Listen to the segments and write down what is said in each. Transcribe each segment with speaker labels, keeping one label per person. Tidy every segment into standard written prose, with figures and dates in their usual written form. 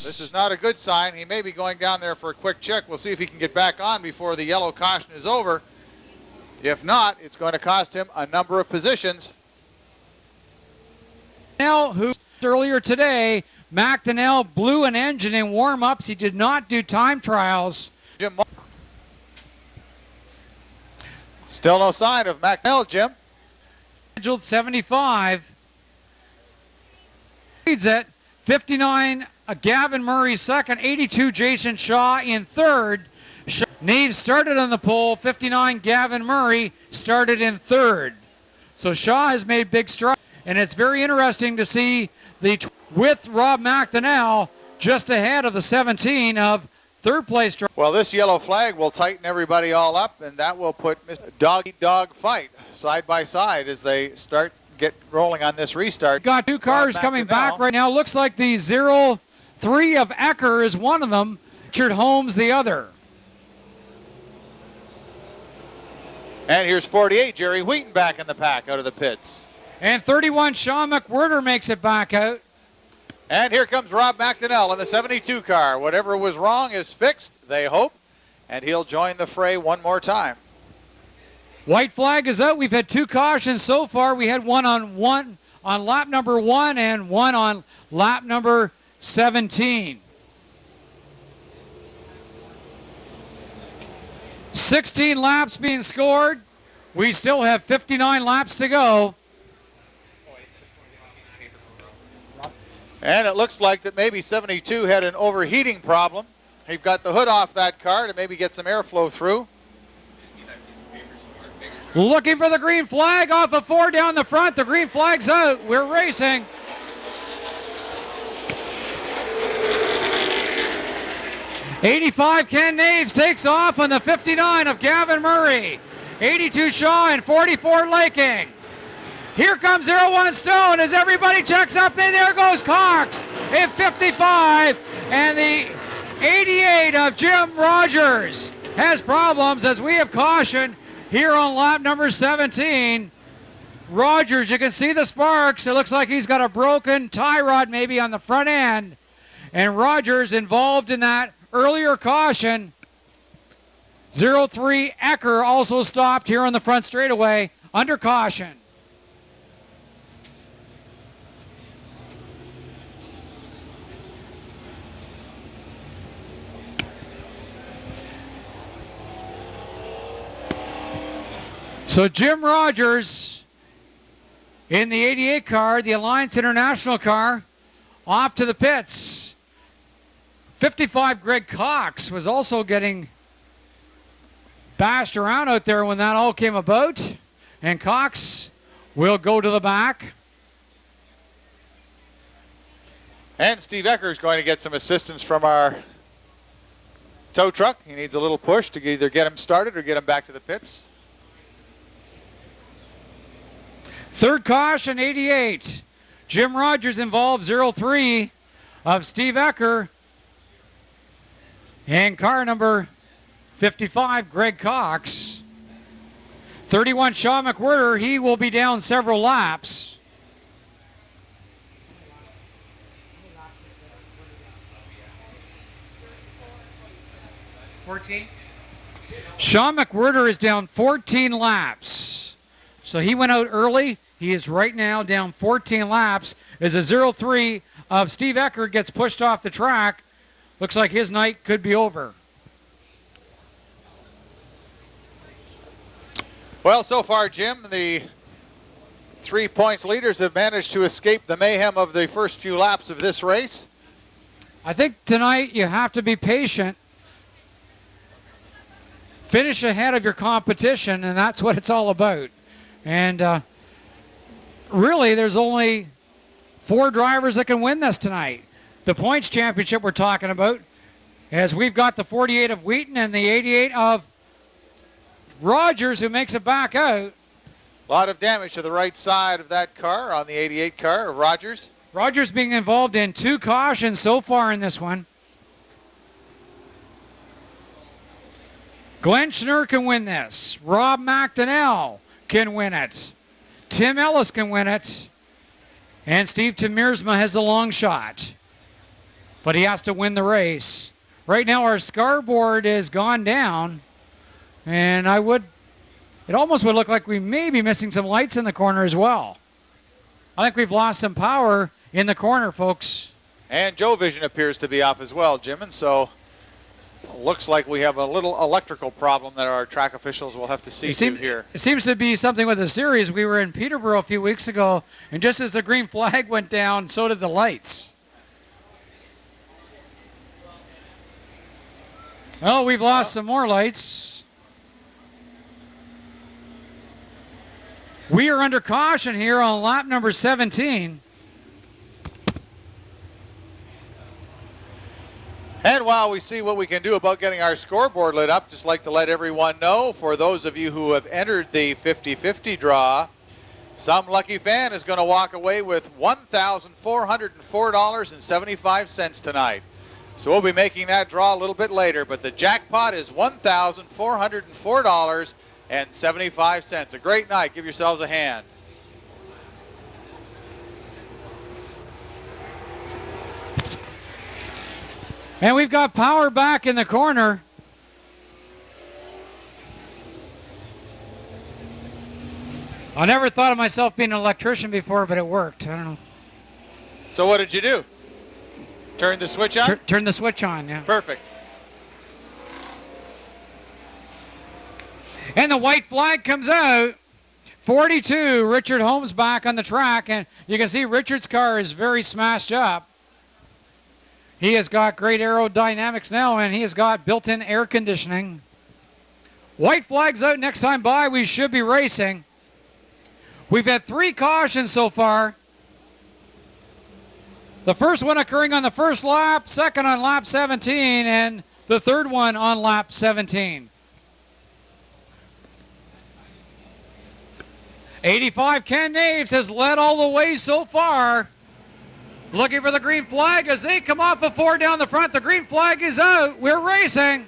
Speaker 1: This is not a good sign. He may be going down there for a quick check. We'll see if he can get back on before the yellow caution is over. If not, it's going to cost him a number of positions.
Speaker 2: Now, who earlier today, McDonnell blew an engine in warm-ups. He did not do time trials.
Speaker 1: Jim, still no sign of McDonnell, Jim.
Speaker 2: Scheduled 75. Leads it. 59, Gavin Murray second. 82, Jason Shaw in third. Nave started on the pole. 59, Gavin Murray started in third. So Shaw has made big strides. And it's very interesting to see with Rob McDonnell just ahead of the 17 of third place.
Speaker 1: Well, this yellow flag will tighten everybody all up, and that will put dog-eat-dog fight side by side as they get rolling on this restart.
Speaker 2: Got two cars coming back right now. Looks like the 03 of Ecker is one of them. Richard Holmes the other.
Speaker 1: And here's 48, Jerry Wheaton back in the pack out of the pits.
Speaker 2: And 31, Sean McWhirter makes it back out.
Speaker 1: And here comes Rob McDonnell in the 72 car. Whatever was wrong is fixed, they hope, and he'll join the fray one more time.
Speaker 2: White flag is out. We've had two cautions so far. We had one on lap number 1 and one on lap number 17. 16 laps being scored. We still have 59 laps to go.
Speaker 1: And it looks like that maybe 72 had an overheating problem. He's got the hood off that car to maybe get some airflow through.
Speaker 2: Looking for the green flag off of 4 down the front. The green flag's out. We're racing. '85 Ken Naves takes off on the 59 of Gavin Murray. 82 Shaw and 44 Laking. Here comes 01 Stone as everybody checks up. There goes Cox in 55. And the 88 of Jim Rogers has problems as we have caution here on lap number 17. Rogers, you can see the sparks. It looks like he's got a broken tie rod maybe on the front end. And Rogers involved in that earlier caution. 03 Ecker also stopped here on the front straightaway under caution. So Jim Rogers in the 88 car, the Alliance International car, off to the pits. 55 Greg Cox was also getting bashed around out there when that all came about. And Cox will go to the back.
Speaker 1: And Steve Ecker is going to get some assistance from our tow truck. He needs a little push to either get him started or get him back to the pits.
Speaker 2: Third caution, 88. Jim Rogers involved, 03 of Steve Ecker. And car number 55, Greg Cox. 31, Sean McWhirter. He will be down several laps. Sean McWhirter is down 14 laps. So he went out early. He is right now down 14 laps as a 03 of Steve Ecker gets pushed off the track. Looks like his night could be over.
Speaker 1: Well, so far, Jim, the 3 points leaders have managed to escape the mayhem of the first few laps of this race.
Speaker 2: I think tonight you have to be patient. Finish ahead of your competition, and that's what it's all about. And really, there's only 4 drivers that can win this tonight. The points championship we're talking about, as we've got the 48 of Wheaton and the 88 of Rogers, who makes it back out.
Speaker 1: A lot of damage to the right side of that car on the 88 car of Rogers.
Speaker 2: Rogers being involved in 2 cautions so far in this one. Glenn Schnurr can win this. Rob McDonnell can win it. Tim Ellis can win it. And Steve Tamirsma has the long shot. but he has to win the race. Right now our scoreboard is gone down, and it almost would look like we may be missing some lights in the corner as well. I think we've lost some power in the corner, folks.
Speaker 1: And Joe Vision appears to be off as well, Jim, and so looks like we have a little electrical problem that our track officials will have to see to here.
Speaker 2: It seems to be something with the series. We were in Peterborough a few weeks ago, and just as the green flag went down, so did the lights. Oh, we've lost some more lights. We are under caution here on lap number 17.
Speaker 1: And while we see what we can do about getting our scoreboard lit up, just like to let everyone know, for those of you who have entered the 50-50 draw, some lucky fan is going to walk away with $1,404.75 tonight. So we'll be making that draw a little bit later, but the jackpot is $1,404.75. A great night. Give yourselves a hand.
Speaker 2: And we've got power back in the corner. I never thought of myself being an electrician before, but it worked. I don't know.
Speaker 1: So what did you do? Turn the switch on?
Speaker 2: Turn the switch on, yeah.
Speaker 1: Perfect.
Speaker 2: And the white flag comes out. 42, Richard Holmes back on the track. And you can see Richard's car is very smashed up. He has got great aerodynamics now, and he has got built-in air conditioning. White flag's out next time by. We should be racing. We've had 3 cautions so far. The first one occurring on the first lap, second on lap 17, and the third one on lap 17. 85 Ken Naves has led all the way so far. Looking for the green flag as they come off of 4 down the front. The green flag is out. We're racing.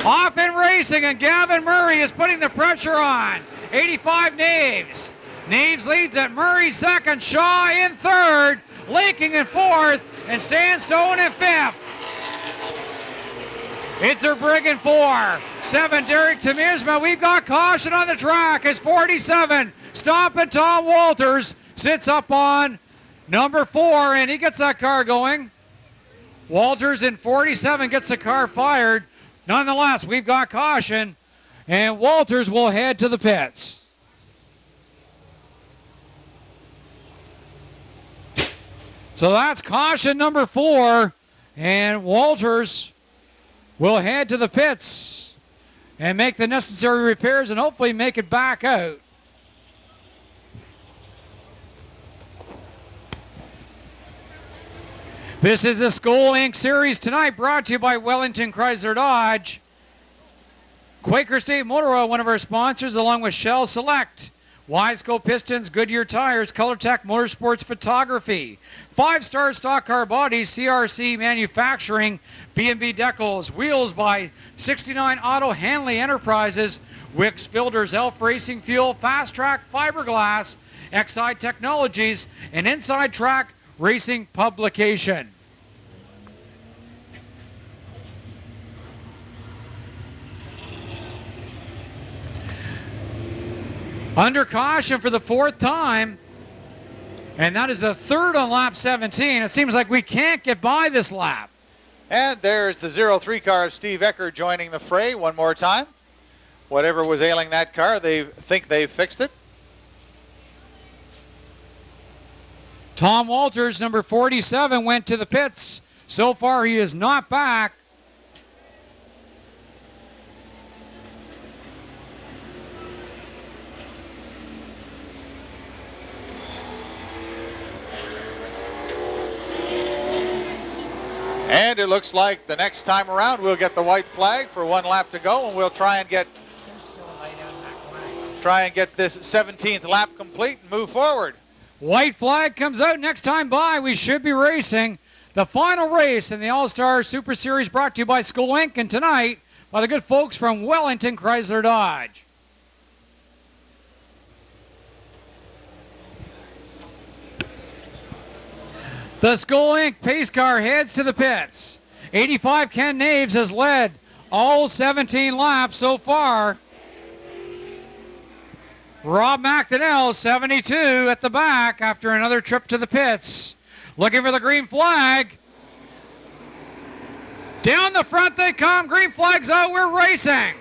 Speaker 2: Off and racing, and Gavin Murray is putting the pressure on. 85 Naves. Naves leads at Murray second, Shaw in third, Laking in fourth, and Stan Stone in fifth. It's a Brigg in 4. 7, Derek Temersma. We've got caution on the track as 47. Stompin' Tom Walters sits up on number 4, and he gets that car going. Walters in 47 gets the car fired. Nonetheless, we've got caution, and Walters will head to the pits. So that's caution number 4, and Walters will head to the pits and make the necessary repairs and hopefully make it back out. This is the Skoal Inc. Series tonight, brought to you by Wellington Chrysler Dodge. Quaker State Motor Oil, one of our sponsors, along with Shell Select, Wiseco Pistons, Goodyear Tires, ColorTech Motorsports Photography, 5-Star Stock Car Bodies, CRC Manufacturing, B&B Decals, Wheels by 69 Auto Hanley Enterprises, Wix Filters, Elf Racing Fuel, Fast Track Fiberglass, XI Technologies, and Inside Track Racing Publication. Under caution for the 4th time, and that is the 3rd on lap 17. It seems like we can't get by this lap.
Speaker 1: And there's the 03 car of Steve Ecker joining the fray one more time. Whatever was ailing that car, they think they've fixed it.
Speaker 2: Tom Walters, number 47, went to the pits. So far, he is not back.
Speaker 1: And it looks like the next time around we'll get the white flag for 1 lap to go, and we'll try and get this 17th lap complete and move forward.
Speaker 2: White flag comes out next time by. We should be racing the final race in the All-Star Super Series, brought to you by Skoal Inc. and tonight by the good folks from Wellington Chrysler Dodge. The Skull Inc. pace car heads to the pits. 85 Ken Naves has led all 17 laps so far. Rob McDonnell, 72 at the back after another trip to the pits. Looking for the green flag. Down the front they come. Green flag's out. We're racing.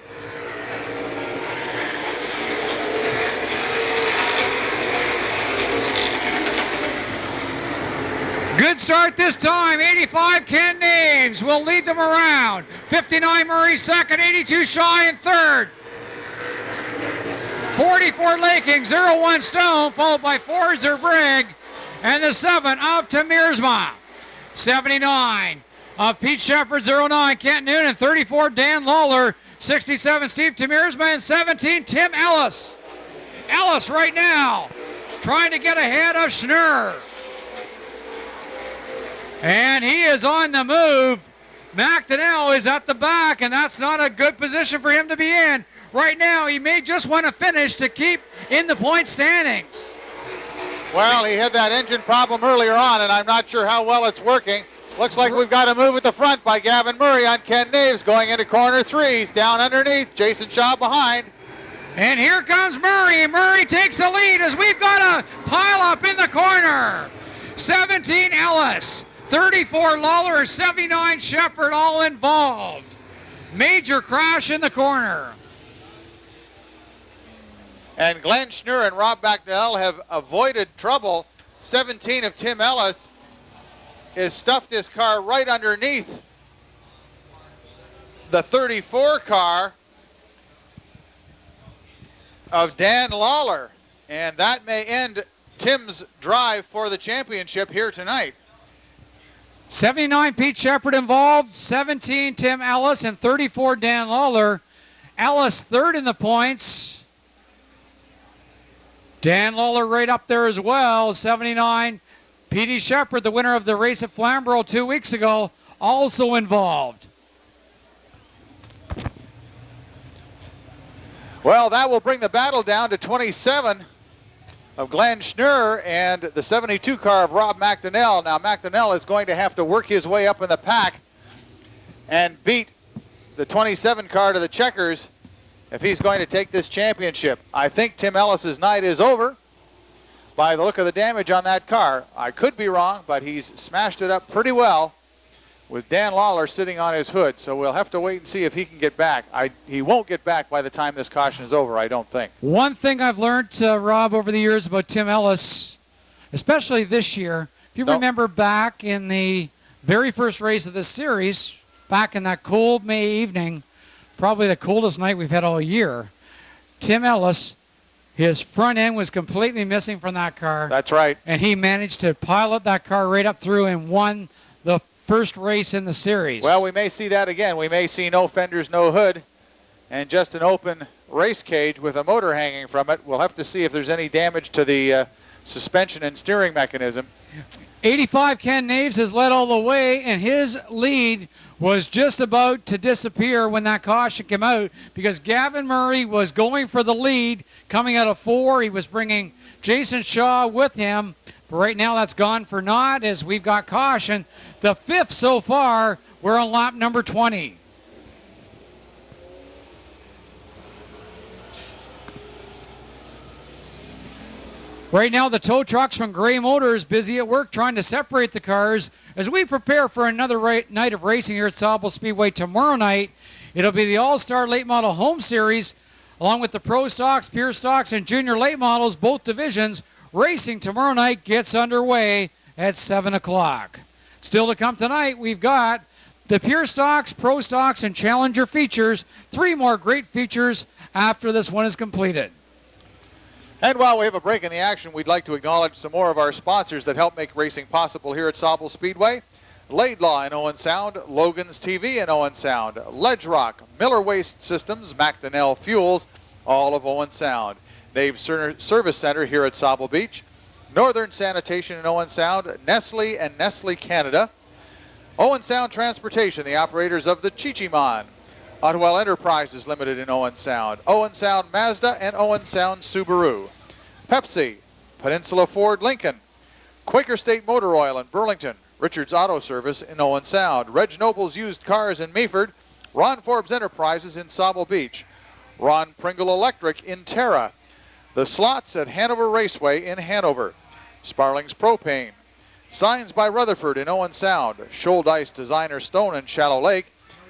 Speaker 2: Good start this time. 85 Ken Naves will lead them around. 59 Murray second. 82 Shaw in third. 44 Laking, 01 Stone, followed by 4 Zerbrigg, and the 7 of Tamirsma. 79 of Pete Shepard, 09 Kent Noonan, 34 Dan Lawler, 67 Steve Tamirsma, and 17 Tim Ellis. Ellis right now trying to get ahead of Schnurr. And he is on the move. McDonnell is at the back, and that's not a good position for him to be in. Right now, he may just want to finish to keep in the point standings.
Speaker 1: Well, he had that engine problem earlier on, and I'm not sure how well it's working. Looks like we've got a move at the front by Gavin Murray on Ken Naves going into corner 3. He's down underneath. Jason Shaw behind.
Speaker 2: And here comes Murray. Murray takes the lead as we've got a pile up in the corner. 17 Ellis, 34 Lawler, 79 Shepard, all involved. Major crash in the corner.
Speaker 1: And Glenn Schnurr and Rob McDonnell have avoided trouble. 17 of Tim Ellis has stuffed his car right underneath the 34 car of Dan Lawler. And that may end Tim's drive for the championship here tonight.
Speaker 2: 79 Pete Shepard involved, 17 Tim Ellis, and 34 Dan Lawler. Ellis third in the points. Dan Lawler right up there as well, 79. Petey Shepard, the winner of the race at Flamborough 2 weeks ago, also involved.
Speaker 1: Well, that will bring the battle down to 27 of Glenn Schnurr and the 72 car of Rob McDonnell. Now, McDonnell is going to have to work his way up in the pack and beat the 27 car to the checkers if he's going to take this championship. I think Tim Ellis's night is over by the look of the damage on that car. I could be wrong, but he's smashed it up pretty well with Dan Lawler sitting on his hood. So we'll have to wait and see if he can get back. He won't get back by the time this caution is over, I don't think.
Speaker 2: One thing I've learned, Rob, over the years about Tim Ellis, especially this year, if you remember back in the very first race of this series, back in that cold May evening, probably the coldest night we've had all year, Tim Ellis, his front end was completely missing from that car.
Speaker 1: That's right.
Speaker 2: And he managed to pilot that car right up through and won the first race in the series.
Speaker 1: Well, we may see that again. We may see no fenders, no hood, and just an open race cage with a motor hanging from it. We'll have to see if there's any damage to the suspension and steering mechanism.
Speaker 2: 85 Ken Naves has led all the way, and his lead was just about to disappear when that caution came out because Gavin Murray was going for the lead coming out of 4. He was bringing Jason Shaw with him, but right now that's gone for naught as we've got caution. The 5th so far. We're on lap number 20. Right now, the tow trucks from Gray Motors busy at work trying to separate the cars as we prepare for another night of racing here at Sauble Speedway tomorrow night. It'll be the All-Star Late Model Home Series, along with the Pro Stocks, Pure Stocks, and Junior Late Models, both divisions. Racing tomorrow night gets underway at 7 o'clock. Still to come tonight, we've got the Pure Stocks, Pro Stocks, and Challenger features. 3 more great features after this one is completed.
Speaker 1: And while we have a break in the action, we'd like to acknowledge some more of our sponsors that help make racing possible here at Sauble Speedway. Laidlaw in Owen Sound, Logan's TV in Owen Sound, Ledge Rock, Miller Waste Systems, McDonnell Fuels, all of Owen Sound. Dave's Service Center here at Sauble Beach, Northern Sanitation in Owen Sound, Nestle and Nestle Canada, Owen Sound Transportation, the operators of the Chi-Chi-Mon, Ottawell Enterprises Limited in Owen Sound, Owen Sound Mazda and Owen Sound Subaru, Pepsi, Peninsula Ford Lincoln, Quaker State Motor Oil in Burlington, Richard's Auto Service in Owen Sound, Reg Noble's Used Cars in Meaford, Ron Forbes Enterprises in Sauble Beach, Ron Pringle Electric in Terra, The Slots at Hanover Raceway in Hanover, Sparling's Propane, Signs by Rutherford in Owen Sound, Shoal-Dice Designer Stone in Shallow Lake,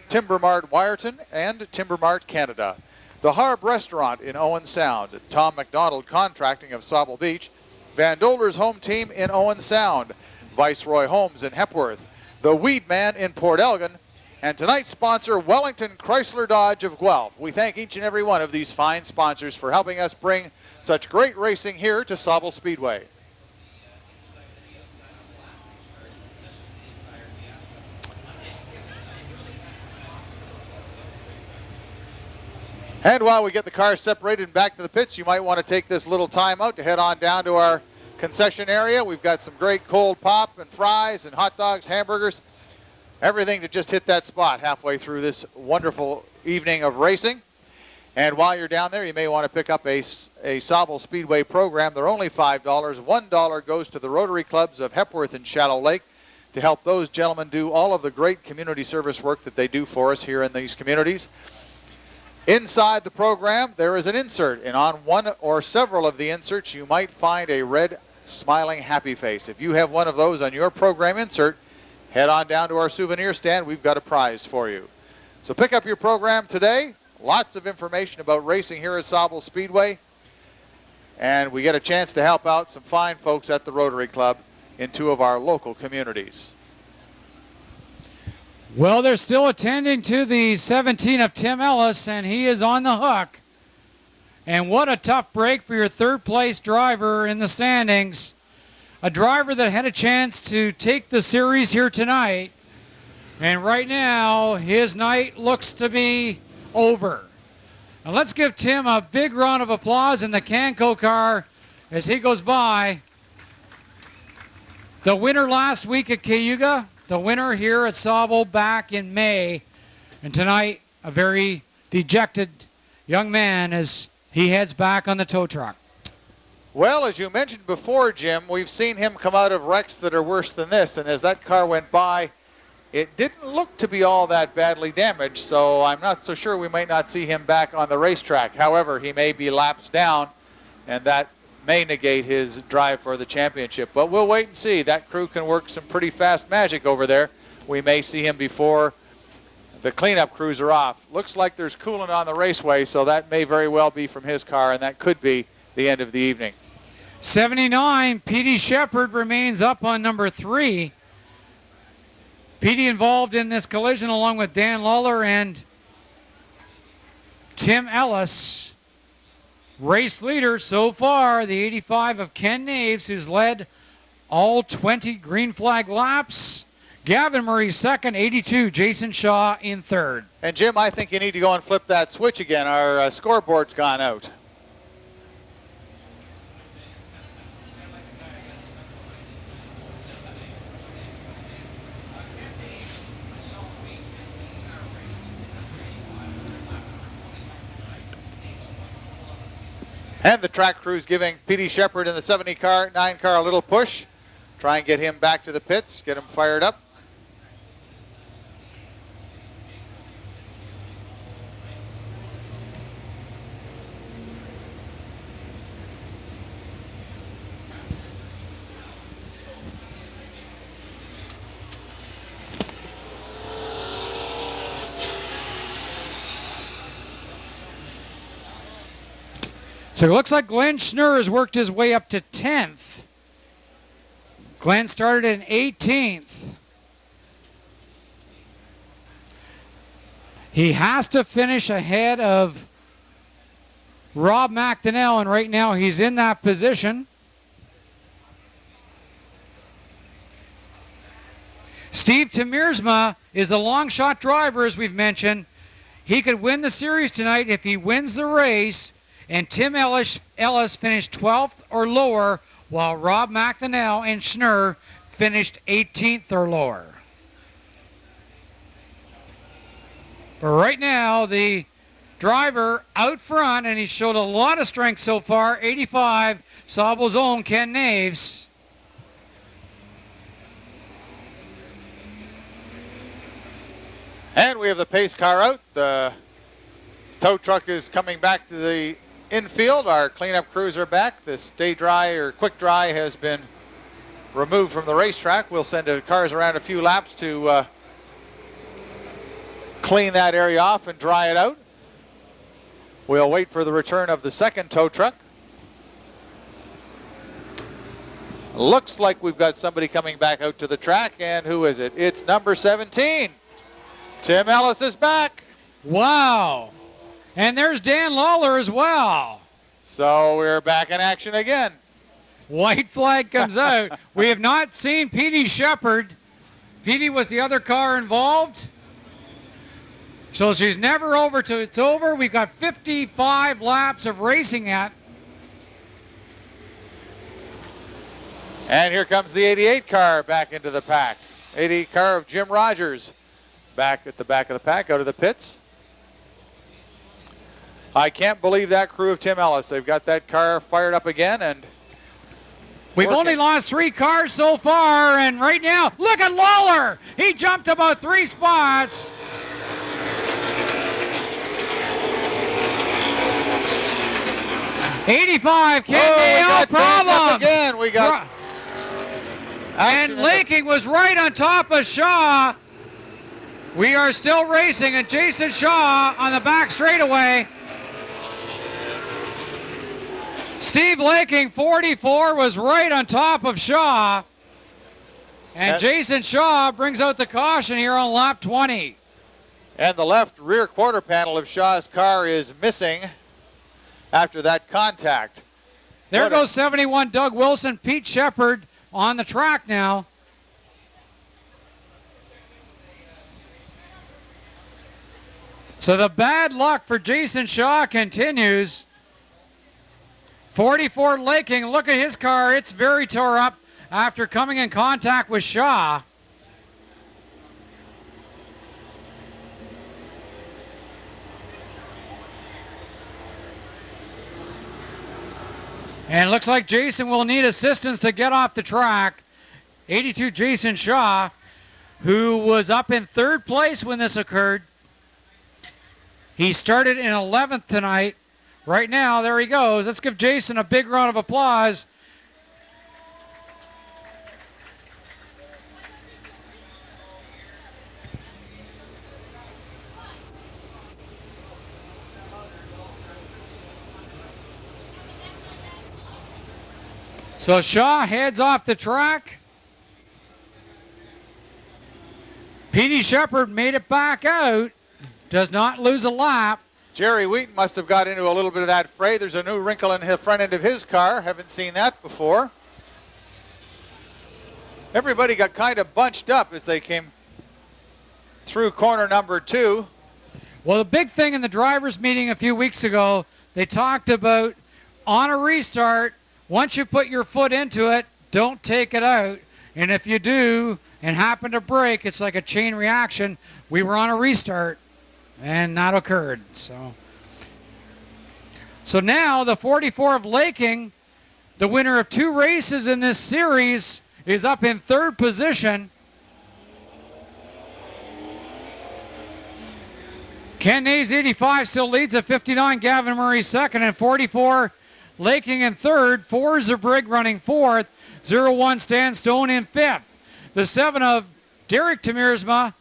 Speaker 1: Timber Mart Wyerton and Timber Mart Canada, The Harb Restaurant in Owen Sound, Tom McDonald Contracting of Sauble Beach, Van Dolder's Home Team in Owen Sound, Viceroy Homes in Hepworth, The Weed Man in Port Elgin, and tonight's sponsor, Wellington Chrysler Dodge of Guelph. We thank each and every one of these fine sponsors for helping us bring such great racing here to Sauble Speedway. And while we get the cars separated and back to the pits, you might want to take this little time out to head on down to our concession area. We've got some great cold pop and fries and hot dogs, hamburgers, everything to just hit that spot halfway through this wonderful evening of racing. And while you're down there, you may want to pick up a Sauble Speedway program. They're only $5. $1 goes to the Rotary Clubs of Hepworth and Shallow Lake to help those gentlemen do all of the great community service work that they do for us here in these communities. Inside the program, there is an insert, and on one or several of the inserts, you might find a red, smiling, happy face. If you have one of those on your program insert, head on down to our souvenir stand. We've got a prize for you. So pick up your program today. Lots of information about racing here at Sauble Speedway. And we get a chance to help out some fine folks at the Rotary Club in two of our local communities.
Speaker 2: Well, they're still attending to the 17 of Tim Ellis, and he is on the hook. And what a tough break for your third place driver in the standings. A driver that had a chance to take the series here tonight. And right now, his night looks to be over. Now let's give Tim a big round of applause in the Canco car as he goes by. The winner last week at Cayuga, the winner here at Sauble back in May. And tonight, a very dejected young man as he heads back on the tow truck.
Speaker 1: Well, as you mentioned before, Jim, we've seen him come out of wrecks that are worse than this, and as that car went by, it didn't look to be all that badly damaged, so I'm not so sure we might not see him back on the racetrack. However, he may be laps down, and that may negate his drive for the championship. But we'll wait and see. That crew can work some pretty fast magic over there. We may see him before the cleanup crews are off. Looks like there's coolant on the raceway, so that may very well be from his car, and that could be the end of the evening.
Speaker 2: 79, Petey Shepard remains up on number 3. Petey involved in this collision along with Dan Lawler and Tim Ellis. Race leader so far, the 85 of Ken Naves, who's led all 20 green flag laps. Gavin Murray second, 82, Jason Shaw in third.
Speaker 1: And Jim, I think you need to go and flip that switch again. Our scoreboard's gone out. And the track crew's giving Petey Shepard in the 9 car a little push. Try and get him back to the pits, get him fired up.
Speaker 2: So it looks like Glenn Schnurr has worked his way up to 10th. Glenn started in 18th. He has to finish ahead of Rob McDonnell, and right now he's in that position. Steve Temiersma is the long shot driver, as we've mentioned. He could win the series tonight if he wins the race. And Tim Ellis finished 12th or lower, while Rob McDonnell and Schnurr finished 18th or lower. But right now, the driver out front, and he showed a lot of strength so far, 85, Sauble's own Ken Naves.
Speaker 1: And we have the pace car out. The tow truck is coming back to the infield. Our cleanup crews are back. The stay dry or quick dry has been removed from the racetrack. We'll send the cars around a few laps to clean that area off and dry it out. We'll wait for the return of the second tow truck. Looks like we've got somebody coming back out to the track, and who is it? It's number 17. Tim Ellis is back.
Speaker 2: Wow. And there's Dan Lawler as well.
Speaker 1: So we're back in action again.
Speaker 2: White flag comes out. We have not seen Petey Shepard. Petey was the other car involved. So she's never over till it's over. We've got 55 laps of racing yet.
Speaker 1: And here comes the 88 car back into the pack. 88 car of Jim Rogers back at the back of the pack, out of the pits. I can't believe that crew of Tim Ellis. They've got that car fired up again, and
Speaker 2: we've only lost 3 cars so far, and right now, look at Lawler. He jumped about 3 spots. '85, Ken Dale, problem.
Speaker 1: Again, we got.
Speaker 2: And Laking was right on top of Shaw. We are still racing, and Jason Shaw on the back straightaway. Steve Laking, 44, was right on top of Shaw. And Jason Shaw brings out the caution here on lap 20.
Speaker 1: And the left rear quarter panel of Shaw's car is missing after that contact.
Speaker 2: There goes 71 Doug Wilson, Pete Shepard on the track now. So the bad luck for Jason Shaw continues. 44 Laking, look at his car. It's very tore up after coming in contact with Shaw. And it looks like Jason will need assistance to get off the track. 82 Jason Shaw, who was up in 3rd place when this occurred. He started in 11th tonight. Right now, there he goes. Let's give Jason a big round of applause. So Shaw heads off the track. Petey Shepard made it back out. Does not lose a lap.
Speaker 1: Jerry Wheaton must have got into a little bit of that fray. There's a new wrinkle in the front end of his car. Haven't seen that before. Everybody got kind of bunched up as they came through corner number 2.
Speaker 2: Well, the big thing in the drivers' meeting a few weeks ago, they talked about on a restart, once you put your foot into it, don't take it out. And if you do and happen to brake, it's like a chain reaction. We were on a restart, and that occurred. So now the 44 of Laking, the winner of 2 races in this series, is up in 3rd position. Ken Naves, 85, still leads at 59. Gavin Murray 2nd, and 44 Laking in 3rd. 4 Zerbrig running 4th. 01 Stan Stone in 5th. The 7 of Derek Tamirsma,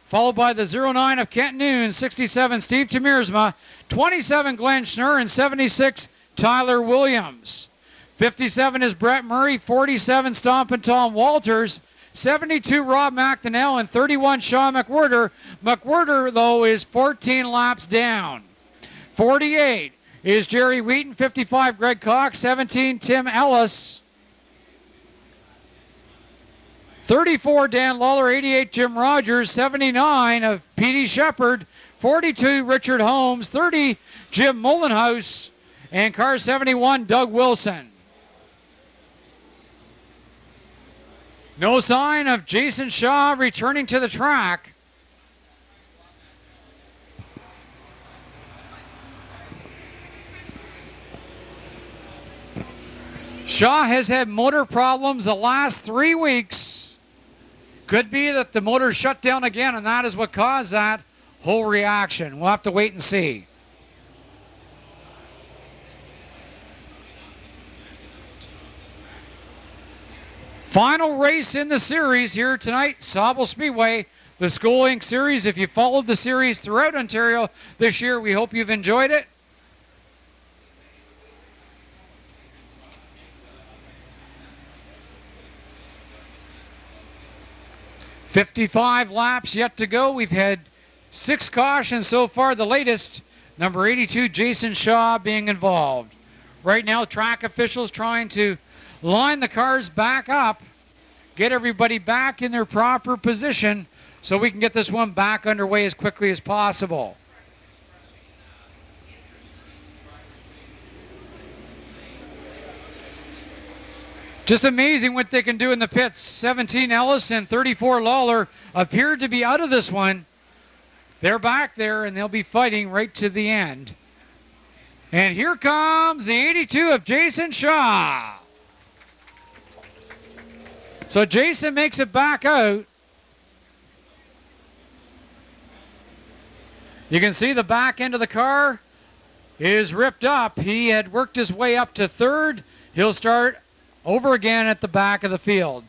Speaker 2: followed by the 09 of Kent Noon. 67 Steve Tamirsma. 27 Glenn Schnurr, and 76 Tyler Williams. 57 is Brett Murray. 47 Stompin' Tom Walters. 72 Rob McDonnell, and 31 Sean McWhirter. McWhirter, though, is 14 laps down. 48 is Jerry Wheaton. 55 Greg Cox. 17 Tim Ellis. 34 Dan Lawler. 88 Jim Rogers. 79 of Petey Shepard. 42 Richard Holmes. 30 Jim Mullenhouse. And car 71 Doug Wilson. No sign of Jason Shaw returning to the track. Shaw has had motor problems the last 3 weeks. Could be that the motor shut down again, and that is what caused that whole reaction. We'll have to wait and see. Final race in the series here tonight, Sauble Speedway, the School Inc. Series. If you followed the series throughout Ontario this year, we hope you've enjoyed it. "55 laps yet to go. We've had 6 cautions so far. The latest, number 82, Jason Shaw, being involved. Right now, track officials trying to line the cars back up, get everybody back in their proper position so we can get this one back underway as quickly as possible. Just amazing what they can do in the pits. 17 Ellis and 34 Lawler appeared to be out of this one. They're back there and they'll be fighting right to the end. And here comes the 82 of Jason Shaw. So Jason makes it back out. You can see the back end of the car is ripped up. He had worked his way up to third. He'll start over again at the back of the field.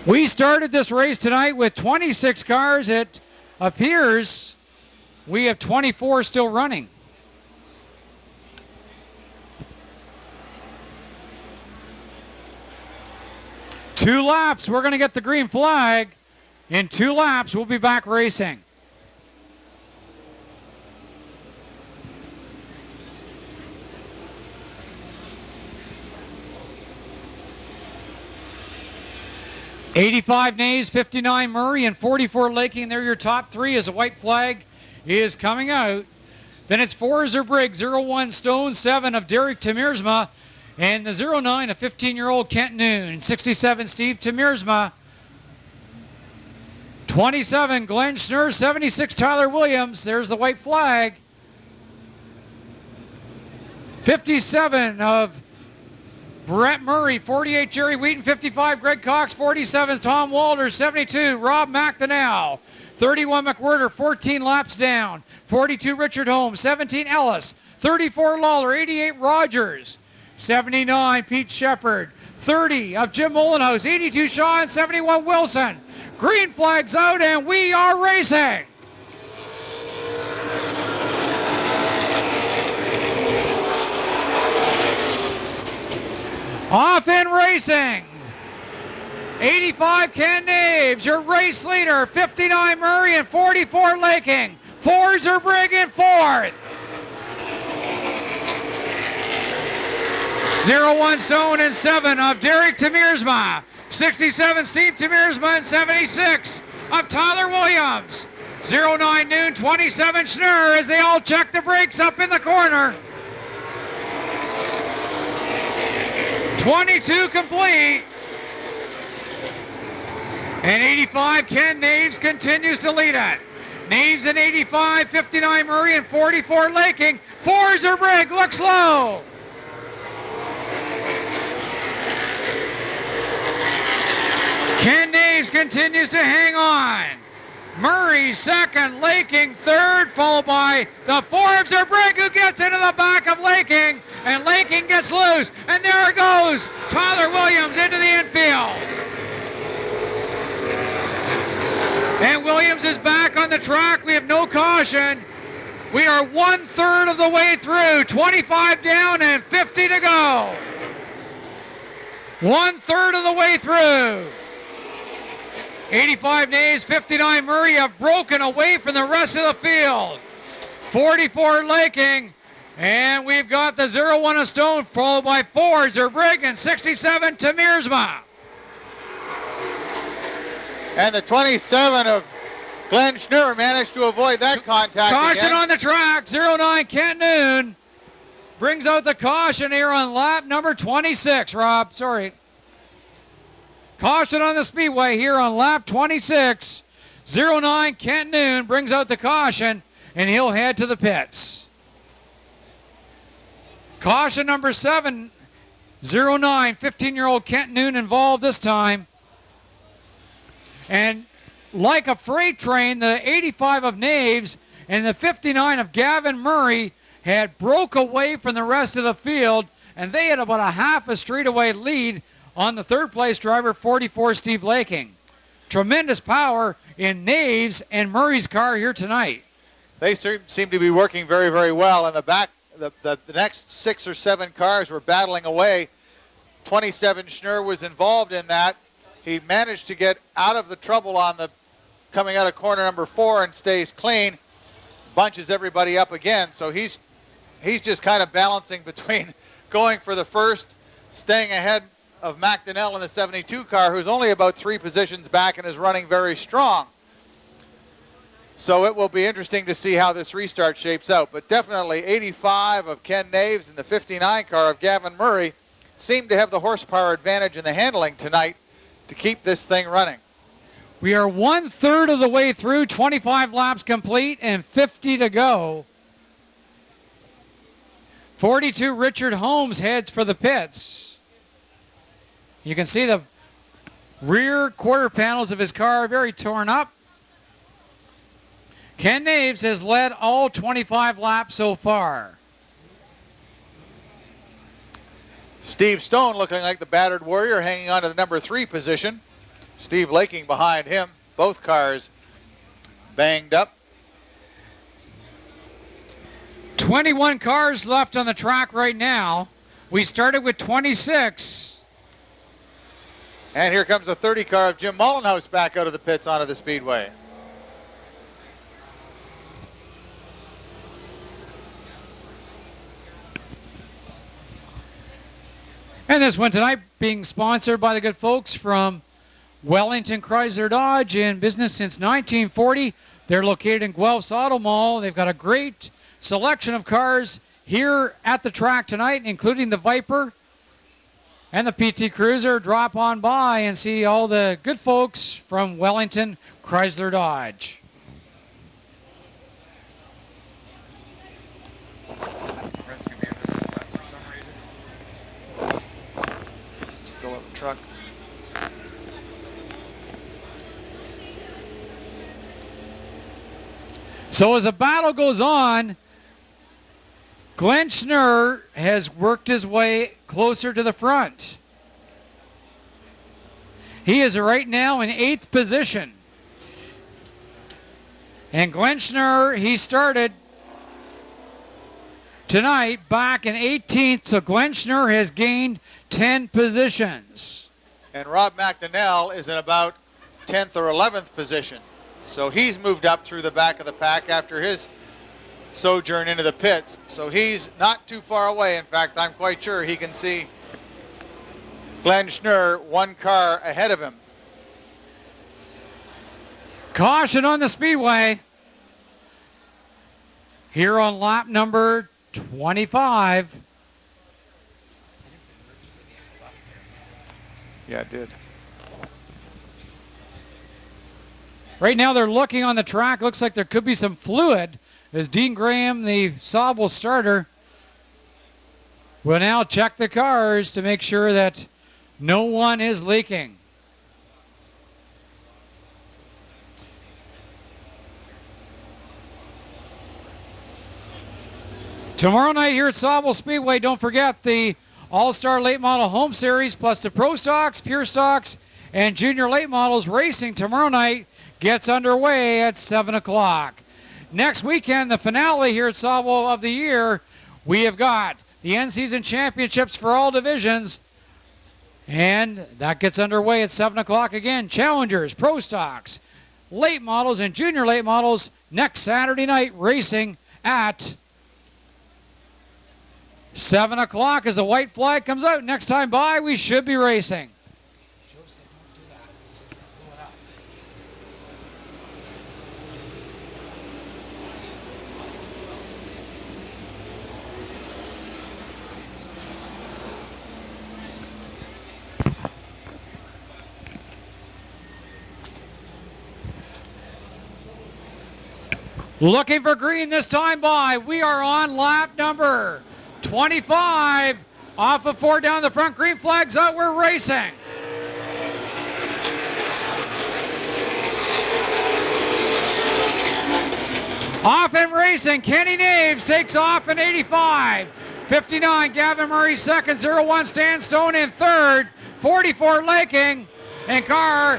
Speaker 2: We started this race tonight with 26 cars. It appears we have 24 still running. Two laps, we're going to get the green flag. In 2 laps, we'll be back racing. "85 Nays, 59 Murray, and 44 Laking. They're your top 3 as a white flag is coming out. Then it's 4 Zerbrigg, 01 Stone, 7 of Derek Temiersma, and the 09 of 15-year-old Kent Noon. 67 Steve Temiersma. 27 Glenn Schnurr, 76 Tyler Williams. There's the white flag. 57 of Brett Murray, 48 Jerry Wheaton, 55 Greg Cox, 47 Tom Walters, 72 Rob McDonnell, 31 McWhirter, 14 laps down, 42 Richard Holmes, 17 Ellis, 34 Lawler, 88 Rogers, 79 Pete Shepard, 30 of Jim Mullenhouse, 82 Shaw, and 71 Wilson. Green flag's out and we are racing. Off in racing. 85 Ken Naves, your race leader. 59 Murray and 44 Laking. 4 Zerbrigg in 4th. 01 Stone and 7 of Derek Temiersma. 67 Steve Temiersma and 76 of Tyler Williams. 09 Noon, 27 Schnurr as they all check the brakes up in the corner. 22 complete. And 85 Ken Naves continues to lead it. Naves in 85, 59 Murray, and 44 Laking. 4 Zerbrigg looks low. Ken Naves continues to hang on. Murray second, Laking third, followed by the 4 of Zerbrigg, who gets into the back of Laking, and Laking gets loose, and there goes Tyler Williams into the infield. And Williams is back on the track. We have no caution. We are 1/3 of the way through, 25 down and 50 to go. 1/3 of the way through. 85 Nays, 59 Murray have broken away from the rest of the field. 44 Laking, and we've got the 01 of Stone, followed by 4 Zerbrigg and 67 Temiersma.
Speaker 1: And the 27 of Glenn Schnurr managed to avoid that contact.
Speaker 2: Caution
Speaker 1: again.
Speaker 2: on the track. 09 Kent Noon brings out the caution here on lap number 26, Rob. Sorry. Caution on the speedway here on lap 26. 09 Kent Noon brings out the caution. and he'll head to the pits. Caution number 7, 09, 15-year-old Kent Noon involved this time. And like a freight train, the 85 of Naves and the 59 of Gavin Murray had broke away from the rest of the field, and they had about a half a straightaway lead on the third place driver, 44 Steve Laking. Tremendous power in Naves and Murray's car here tonight.
Speaker 1: They seem to be working very, very well. In the back, the next 6 or 7 cars were battling away. 27 Schnurr was involved in that. He managed to get out of the trouble on the coming out of corner number 4 and stays clean. Bunches everybody up again. So he's just kind of balancing between going for the first, staying ahead of McDonnell in the 72 car, who's only about 3 positions back and is running very strong. So it will be interesting to see how this restart shapes out. But definitely 85 of Ken Naves and the 59 car of Gavin Murray seem to have the horsepower advantage in the handling tonight to keep this thing running.
Speaker 2: We are 1/3 of the way through, 25 laps complete and 50 to go. 42 Richard Holmes heads for the pits. You can see the rear quarter panels of his car very torn up. Ken Naves has led all 25 laps so far.
Speaker 1: Steve Stone looking like the battered warrior, hanging on to the number 3 position. Steve Laking behind him. Both cars banged up.
Speaker 2: 21 cars left on the track right now. We started with 26.
Speaker 1: And here comes the 30 car of Jim Mollenhouse back out of the pits onto the speedway.
Speaker 2: And this one tonight being sponsored by the good folks from Wellington Chrysler Dodge, in business since 1940. They're located in Guelph's Auto Mall. They've got a great selection of cars here at the track tonight, including the Viper and the PT Cruiser. Drop on by and see all the good folks from Wellington Chrysler Dodge.
Speaker 1: Fill up the truck.
Speaker 2: So as the battle goes on, Glenn Schnurr has worked his way closer to the front. He is right now in 8th position. And Glenn Schnurr, he started tonight back in 18th, so Glenn Schnurr has gained 10 positions.
Speaker 1: And Rob McDonnell is in about 10th or 11th position. So he's moved up through the back of the pack after his sojourn into the pits. So he's not too far away. In fact, I'm quite sure he can see Glenn Schnurr 1 car ahead of him.
Speaker 2: Caution on the speedway. Here on lap number 25.
Speaker 1: Yeah, it did.
Speaker 2: Right now they're looking on the track. Looks like there could be some fluid as Dean Graham, the Sauble starter, will now check the cars to make sure that no one is leaking. Tomorrow night here at Sauble Speedway, don't forget the All-Star Late Model Home Series plus the Pro Stocks, Pure Stocks, and Junior Late Models racing tomorrow night gets underway at 7 o'clock. Next weekend, the finale here at Sauble of the year, we have got the end-season championships for all divisions, and that gets underway at 7 o'clock again. Challengers, Pro Stocks, Late Models, and Junior Late Models next Saturday night racing at 7 o'clock as the white flag comes out. Next time by, we should be racing. Looking for green this time by. We are on lap number 25. Off of 4 down the front. Green flag's out. We're racing. Off and racing. Kenny Naves takes off in 85. 59, Gavin Murray second. 01, Stan Stone in third. 44, Laking. And car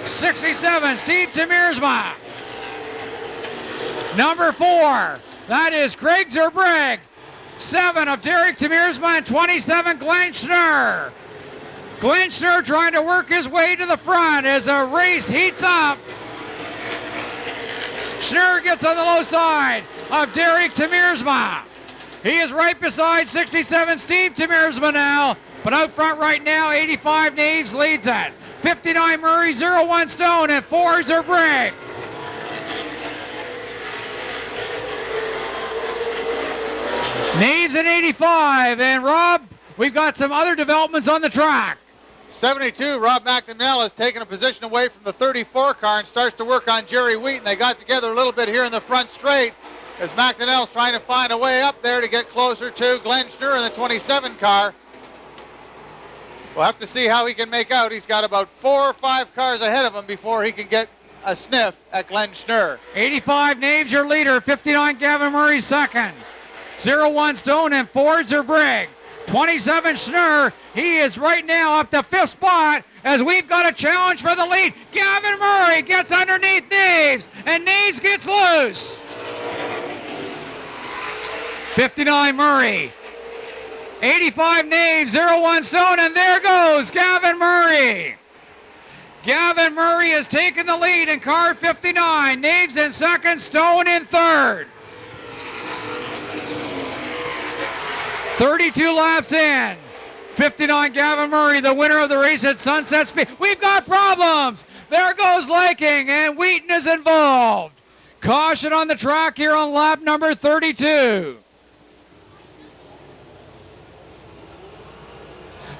Speaker 2: 67, Steve Temiersma. Number 4, that is Craig Zerbrigg. 7 of Derek Temiersma and 27, Glenn Schnurr. Glenn Schnurr trying to work his way to the front as the race heats up. Schnurr gets on the low side of Derek Temiersma. He is right beside 67, Steve Temiersma now, but out front right now, 85 Naves leads it. 59 Murray, 01 Stone, and 4 Zerbrigg. Naves at 85, and Rob, we've got some other developments on the track.
Speaker 1: 72, Rob McNamell has taken a position away from the 34 car and starts to work on Jerry Wheaton. They got together a little bit here in the front straight as McNamell's trying to find a way up there to get closer to Glenn Schnurr in the 27 car. We'll have to see how he can make out. He's got about 4 or 5 cars ahead of him before he can get a sniff at Glenn Schnurr.
Speaker 2: 85 Naves your leader, 59 Gavin Murray second. 01 Stone and 4 Zerbrigg. 27 Schnurr, he is right now up to 5th spot as we've got a challenge for the lead. Gavin Murray gets underneath Naves, and Naves gets loose. 59 Murray. 85 Naves, 01 Stone, and there goes Gavin Murray. Gavin Murray has taken the lead in car 59. Naves in second, Stone in third. 32 laps in. 59 Gavin Murray, the winner of the race at Sunset Speed. We've got problems. There goes Laking, and Wheaton is involved. Caution on the track here on lap number 32.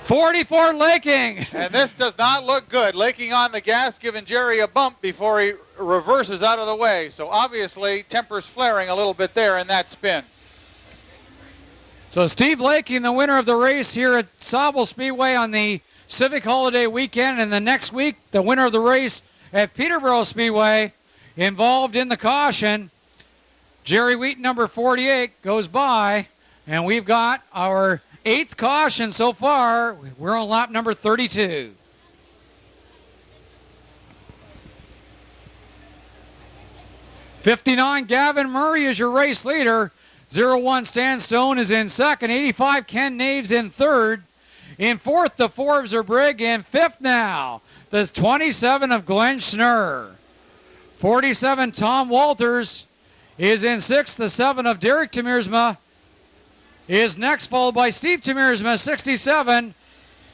Speaker 2: 44 Laking.
Speaker 1: And this does not look good. Laking on the gas, giving Jerry a bump before he reverses out of the way. So obviously tempers flaring a little bit there in that spin.
Speaker 2: So Steve Laking, the winner of the race here at Sauble Speedway on the Civic Holiday weekend, and the next week the winner of the race at Peterborough Speedway, involved in the caution. Jerry Wheaton, number 48, goes by, and we've got our 8th caution so far. We're on lap number 32. $59 Gavin Murray is your race leader. 01 Stan Stone is in second. 85 Ken Naves in third. In fourth, the 4 of Zerbrigg. In fifth now, the 27 of Glenn Schnurr. 47 Tom Walters is in sixth. The 7 of Derek Temiersma is next, followed by Steve Temiersma, 67.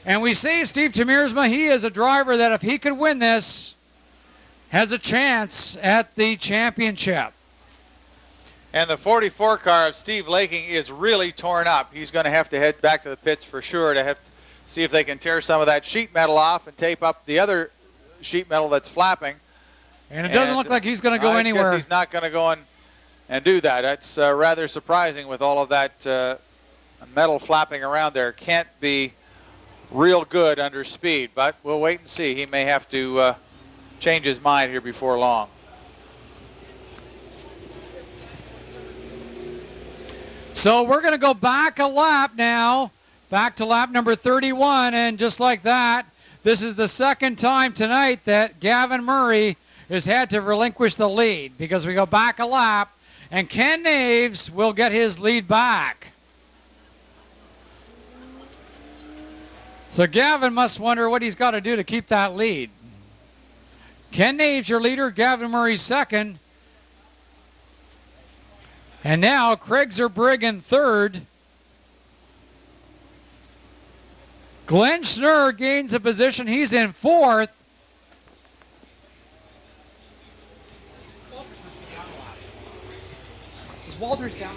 Speaker 2: And we say Steve Temiersma, he is a driver that if he could win this, has a chance at the championship.
Speaker 1: And the 44 car of Steve Laking is really torn up. He's going to have to head back to the pits for sure to have see if they can tear some of that sheet metal off and tape up the other sheet metal that's flapping.
Speaker 2: And it doesn't look like he's going to go anywhere.
Speaker 1: I guess he's not going to go and do that. That's rather surprising with all of that metal flapping around there. Can't be real good under speed, but we'll wait and see. He may have to change his mind here before long.
Speaker 2: So we're going to go back a lap now, back to lap number 31, and just like that, this is the second time tonight that Gavin Murray has had to relinquish the lead because we go back a lap, and Ken Naves will get his lead back. So Gavin must wonder what he's got to do to keep that lead. Ken Naves, your leader, Gavin Murray second. And now Craig Zerbrigg in third. Glenn Schnurr gains a position. He's in fourth. Is Walters down?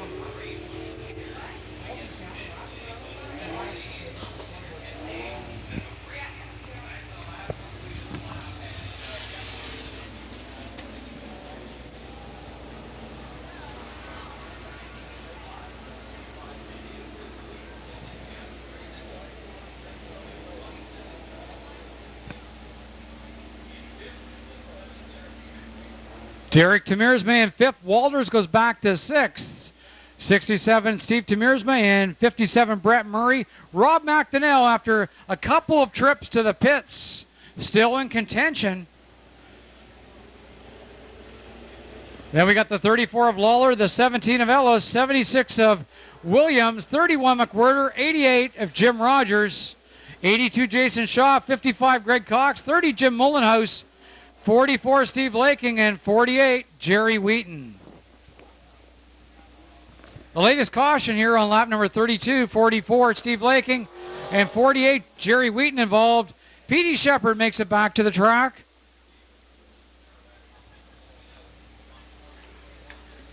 Speaker 2: Derek Tamirsma in 5th. Walters goes back to 6th. 67, Steve Tamirsma, and 57, Brett Murray. Rob McDonnell, after a couple of trips to the pits, still in contention. Then we got the 34 of Lawler, the 17 of Ellis, 76 of Williams, 31 McWhirter, 88 of Jim Rogers, 82 Jason Shaw, 55 Greg Cox, 30 Jim Mullenhouse, 44 Steve Laking, and 48 Jerry Wheaton. The latest caution here on lap number 32, 44 Steve Laking, and 48 Jerry Wheaton involved. Petey Shepard makes it back to the track.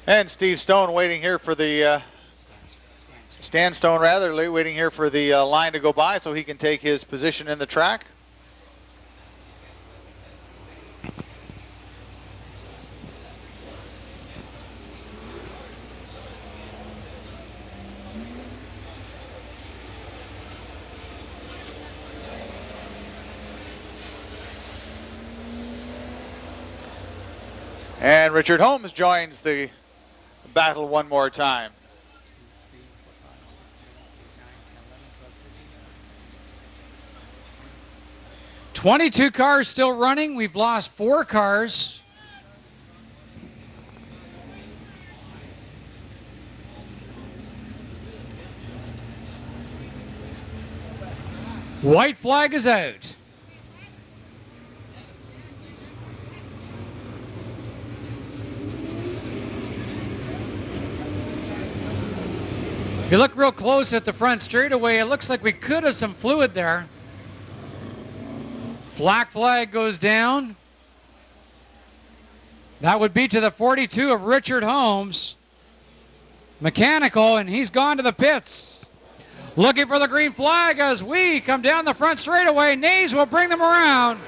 Speaker 1: And Steve Stone waiting here for the Stan Stone waiting here for the line to go by so he can take his position in the track. And Richard Holmes joins the battle one more time.
Speaker 2: "22 cars still running. We've lost 4 cars. White flag is out. If you look real close at the front straightaway, it looks like we could have some fluid there. Black flag goes down. That would be to the 42 of Richard Holmes. Mechanical, and he's gone to the pits. Looking for the green flag as we come down the front straightaway. Naves will bring them around.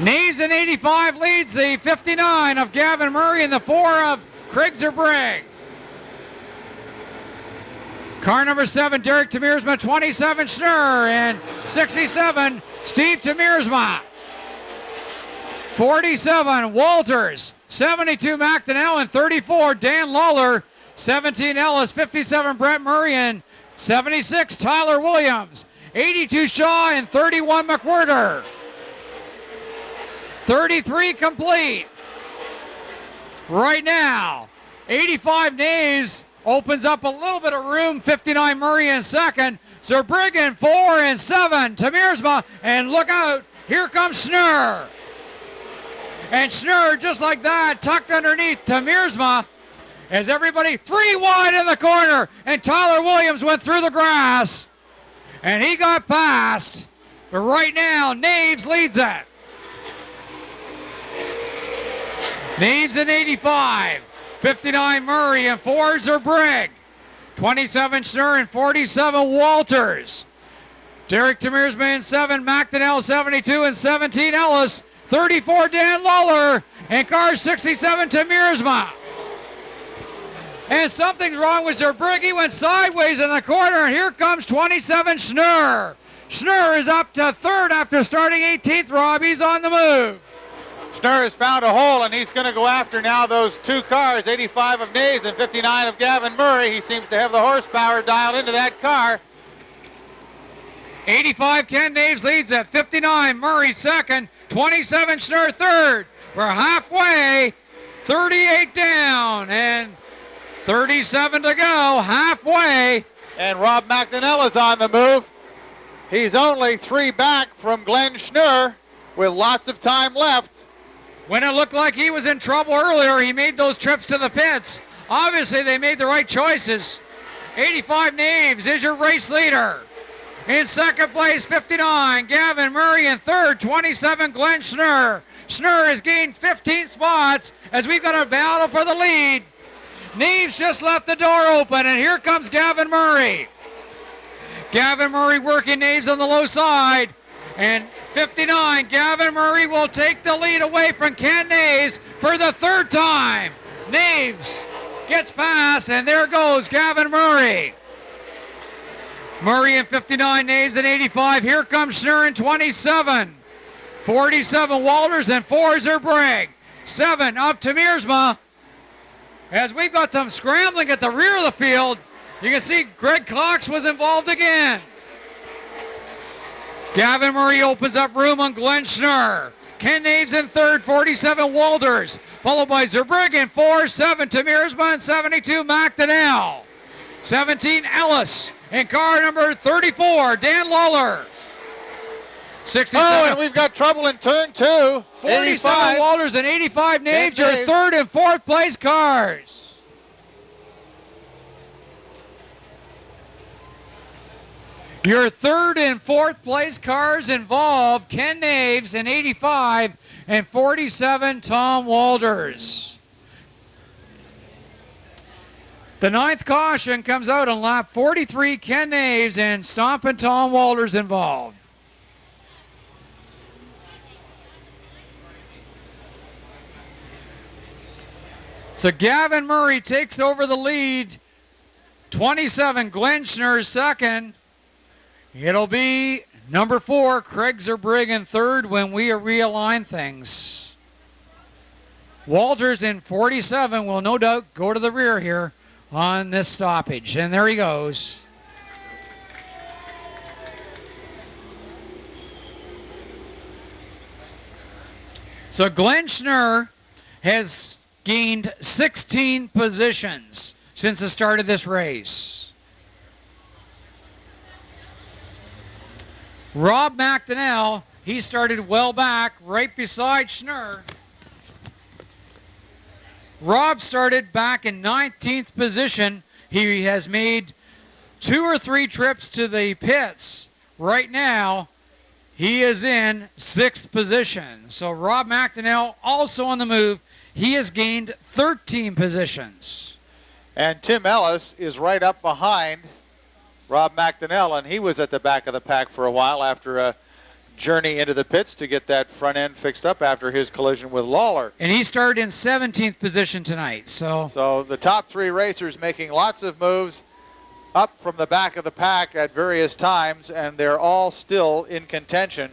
Speaker 2: Naves in 85 leads the 59 of Gavin Murray and the 4 of Craig Zerbrigg. Car number 7, Derek Tamirsma, 27 Schnurr, and 67 Steve Tamirsma. 47 Walters, 72 McDonnell, and 34 Dan Lawler, 17 Ellis, 57 Brett Murray, and 76 Tyler Williams, 82 Shaw, and 31 McWhirter. 33 complete. Right now, 85 Naves opens up a little bit of room. 59 Murray in second. Zerbrigg in 4 and 7. Tamirsma, and look out, here comes Schnurr. And Schnurr, just like that, tucked underneath Tamirsma as everybody 3 wide in the corner. And Tyler Williams went through the grass. And he got past. But right now, Naves leads it. Naves in 85. 59 Murray and 4 Zerbrigg. 27 Schnurr and 47 Walters. Derek Tamirsma in 7, McDonnell 72 and 17 Ellis. 34 Dan Lawler and car 67 Tamirsma. And something's wrong with Zerbrigg. He went sideways in the corner, and here comes 27 Schnurr. Schnurr is up to 3rd after starting 18th, Rob. He's on the move.
Speaker 1: Schnurr has found a hole, and he's going to go after now those 2 cars, 85 of Naves and 59 of Gavin Murray. He seems to have the horsepower dialed into that car.
Speaker 2: 85 Ken Naves leads at 59 Murray 2nd, 27 Schnurr 3rd. We're halfway, 38 down, and 37 to go, halfway.
Speaker 1: And Rob McDonnell is on the move. He's only 3 back from Glenn Schnurr with lots of time left.
Speaker 2: When it looked like he was in trouble earlier, he made those trips to the pits. Obviously, they made the right choices. 85 Naves is your race leader. In second place, 59, Gavin Murray. In third, 27, Glenn Schnurr. Schnurr has gained 15 spots as we've got a battle for the lead. Naves just left the door open, and here comes Gavin Murray. Gavin Murray working Naves on the low side. And 59, Gavin Murray will take the lead away from Ken Naves for the 3rd time. Naves gets past, and there goes Gavin Murray. Murray in 59, Naves in 85. Here comes Schnurr in 27. 47 Walters, and 4 Zerbrigg. 7 up to Meersma. As we've got some scrambling at the rear of the field, you can see Greg Cox was involved again. Gavin Murray opens up room on Glenn Schnurr. Ken Naves in third, 47 Walters, followed by Zerbrigg in 4, 7 to Meersma, and 72 McDonnell. 17 Ellis in car number 34, Dan Lawler. 67.
Speaker 1: Oh, and we've got trouble in turn 2.
Speaker 2: 47 Walters and 85 Naves, your third and fourth place cars. Your third and fourth place cars involve Ken Naves in 85 and 47 Tom Walters. The ninth caution comes out on lap 43, Ken Naves and Stompin' Tom Walters involved. So Gavin Murray takes over the lead. 27, Glenn Schnurr second. It'll be number 4, Craig Zerbrigg in third when we realign things. Walters in 47 will no doubt go to the rear here on this stoppage. And there he goes. So Glenn Schnurr has gained 16 positions since the start of this race. Rob McDonnell, he started well back, right beside Schnurr. Rob started back in 19th position. He has made 2 or 3 trips to the pits. Right now, he is in 6th position. So Rob McDonnell also on the move. He has gained 13 positions.
Speaker 1: And Tim Ellis is right up behind Rob McDonnell, and he was at the back of the pack for a while after a journey into the pits to get that front end fixed up after his collision with Lawler.
Speaker 2: And he started in 17th position tonight. So
Speaker 1: the top 3 racers making lots of moves up from the back of the pack at various times, and they're all still in contention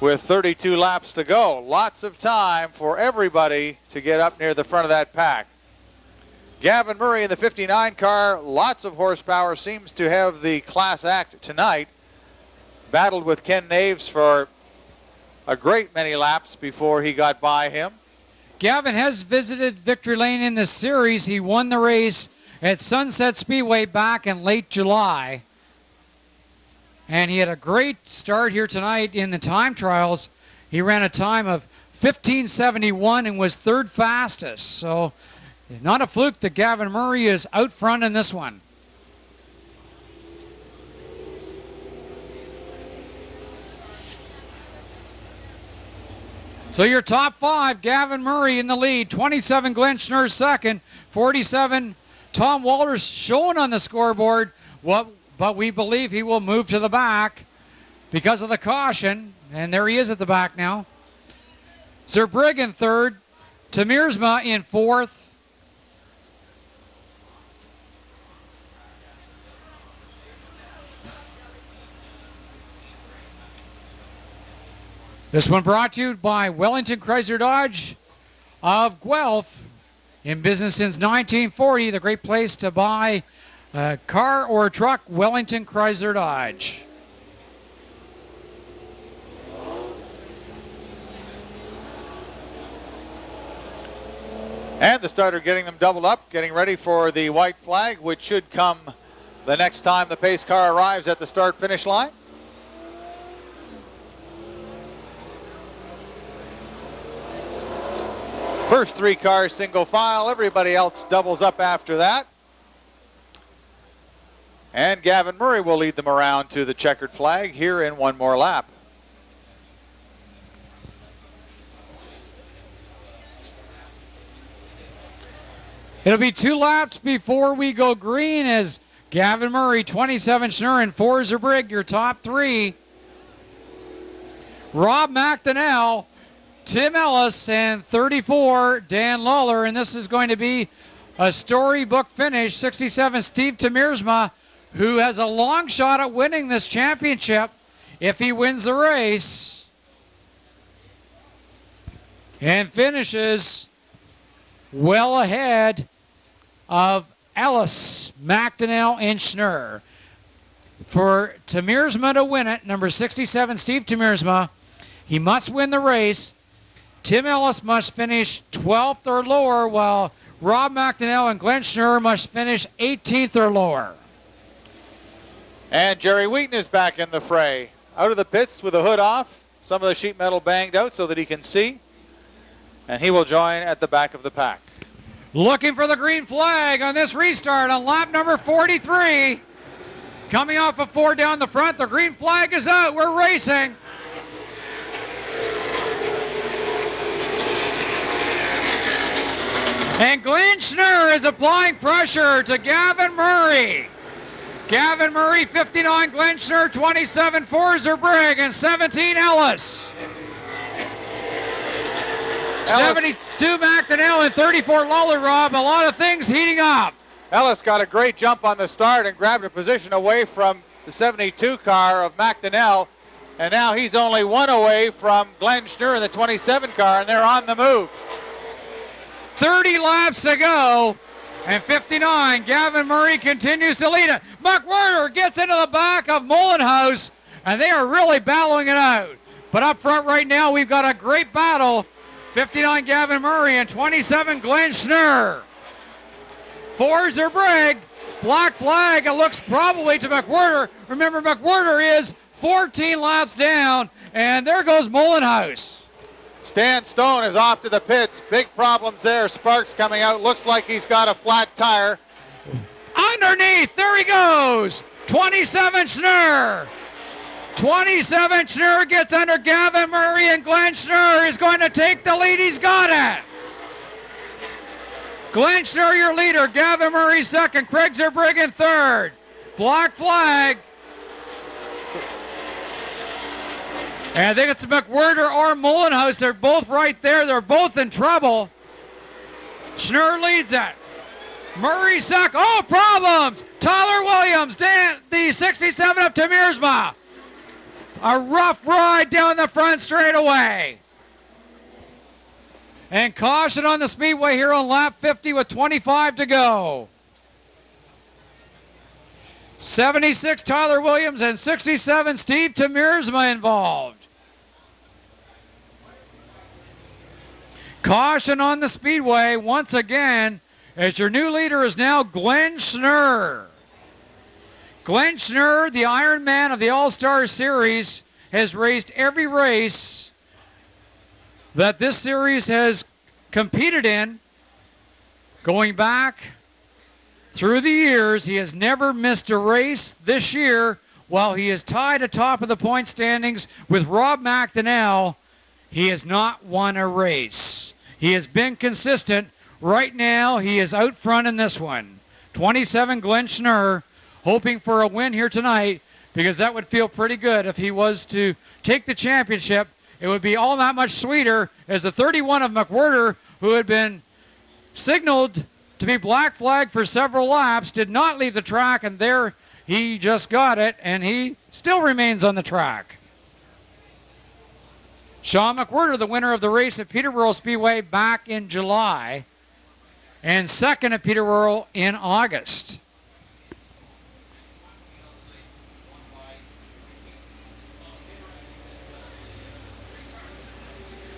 Speaker 1: with 32 laps to go. Lots of time for everybody to get up near the front of that pack. Gavin Murray in the 59 car, lots of horsepower, seems to have the class act tonight. Battled with Ken Naves for a great many laps before he got by him.
Speaker 2: Gavin has visited Victory Lane in this series. He won the race at Sunset Speedway back in late July. And he had a great start here tonight in the time trials. He ran a time of 15:71 and was third fastest. So not a fluke that Gavin Murray is out front in this one. So your top 5, Gavin Murray in the lead, 27 Glenn Schnurr second, 47 Tom Walters shown on the scoreboard, but we believe he will move to the back because of the caution, and there he is at the back now. Zerbrigg in third, Meersma in fourth. This one brought to you by Wellington Chrysler Dodge of Guelph. In business since 1940, the great place to buy a car or a truck, Wellington Chrysler Dodge.
Speaker 1: And the starter getting them doubled up, getting ready for the white flag, which should come the next time the pace car arrives at the start-finish line. First 3 cars single file, everybody else doubles up after that. And Gavin Murray will lead them around to the checkered flag here in one more lap.
Speaker 2: It'll be 2 laps before we go green as Gavin Murray, 27 Schnurr, and 4 Zerbrigg, your top 3. Rob McDonnell, Tim Ellis, and 34 Dan Lawler, and this is going to be a storybook finish. 67 Steve Meersma, who has a long shot at winning this championship if he wins the race and finishes well ahead of Ellis, McDonnell, and Schnurr. For Temiersma to win it, number 67, Steve Temiersma, he must win the race. Tim Ellis must finish 12th or lower, while Rob McDonnell and Glenn Schnurr must finish 18th or lower.
Speaker 1: And Jerry Wheaton is back in the fray. Out of the pits with the hood off, some of the sheet metal banged out so that he can see. And he will join at the back of the pack.
Speaker 2: Looking for the green flag on this restart on lap number 43. Coming off of 4 down the front, the green flag is out. We're racing. And Glenn Schnurr is applying pressure to Gavin Murray. Gavin Murray, 59, Glenn Schnurr, 27, Forzer Brigg, and 17, Ellis. 72 McDonnell and 34 Lawler Rob. A lot of things heating up.
Speaker 1: Ellis got a great jump on the start and grabbed a position away from the 72 car of McDonnell. And now he's only 1 away from Glenn Schnurr in the 27 car, and they're on the move.
Speaker 2: 30 laps to go. And 59, Gavin Murray continues to lead it. McWhirter gets into the back of Mullenhouse, and they are really battling it out. But up front right now, we've got a great battle. 59, Gavin Murray, and 27, Glenn Schnurr. Forzer Brigg, black flag, it looks probably to McWhirter. Remember, McWhirter is 14 laps down, and there goes Mullenhouse.
Speaker 1: Stan Stone is off to the pits. Big problems there. Sparks coming out. Looks like he's got a flat tire.
Speaker 2: Underneath, there he goes. 27 Schnurr. 27 Schnurr gets under Gavin Murray, and Glenn Schnurr is going to take the lead. He's got it. Glenn Schnurr, your leader. Gavin Murray second. Craig Zerbriggen third. Black flag. And I think it's McWhirter or Mullenhouse. They're both right there. They're both in trouble. Schnurr leads it. Murray second. Oh, problems. Tyler Williams, the 67 of Temiersma. A rough ride down the front straightaway. And caution on the speedway here on lap 50 with 25 to go. 76 Tyler Williams and 67 Steve Temiersma involved. Caution on the speedway once again, as your new leader is now Glenn Schnurr. Glenn Schnurr, the Iron Man of the All-Star Series, has raced every race that this series has competed in. Going back through the years, he has never missed a race. This year, while he is tied atop of the point standings with Rob McDonnell, he has not won a race. He has been consistent. Right now, he is out front in this one. 27, Glenn Schnurr, hoping for a win here tonight, because that would feel pretty good if he was to take the championship. It would be all that much sweeter as the 31 of McWhirter, who had been signaled to be black flag for several laps, did not leave the track, and there he just got it, and he still remains on the track. Sean McWhirter, the winner of the race at Peterborough Speedway back in July, and second at Peterborough in August.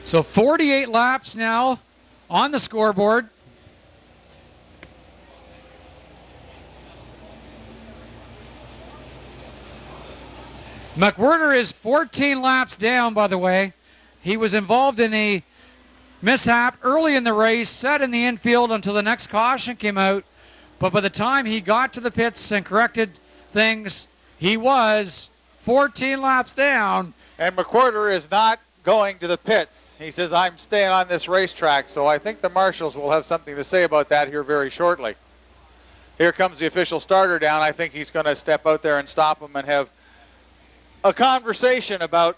Speaker 2: So 48 laps now on the scoreboard. McWhirter is 14 laps down, by the way. He was involved in a mishap early in the race, set in the infield until the next caution came out. But by the time he got to the pits and corrected things, he was 14 laps down.
Speaker 1: And McWhirter is not going to the pits. He says, I'm staying on this racetrack. So I think the marshals will have something to say about that here very shortly. Here comes the official starter down. I think he's going to step out there and stop him and have a conversation about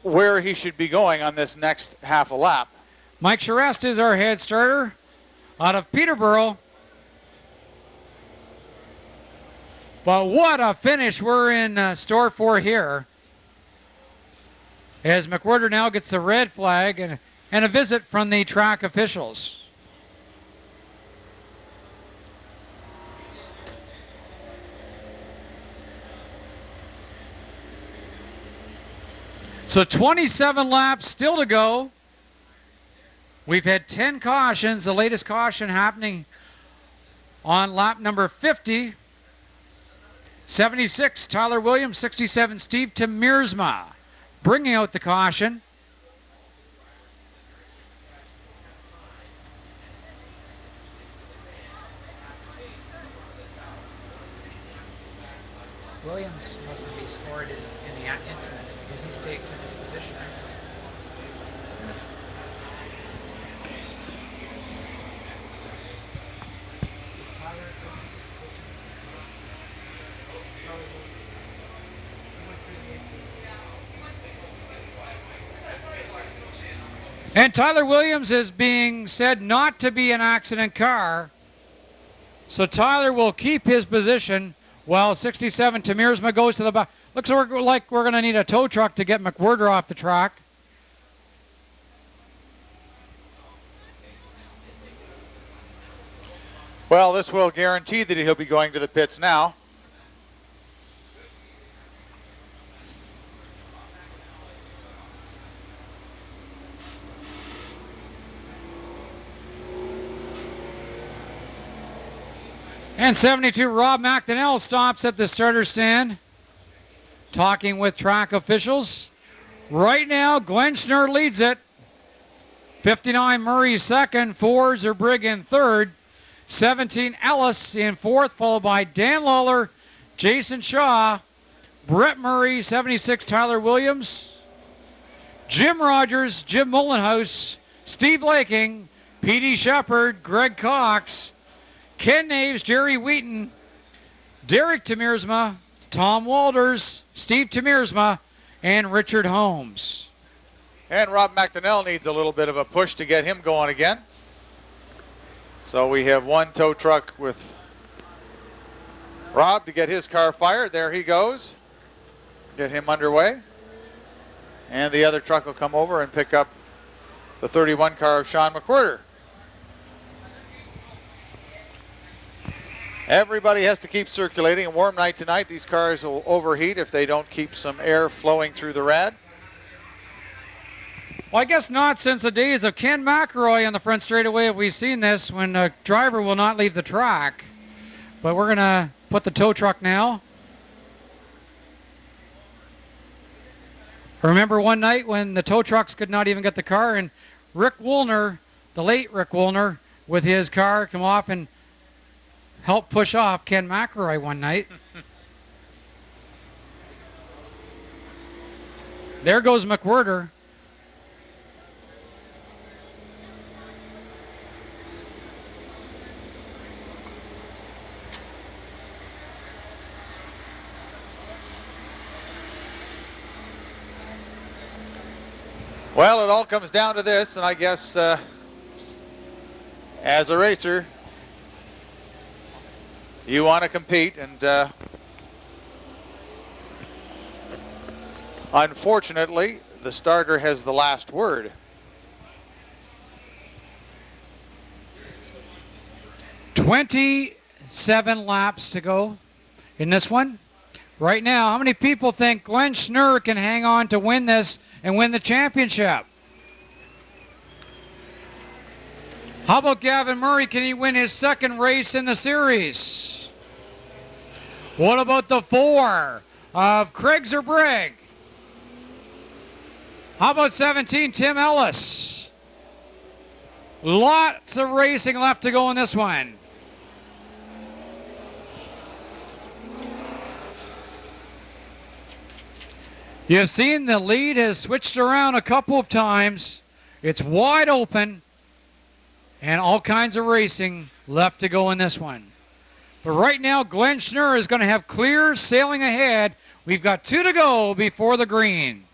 Speaker 1: where he should be going on this next half a lap.
Speaker 2: Mike Charest is our head starter out of Peterborough. But what a finish we're in store for here. as McWhirter now gets the red flag and a visit from the track officials. So 27 laps still to go. We've had 10 cautions, the latest caution happening on lap number 50. 76, Tyler Williams. 67, Steve Temiersma, bringing out the caution. Williams mustn't be scored in the incident because he's taken his position. And Tyler Williams is being said not to be an accident car. So Tyler will keep his position while 67 Temiersma goes to the back. Looks like we're going to need a tow truck to get McWhirter off the track.
Speaker 1: Well, this will guarantee that he'll be going to the pits now.
Speaker 2: And 72 Rob McDonnell stops at the starter stand, talking with track officials. Right now, Glenn Schnurr leads it. 59 Murray second, 4 Zerbrigg in third, 17 Ellis in fourth, followed by Dan Lawler, Jason Shaw, Brett Murray, 76 Tyler Williams, Jim Rogers, Jim Mullenhouse, Steve Laking, P.D. Shepard, Greg Cox, Ken Naves, Jerry Wheaton, Derek Temiersma, Tom Walters, Steve Temiersma, and Richard Holmes.
Speaker 1: And Rob McDonnell needs a little bit of a push to get him going again. So we have one tow truck with Rob to get his car fired. There he goes. Get him underway. And the other truck will come over and pick up the 31 car of Sean McWhirter. Everybody has to keep circulating. A warm night tonight. These cars will overheat if they don't keep some air flowing through the rad.
Speaker 2: Well, I guess not since the days of Ken McElroy on the front straightaway have we seen this when a driver will not leave the track. But we're going to put the tow truck now. Remember one night when the tow trucks could not even get the car, and Rick Woolner, the late Rick Woolner, with his car come off and help push off Ken McElroy one night. There goes McWhirter.
Speaker 1: Well, it all comes down to this, and I guess as a racer, you want to compete, and unfortunately, the starter has the last word.
Speaker 2: "27 laps to go in this one. Right now, how many people think Glenn Schnurr can hang on to win this and win the championship? How about Gavin Murray? Can he win his second race in the series? What about the 4 of Craig Zerbrigg? How about 17, Tim Ellis? Lots of racing left to go in this one. You've seen the lead has switched around a couple of times. It's wide open, and all kinds of racing left to go in this one. But right now, Glenn Schnurr is going to have clear sailing ahead. We've got 2 to go before the green.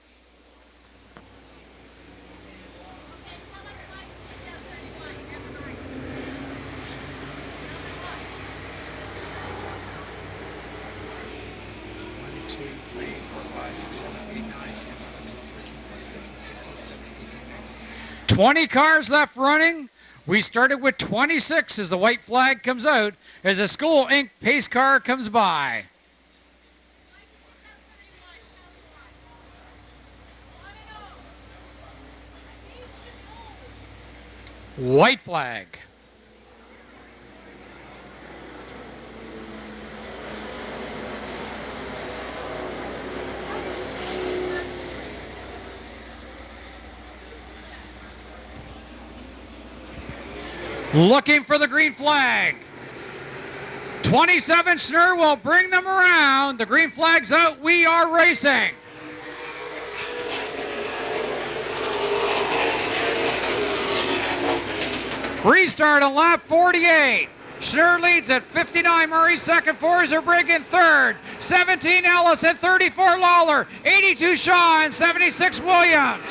Speaker 2: 20 cars left running. We started with 26 as the white flag comes out as a School Inc. pace car comes by. White flag. Looking for the green flag. 27 Schnurr will bring them around. The green flag's out. We are racing. Restart on lap 48. Schnurr leads at 59. Murray second. Forsberg in third. 17 Ellis and 34 Lawler. 82 Shaw and 76 Williams.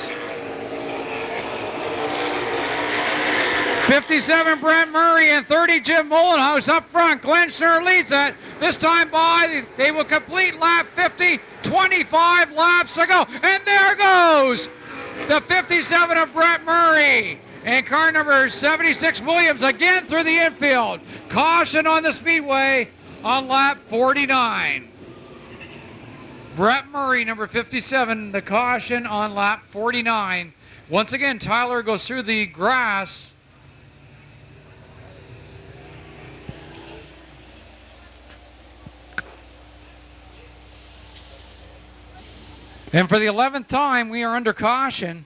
Speaker 2: 57 Brent Murray and 30 Jim Mullenhouse up front. Glenn Schnurr leads it. This time by, they will complete lap 50. 25 laps to go. And there goes the 57 of Brent Murray. And car number 76 Williams again through the infield. Caution on the speedway on lap 49. Brett Murray, number 57, the caution on lap 49. Once again, Tyler goes through the grass. And for the 11th time, we are under caution.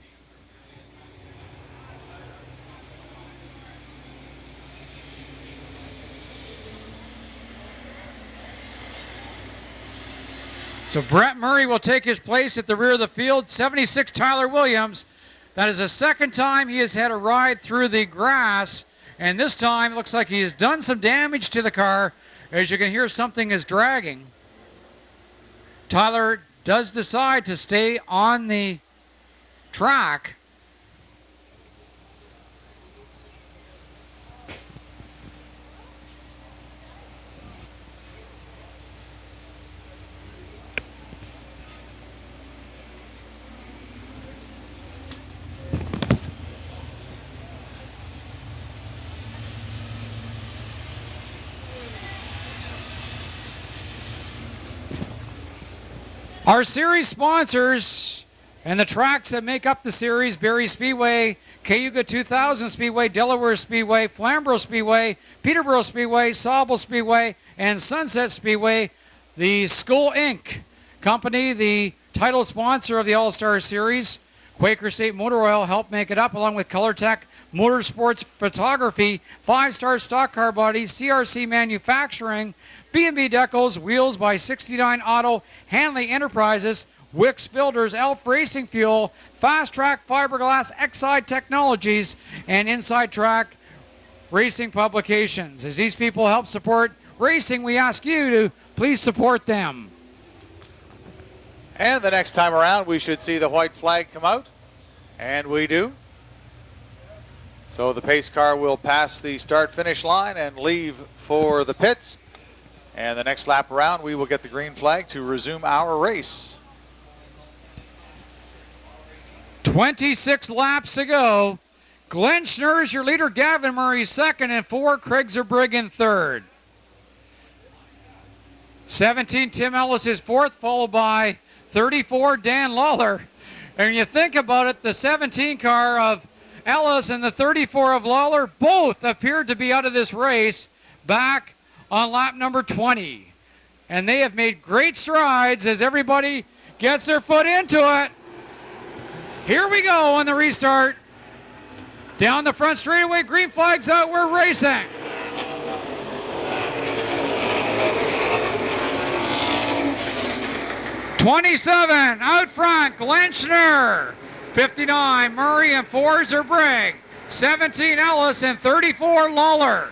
Speaker 2: So Brett Murray will take his place at the rear of the field. 76 Tyler Williams. That is the second time he has had a ride through the grass. And this time it looks like he has done some damage to the car. As you can hear, something is dragging. Tyler does decide to stay on the track. Our series sponsors and the tracks that make up the series: Barrie Speedway, Cayuga 2000 Speedway, Delaware Speedway, Flamborough Speedway, Peterborough Speedway, Sauble Speedway, and Sunset Speedway. The School Inc. company, the title sponsor of the All-Star Series. Quaker State Motor Oil helped make it up, along with ColorTech Motorsports Photography, 5-Star Stock Car Bodies, CRC Manufacturing, B&B Decals, Wheels by 69 Auto, Hanley Enterprises, Wix Filters, Elf Racing Fuel, Fast Track Fiberglass, Exide Technologies, and Inside Track Racing Publications. As these people help support racing, we ask you to please support them.
Speaker 1: And the next time around, we should see the white flag come out. And we do. So the pace car will pass the start-finish line and leave for the pits. And the next lap around, we will get the green flag to resume our race.
Speaker 2: 26 laps to go. Glenn Schnurr is your leader. Gavin Murray second, and 4 Craig Zerbrigg in third. 17 Tim Ellis is fourth, followed by 34 Dan Lawler. And when you think about it, the 17 car of Ellis and the 34 of Lawler both appeared to be out of this race back on lap number 20. And they have made great strides as everybody gets their foot into it. Here we go on the restart. Down the front straightaway, green flag's out, we're racing. '27 out front, Glenn Schnurr. 59 Murray and 4 Zerbrigg. 17 Ellis and 34 Lawler.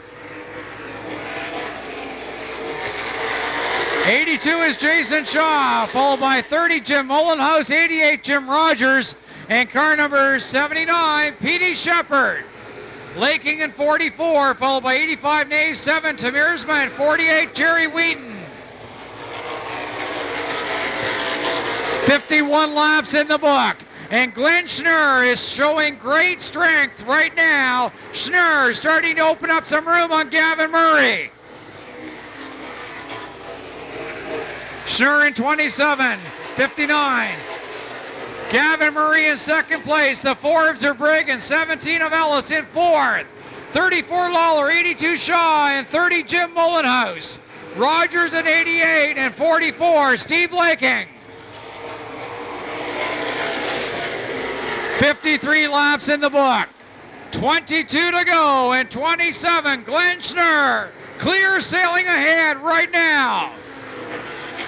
Speaker 2: 82 is Jason Shaw, followed by 30 Jim Mullenhouse, 88 Jim Rogers, and car number 79 Petey Shepard. Laking in 44, followed by 85 Nave, 7 Tamirsma, and 48 Jerry Wheaton. 51 laps in the book. And Glenn Schnurr is showing great strength right now. Schnurr starting to open up some room on Gavin Murray. Schnurr in 27:59. Gavin Murray in second place. The 4 of Zerbrigg and 17 of Ellis in fourth. 34 Lawler, 82 Shaw, and 30 Jim Mullenhouse. Rogers at 88 and 44 Steve Laking. 53 laps in the book. 22 to go and 27. Glenn Schnurr clear sailing ahead right now.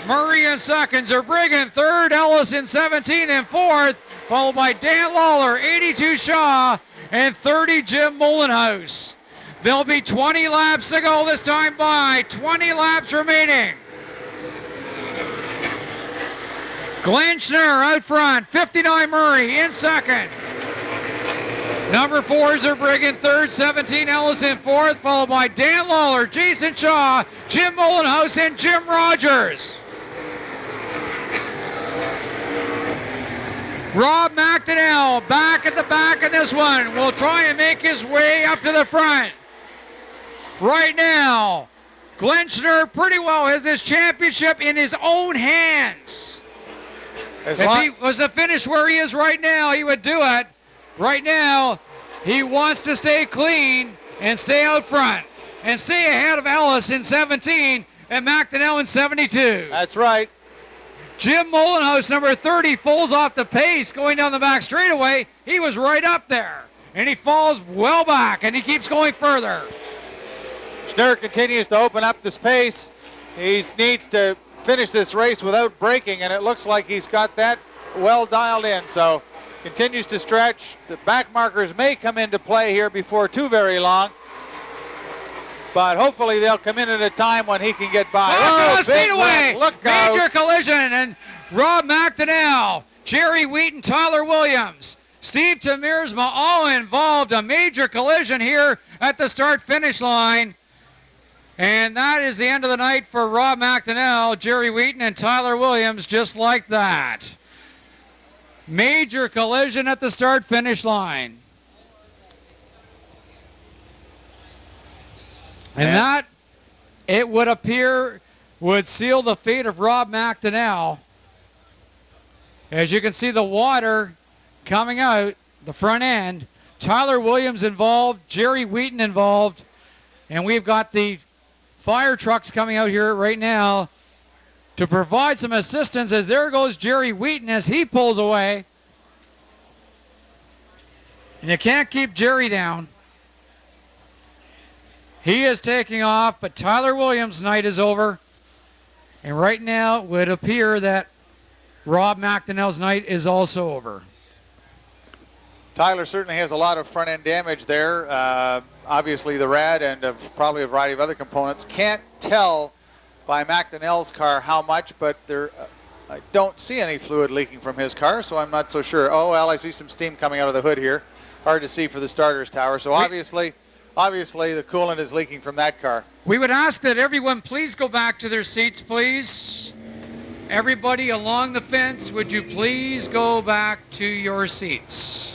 Speaker 2: Murray in second, Zerbrigg in third, Ellis in 17 and fourth, followed by Dan Lawler, 82 Shaw, and 30 Jim Mullenhouse. There'll be 20 laps to go this time by. 20 laps remaining. Glenn Schnurr out front, 59 Murray in second. Number 4 Zerbrigg in third, 17 Ellis in fourth, followed by Dan Lawler, Jason Shaw, Jim Mullenhouse, and Jim Rogers. Rob McDonnell back at the back of this one will try and make his way up to the front. Right now, Glenn Schnurr pretty well has this championship in his own hands. If he was to finish where he is right now, he would do it. Right now, he wants to stay clean and stay out front and stay ahead of Ellis in 17 and McDonnell in 72.
Speaker 1: That's right.
Speaker 2: Jim Mullenhouse, number 30, falls off the pace going down the back straightaway. He was right up there, and he falls well back, and he keeps going further.
Speaker 1: Schnurr continues to open up this pace. He needs to finish this race without braking, and it looks like he's got that well dialed in. So continues to stretch. The back markers may come into play here before too very long, but hopefully they'll come in at a time when he can get by.
Speaker 2: Oh, speedway!
Speaker 1: Look out.
Speaker 2: Major collision, and Rob McDonnell, Jerry Wheaton, Tyler Williams, Steve Tamirsma all involved. A major collision here at the start-finish line. And that is the end of the night for Rob McDonnell, Jerry Wheaton, and Tyler Williams, just like that. Major collision at the start-finish line. And that, it would appear, would seal the fate of Rob McDonnell. As you can see, the water coming out the front end. Tyler Williams involved, Jerry Wheaton involved, and we've got the fire trucks coming out here right now to provide some assistance, as there goes Jerry Wheaton as he pulls away. And you can't keep Jerry down. He is taking off, but Tyler Williams' night is over. And right now it would appear that Rob McDonnell's night is also over.
Speaker 1: Tyler certainly has a lot of front end damage there. Obviously the rad and probably a variety of other components. Can't tell by McDonnell's car how much, but I don't see any fluid leaking from his car, so I'm not so sure. Oh, well, I see some steam coming out of the hood here. Hard to see for the starter's tower. So obviously the coolant is leaking from that car.
Speaker 2: We would ask that everyone please go back to their seats, please. Everybody along the fence, would you please go back to your seats?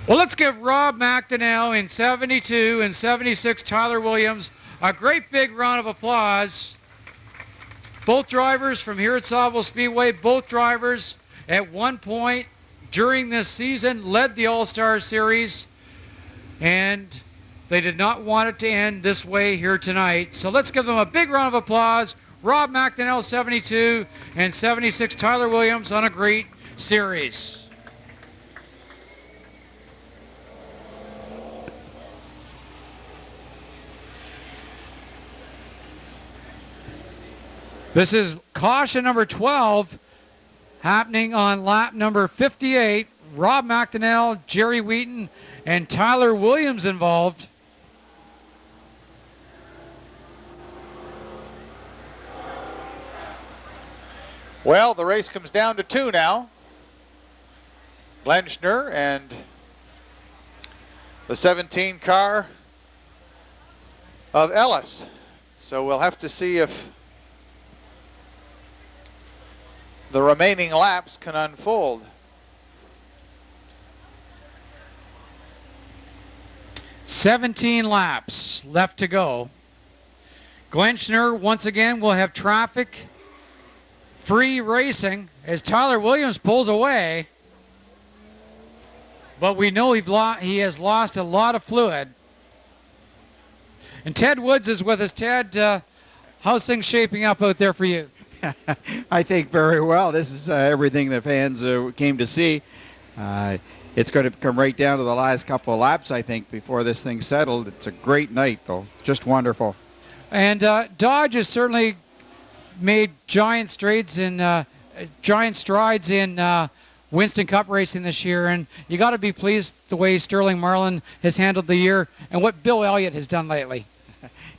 Speaker 2: Well, let's give Rob McDonnell in 72 and 76, Tyler Williams, a great big round of applause. Both drivers from here at Sauble Speedway, both drivers at one point during this season led the All-Star Series, and they did not want it to end this way here tonight. So let's give them a big round of applause. Rob McDonnell, 72, and 76, Tyler Williams on a great series. This is caution number 12 happening on lap number 58. Rob McDonnell, Jerry Wheaton, and Tyler Williams involved.
Speaker 1: Well, the race comes down to 2 now. Glenn Schnurr and the 17 car of Ellis. So we'll have to see if the remaining laps can unfold.
Speaker 2: "17 laps left to go. Glenn Schnurr once again will have traffic-free racing as Tyler Williams pulls away. But we know he has lost a lot of fluid. And Ted Woods is with us. Ted, how's things shaping up out there for you?
Speaker 3: I think very well. This is everything the fans came to see. It's going to come right down to the last couple of laps, I think, before this thing settled. It's a great night, though. Just wonderful.
Speaker 2: And Dodge has certainly made giant strides in Winston Cup racing this year, and you got to be pleased the way Sterling Marlin has handled the year and what Bill Elliott has done lately.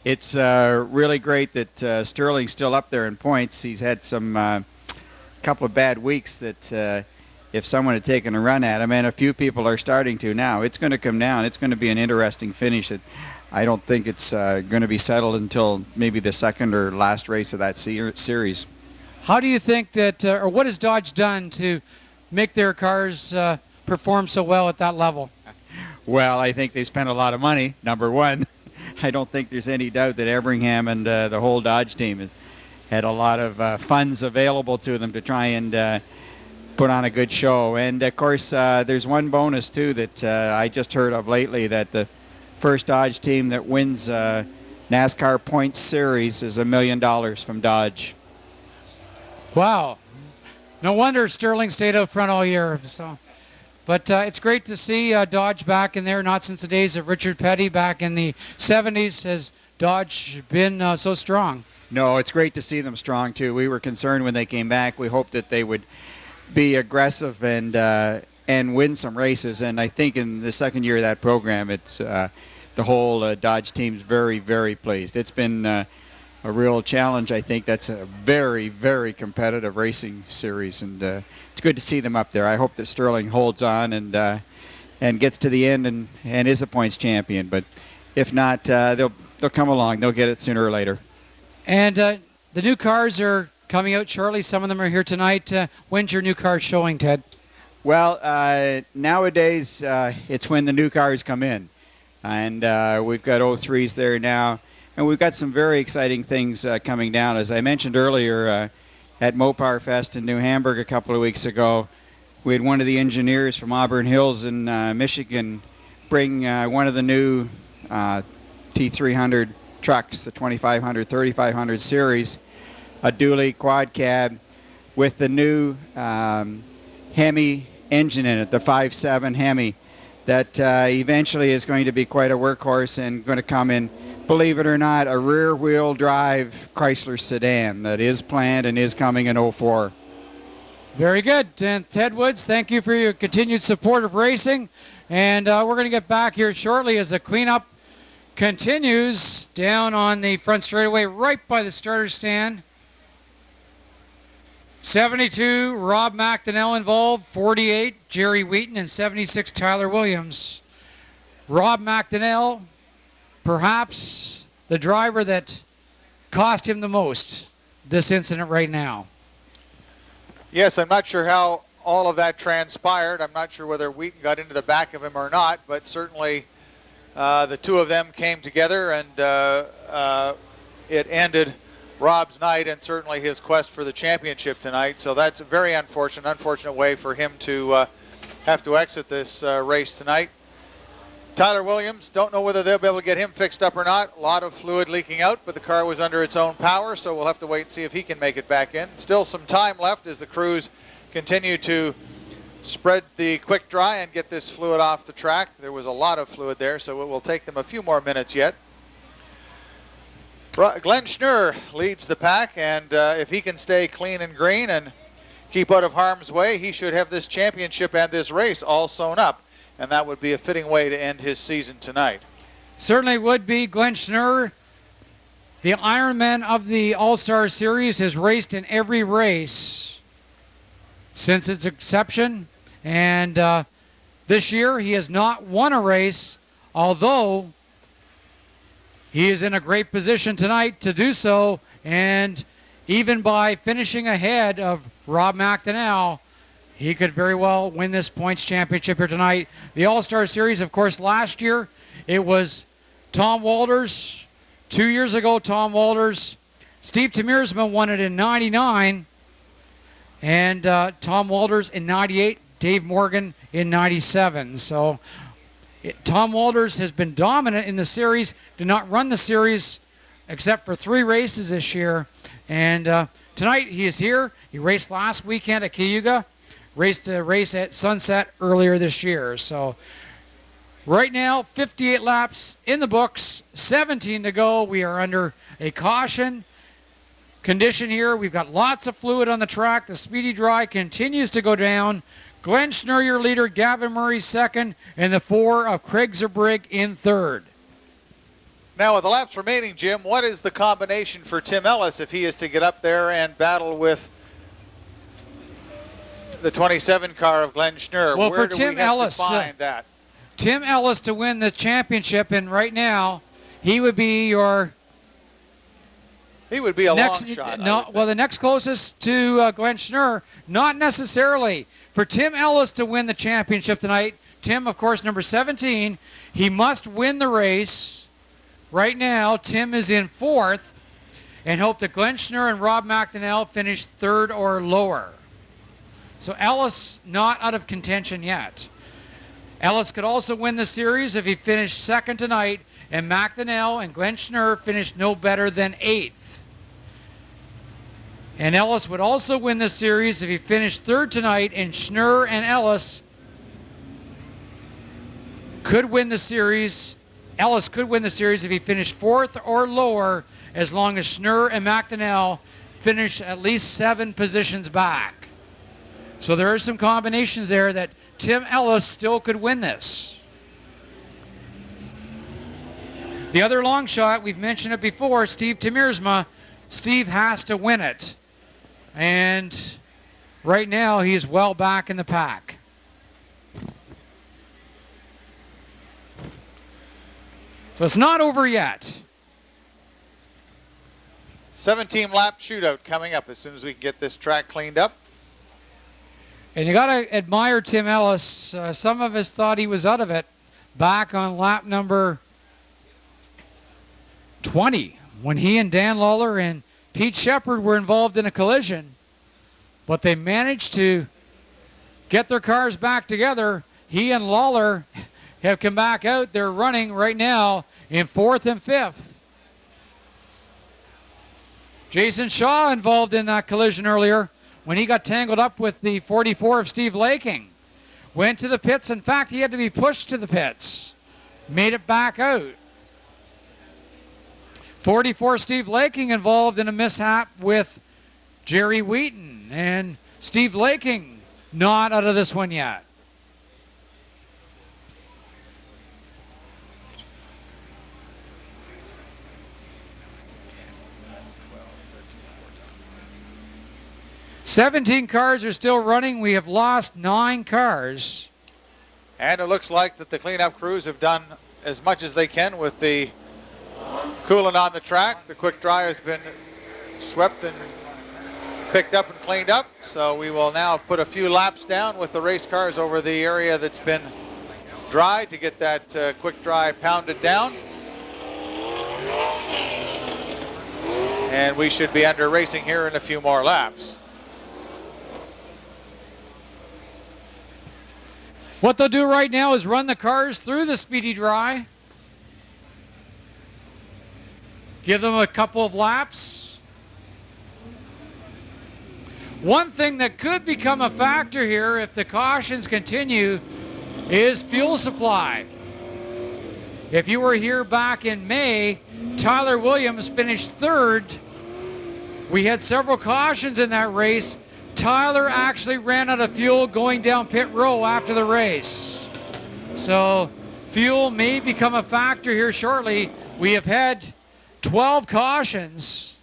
Speaker 3: It's really great that Sterling's still up there in points. He's had some couple of bad weeks that if someone had taken a run at him, and a few people are starting to now, it's going to come down. It's going to be an interesting finish. I don't think it's going to be settled until maybe the second or last race of that series.
Speaker 2: How do you think that, or what has Dodge done to make their cars perform so well at that level?
Speaker 3: Well, I think they spent a lot of money, number one. I don't think there's any doubt that Everingham and the whole Dodge team has had a lot of funds available to them to try and put on a good show. And, of course, there's one bonus, too, that I just heard of lately, that the first Dodge team that wins NASCAR Points Series is $1 million from Dodge.
Speaker 2: Wow. No wonder Sterling stayed out front all year. So, but it's great to see Dodge back in there. Not since the days of Richard Petty back in the 70s has Dodge been so strong.
Speaker 3: No, it's great to see them strong, too. We were concerned when they came back. We hoped that they would be aggressive and win some races. And I think in the second year of that program, it's the whole Dodge team's very, very pleased. It's been a real challenge. I think that's a very, very competitive racing series, and it's good to see them up there. I hope that Sterling holds on and gets to the end and is a points champion. But if not, they'll come along. They'll get it sooner or later.
Speaker 2: And the new cars are coming out shortly. Some of them are here tonight. When's your new car showing, Ted?
Speaker 3: Well, nowadays it's when the new cars come in, and we've got 03s there now. And we've got some very exciting things coming down. As I mentioned earlier, at Mopar Fest in New Hamburg a couple of weeks ago, we had one of the engineers from Auburn Hills in Michigan bring one of the new T300 trucks, the 2500, 3500 series, a dually quad cab with the new Hemi engine in it, the 5.7 Hemi, that eventually is going to be quite a workhorse and going to come in, believe it or not, a rear-wheel drive Chrysler sedan that is planned and is coming in 04.
Speaker 2: Very good. And Ted Woods, thank you for your continued support of racing. And we're going to get back here shortly as the cleanup continues down on the front straightaway right by the starter stand. 72, Rob McDonnell involved. 48, Jerry Wheaton. And 76, Tyler Williams. Rob McDonnell, perhaps the driver that cost him the most this incident right now.
Speaker 1: Yes, I'm not sure how all of that transpired. I'm not sure whether Wheaton got into the back of him or not, but certainly the two of them came together, and it ended Rob's night and certainly his quest for the championship tonight. So that's a very unfortunate way for him to have to exit this race tonight. Tyler Williams, don't know whether they'll be able to get him fixed up or not. A lot of fluid leaking out, but the car was under its own power, so we'll have to wait and see if he can make it back in. Still some time left as the crews continue to spread the quick dry and get this fluid off the track. There was a lot of fluid there, so it will take them a few more minutes yet. Glenn Schnurr leads the pack, and if he can stay clean and green and keep out of harm's way, he should have this championship and this race all sewn up. And that would be a fitting way to end his season tonight.
Speaker 2: Certainly would be. Glenn Schnurr, the Ironman of the All-Star Series, has raced in every race since its inception. And this year he has not won a race although he is in a great position tonight to do so, and even by finishing ahead of Rob McDonnell, he could very well win this points championship here tonight. The All-Star Series, of course, last year, it was Tom Walters. 2 years ago, Tom Walters. Steve Temiersma won it in 99, and Tom Walters in 98, Dave Morgan in 97. So Tom Walters has been dominant in the series, did not run the series except for 3 races this year. And tonight he is here. He raced last weekend at Cayuga, raced a race at Sunset earlier this year. So right now, 58 laps in the books, 17 to go. We are under a caution condition here. We've got lots of fluid on the track. The speedy dry continues to go down. Glenn Schnurr, your leader, Gavin Murray second, and the 4 of Craig Zerbrigg in third.
Speaker 1: Now, with the laps remaining, Jim, what is the combination for Tim Ellis if he is to get up there and battle with the 27 car of Glenn Schnurr?
Speaker 2: Well,
Speaker 1: where
Speaker 2: for
Speaker 1: do
Speaker 2: Tim
Speaker 1: we have
Speaker 2: Ellis,
Speaker 1: to find that?
Speaker 2: Tim Ellis to win the championship, and right now, he would be your...
Speaker 1: He would be a
Speaker 2: next,
Speaker 1: long shot.
Speaker 2: No, well, the next closest to Glenn Schnurr, not necessarily. For Tim Ellis to win the championship tonight, Tim, of course, number 17, he must win the race. Right now, Tim is in 4th, and hope that Glenn Schnurr and Rob McDonnell finish 3rd or lower. So Ellis not out of contention yet. Ellis could also win the series if he finished 2nd tonight, and McDonnell and Glenn Schnurr finished no better than 8th. And Ellis would also win the series if he finished 3rd tonight, and Schnurr and Ellis could win the series. Ellis could win the series if he finished 4th or lower, as long as Schnurr and McDonnell finish at least 7 positions back. So there are some combinations there that Tim Ellis still could win this. The other long shot, we've mentioned it before, Steve Temiersma. Steve has to win it. And right now, he's well back in the pack. So it's not over yet.
Speaker 1: 17-lap shootout coming up as soon as we can get this track cleaned up.
Speaker 2: And you got to admire Tim Ellis. Some of us thought he was out of it back on lap number 20 when he and Dan Lawler and Pete Shepard were involved in a collision. But they managed to get their cars back together. He and Lawler have come back out. They're running right now in 4th and 5th. Jason Shaw involved in that collision earlier when he got tangled up with the 44 of Steve Laking. Went to the pits. In fact, he had to be pushed to the pits. Made it back out. 44 Steve Laking involved in a mishap with Jerry Wheaton. And Steve Laking not out of this one yet. "17 cars are still running. We have lost 9 cars.
Speaker 1: And it looks like that the cleanup crews have done as much as they can with the coolant on the track. The quick dry has been swept and picked up and cleaned up. So we will now put a few laps down with the race cars over the area that's been dry to get that quick dry pounded down. And we should be under racing here in a few more laps.
Speaker 2: What they'll do right now is run the cars through the speedy dry. Give them a couple of laps. One thing that could become a factor here if the cautions continue is fuel supply. If you were here back in May, Tyler Williams finished 3rd. We had several cautions in that race. Tyler actually ran out of fuel going down pit row after the race. So fuel may become a factor here shortly. We have had 12 cautions.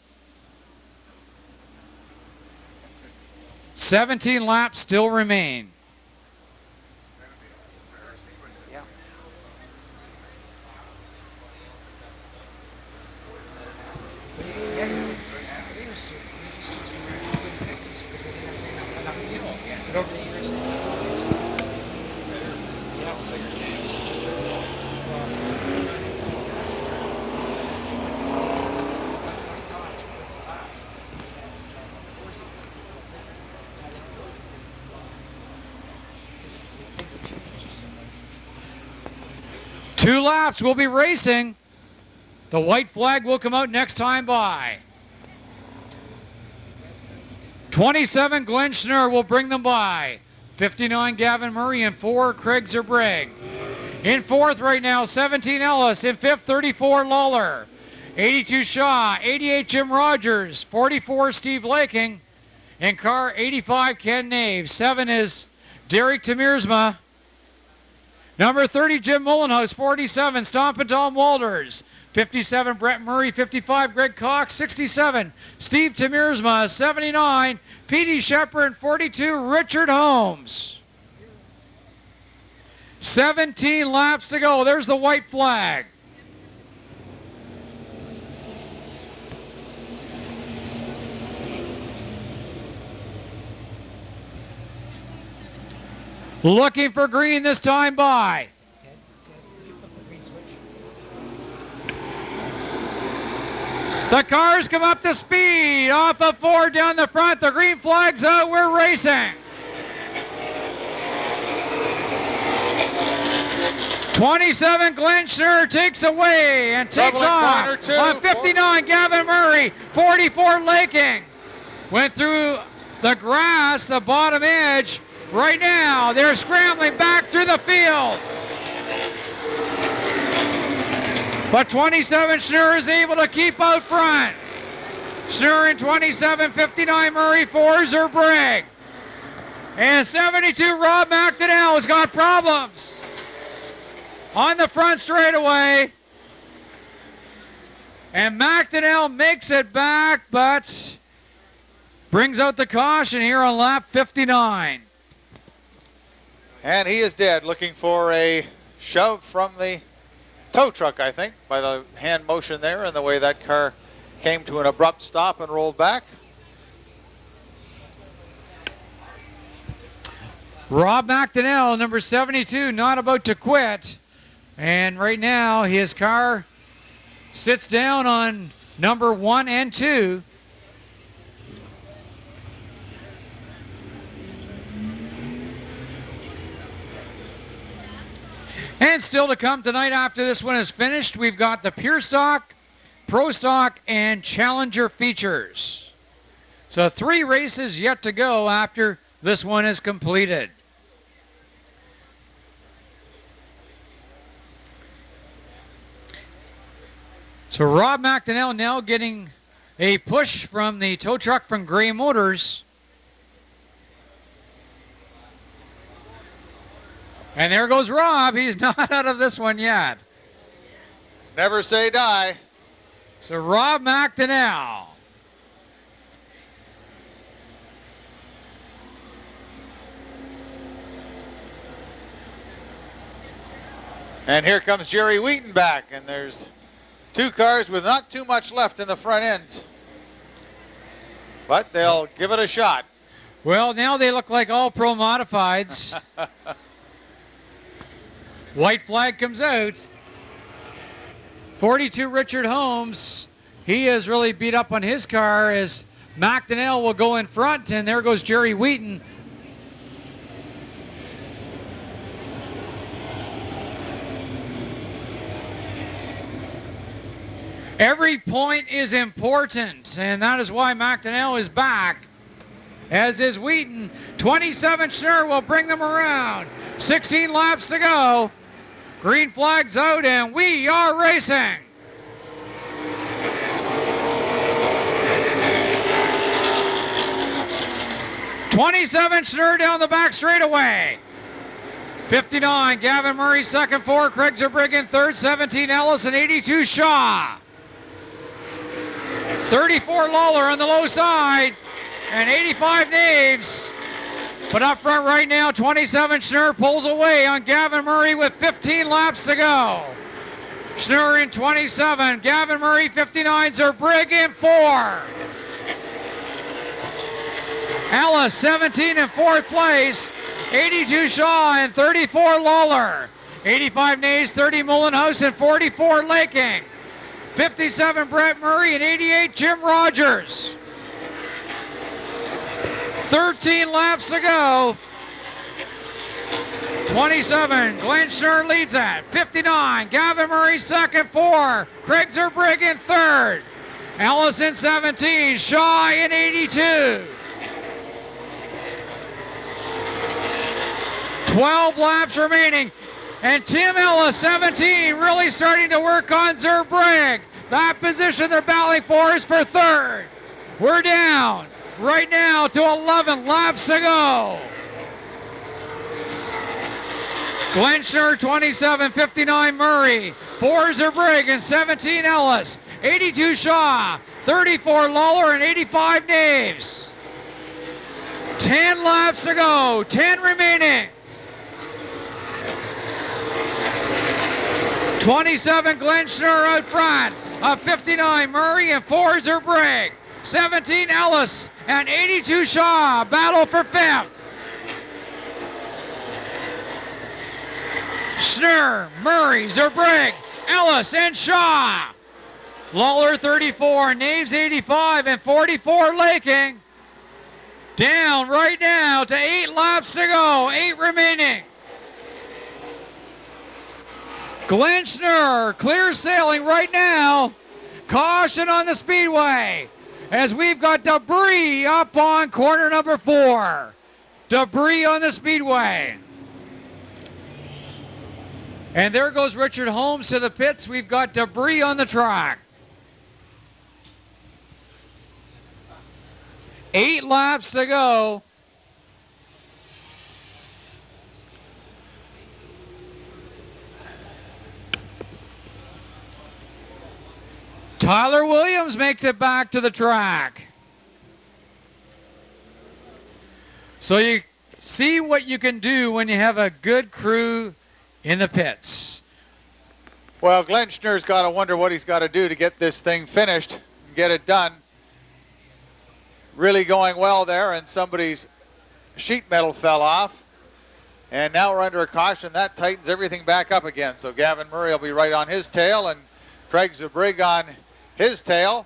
Speaker 2: 17 laps still remain. 2 laps will be racing. The white flag will come out next time by. 27 Glenn Schnurr will bring them by. 59 Gavin Murray and 4 Craig Zerbrigg. In 4th right now, 17 Ellis. In 5th, 34 Lawler. 82 Shaw, 88 Jim Rogers, 44 Steve Laking. In car 85 Ken Nave. 7 is Derek Temiersma. Number 30 Jim Mullenhouse, 47 Stompin' Tom Walters. 57 Brett Murray, 55 Greg Cox, 67 Steve Temiersma, 79 Petey Shepard, 42 Richard Holmes. 17 laps to go. There's the white flag. Looking for green this time by. The cars come up to speed. Off of 4 down the front. The green flag's out. We're racing. 27 Glenn Schnurr takes away and takes off on 59 Gavin Murray. 44 Laking. Went through the grass, the bottom edge. Right now, they're scrambling back through the field. But 27 Schnurr is able to keep out front. Schnurr in 27, 59 Murray, 4 Zerbrigg. And 72 Rob McDonnell has got problems on the front straightaway. And McDonnell makes it back, but brings out the caution here on lap 59.
Speaker 1: And he is dead, looking for a shove from the tow truck, I think, by the hand motion there and the way that car came to an abrupt stop and rolled back.
Speaker 2: Rob McDonnell, number 72, not about to quit. And right now, his car sits down on number 1 and 2. And still to come tonight after this one is finished, we've got the Pure Stock, Pro Stock, and Challenger features. So 3 races yet to go after this one is completed. So Rob McDonnell now getting a push from the tow truck from Gray Motors. And there goes Rob. He's not out of this one yet.
Speaker 1: Never say die.
Speaker 2: So Rob McDonnell.
Speaker 1: And here comes Jerry Wheaton back, and there's 2 cars with not too much left in the front ends. But they'll give it a shot.
Speaker 2: Well, now they look like all pro modifieds. White flag comes out. 42 Richard Holmes. He is really beat up on his car as McDonnell will go in front, and there goes Jerry Wheaton. Every point is important, and that is why McDonnell is back, as is Wheaton. 27 Schnurr will bring them around. 16 laps to go. Green flag's out, and we are racing. '27 Schnurr down the back straightaway. 59 Gavin Murray, second, 4 Craig Zerbrigg in third, 17 Ellis, and 82 Shaw. 34 Lawler on the low side, and 85 Naves. But up front right now, 27 Schnurr pulls away on Gavin Murray with 15 laps to go. Schnurr in 27, Gavin Murray 59, Zerbrigg in 4. Ellis 17 in 4th place, 82 Shaw and 34 Lawler. 85 Nays, 30 Mullenhouse and 44 Laking. 57 Brett Murray and 88 Jim Rogers. 13 laps to go. 27, Glenn Schnurr leads it. 59, Gavin Murray second, 4. Craig Zerbrigg in third. Ellis in 17, Shaw in 82. 12 laps remaining. And Tim Ellis, 17, really starting to work on Zerbrigg. That position they're battling for is for third. We're down right now to 11 laps to go. Glenn Schnurr, 27, 59 Murray, 4 Zerbrigg, and 17 Ellis, 82 Shaw, 34 Lawler, and 85 Naves. 10 laps to go, 10 remaining. 27 Glenn Schnurr out front, of 59 Murray and 4 Zerbrigg, 17 Ellis, and 82 Shaw, battle for fifth. Schnurr, Murray, Zerbrigg, Ellis, and Shaw. Lawler 34, Naves 85, and 44 Laking. Down right now to 8 laps to go, 8 remaining. Glenn Schnurr, clear sailing right now. Caution on the speedway as we've got debris up on corner number 4. Debris on the speedway. And there goes Richard Holmes to the pits. We've got debris on the track. 8 laps to go. Tyler Williams makes it back to the track. So you see what you can do when you have a good crew in the pits.
Speaker 1: Well, Glenn Schnurr's got to wonder what he's got to do to get this thing finished and get it done. Really going well there, and somebody's sheet metal fell off. And now we're under a caution. That tightens everything back up again. So Gavin Murray will be right on his tail, and Craig Zerbrigg on his tail.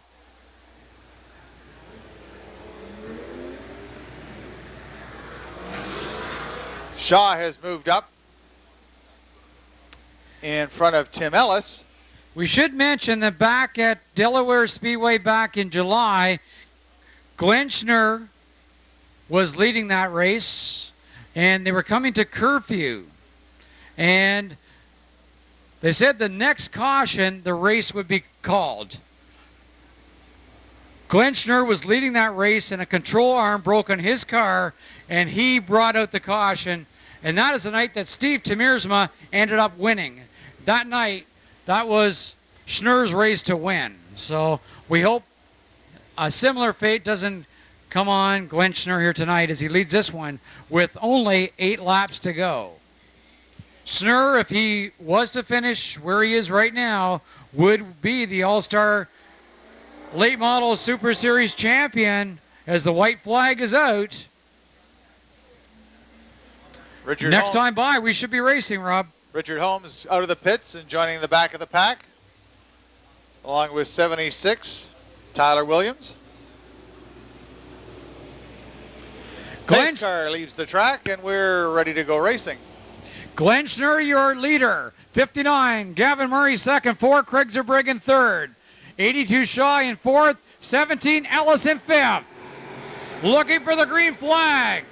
Speaker 1: Shaw has moved up in front of Tim Ellis.
Speaker 2: We should mention that back at Delaware Speedway back in July, Glenn Schnurr was leading that race, and they were coming to curfew. And they said the next caution, the race would be called. Glenn Schnurr was leading that race, and a control arm broke on his car, and he brought out the caution. And that is the night that Steve Temiersma ended up winning. That night, that was Schnurr's race to win. So we hope a similar fate doesn't come on Glenn Schnurr here tonight as he leads this one with only 8 laps to go. Schnurr, if he was to finish where he is right now, would be the All-Star Late Model Super Series champion as the white flag is out. Next time by, we should be racing, Rob.
Speaker 1: Richard Holmes out of the pits and joining the back of the pack, along with 76, Tyler Williams. Glenn's car leaves the track, and we're ready to go racing.
Speaker 2: Glenn Schnurr, your leader. 59, Gavin Murray second, 4, Craig Zerbrigg in third. 82 Shaw in fourth, 17 Ellis in fifth. Looking for the green flag.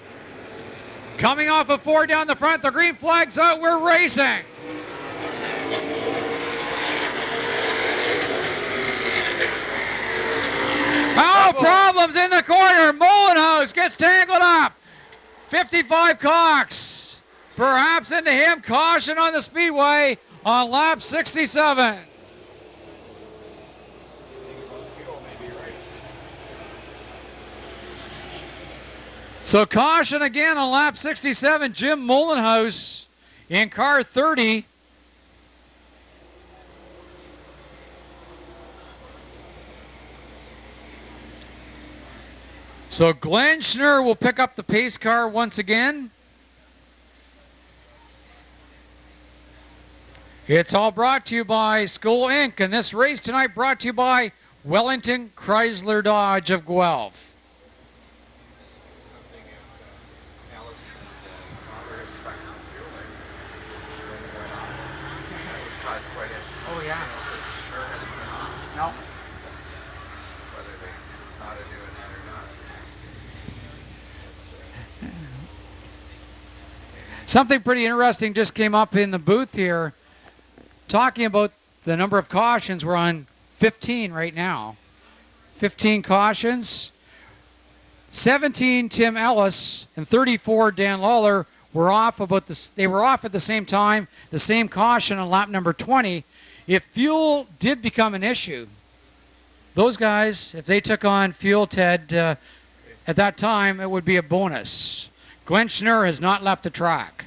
Speaker 2: Coming off of 4 down the front, the green flag's out, we're racing. Oh, problems in the corner. Mullenhouse gets tangled up. 55 Cox. Perhaps into him. Caution on the speedway on lap 67. So caution again on lap 67. Jim Mullenhouse in car 30. So Glenn Schnurr will pick up the pace car once again. It's all brought to you by School Inc. And this race tonight brought to you by Wellington Chrysler Dodge of Guelph.
Speaker 3: No. Whether they thought of doing that or not.
Speaker 2: Something pretty interesting just came up in the booth here. Talking about the number of cautions, we're on 15 right now. 15 cautions. 17 Tim Ellis and 34 Dan Lawler were off about this. They were off at the same time, the same caution on lap number 20. If fuel did become an issue, those guys, if they took on fuel, Ted, at that time, it would be a bonus. Glenn Schnurr has not left the track.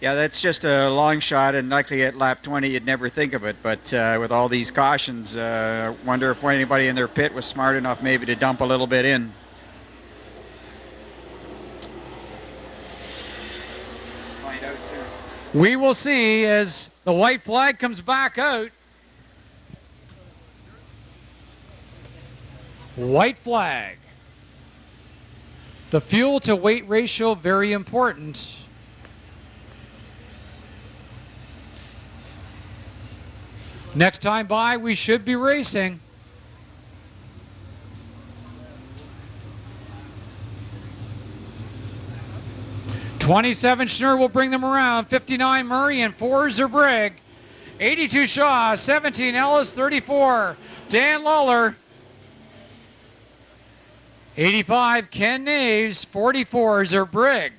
Speaker 3: Yeah, that's just a long shot, and likely at lap 20 you'd never think of it. But with all these cautions, wonder if anybody in their pit was smart enough maybe to dump a little bit in. Find out soon.
Speaker 2: We will see as the white flag comes back out. White flag. The fuel to weight ratio, very important. Next time by, we should be racing. '27 Schnurr will bring them around. 59 Murray and 4 Zerbrigg. 82 Shaw, 17 Ellis, 34 Dan Lawler. 85 Ken Naves, 44 Zerbrigg.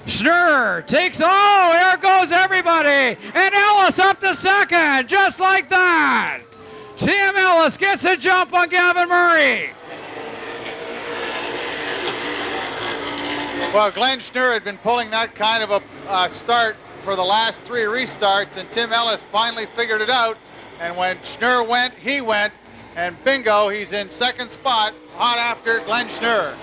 Speaker 2: Schnurr takes, oh, there goes everybody. And Ellis up to second, just like that. Tim Ellis gets a jump on Gavin Murray.
Speaker 1: Well, Glenn Schnurr had been pulling that kind of a start for the last 3 restarts, and Tim Ellis finally figured it out. And when Schnurr went, he went, and bingo, he's in second spot, hot after Glenn Schnurr.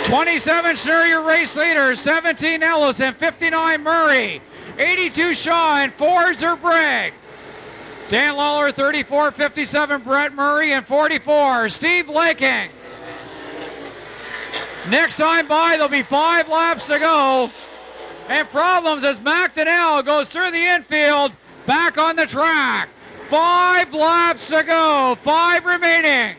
Speaker 2: 27 Schnurr, your race leader. 17 Ellis and 59 Murray. 82 Shaw and 4 Zerbrigg. Dan Lawler, 34, 57 Brett Murray, and 44 Steve Laking. Next time by, there'll be 5 laps to go. And problems as McDonnell goes through the infield, back on the track. 5 laps to go, 5 remaining.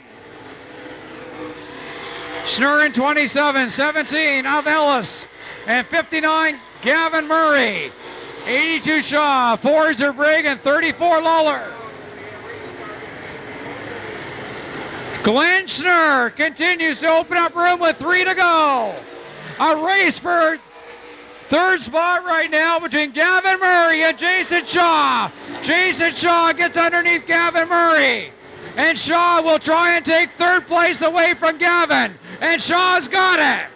Speaker 2: Schnurr in 27, 17 of Ellis, and 59 Gavin Murray. 82 Shaw, 4 Zerbrigg, and 34 Lawler. Glenn Schnurr continues to open up room with 3 to go. A race for third spot right now between Gavin Murray and Jason Shaw. Jason Shaw gets underneath Gavin Murray. And Shaw will try and take third place away from Gavin. And Shaw's got it.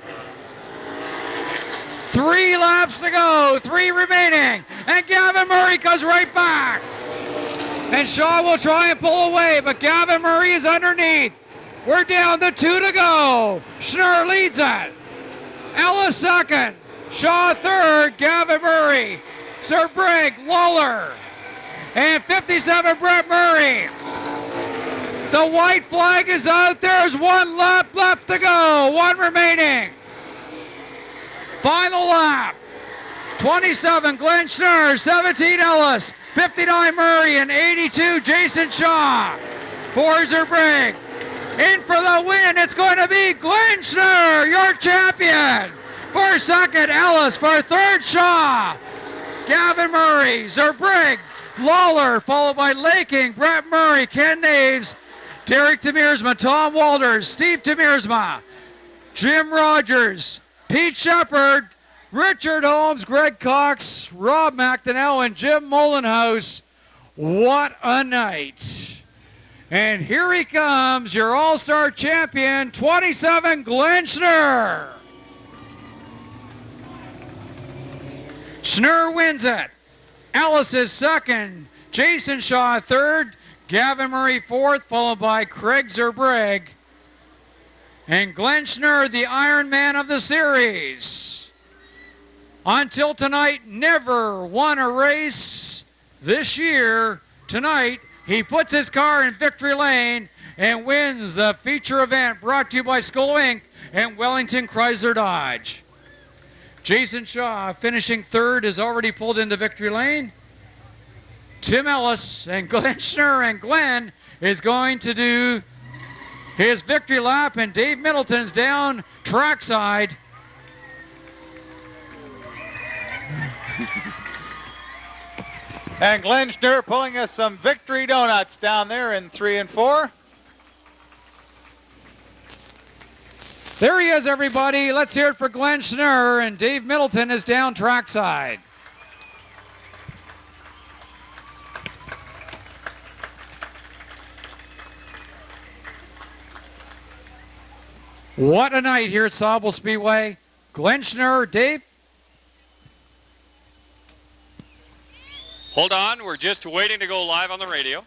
Speaker 2: 3 laps to go, 3 remaining. And Gavin Murray comes right back. And Shaw will try and pull away, but Gavin Murray is underneath. We're down to 2 to go. Schnurr leads it. Ellis second. Shaw third. Gavin Murray. Zerbrigg, Lawler. And 57 Brett Murray. The white flag is out. There's 1 lap left to go. 1 remaining. Final lap. 27 Glenn Schnurr, 17 Ellis, 59 Murray, and 82 Jason Shaw. 4 Zerbrigg. In for the win, it's going to be Glenn Schnurr, your champion. For second, Ellis. For third, Shaw. Gavin Murray, Zerbrigg, Lawler, followed by Laking, Brett Murray, Ken Naves, Derek Temiersma, Tom Walters, Steve Temiersma, Jim Rogers, Pete Shepard, Richard Holmes, Greg Cox, Rob McDonnell, and Jim Mullenhouse. What a night. And here he comes, your all-star champion, 27 Glenn Schnurr. Schnurr wins it. Ellis is second. Jason Shaw third. Gavin Murray fourth, followed by Craig Zerbrigg. And Glenn Schnurr, the Iron Man of the series. Until tonight, never won a race. This year, tonight, he puts his car in victory lane and wins the feature event brought to you by Skull Inc. and Wellington Chrysler Dodge. Jason Shaw, finishing third, is already pulled into victory lane. Tim Ellis and Glenn Schnurr, and Glenn is going to do his victory lap, and Dave Middleton's down trackside.
Speaker 1: And Glenn Schnurr pulling us some victory donuts down there in 3 and 4.
Speaker 2: There he is, everybody. Let's hear it for Glenn Schnurr, and Dave Middleton is down trackside. What a night here at Sauble Speedway. Glenn Schnurr, Dave.
Speaker 4: Hold on, we're just waiting to go live on the radio.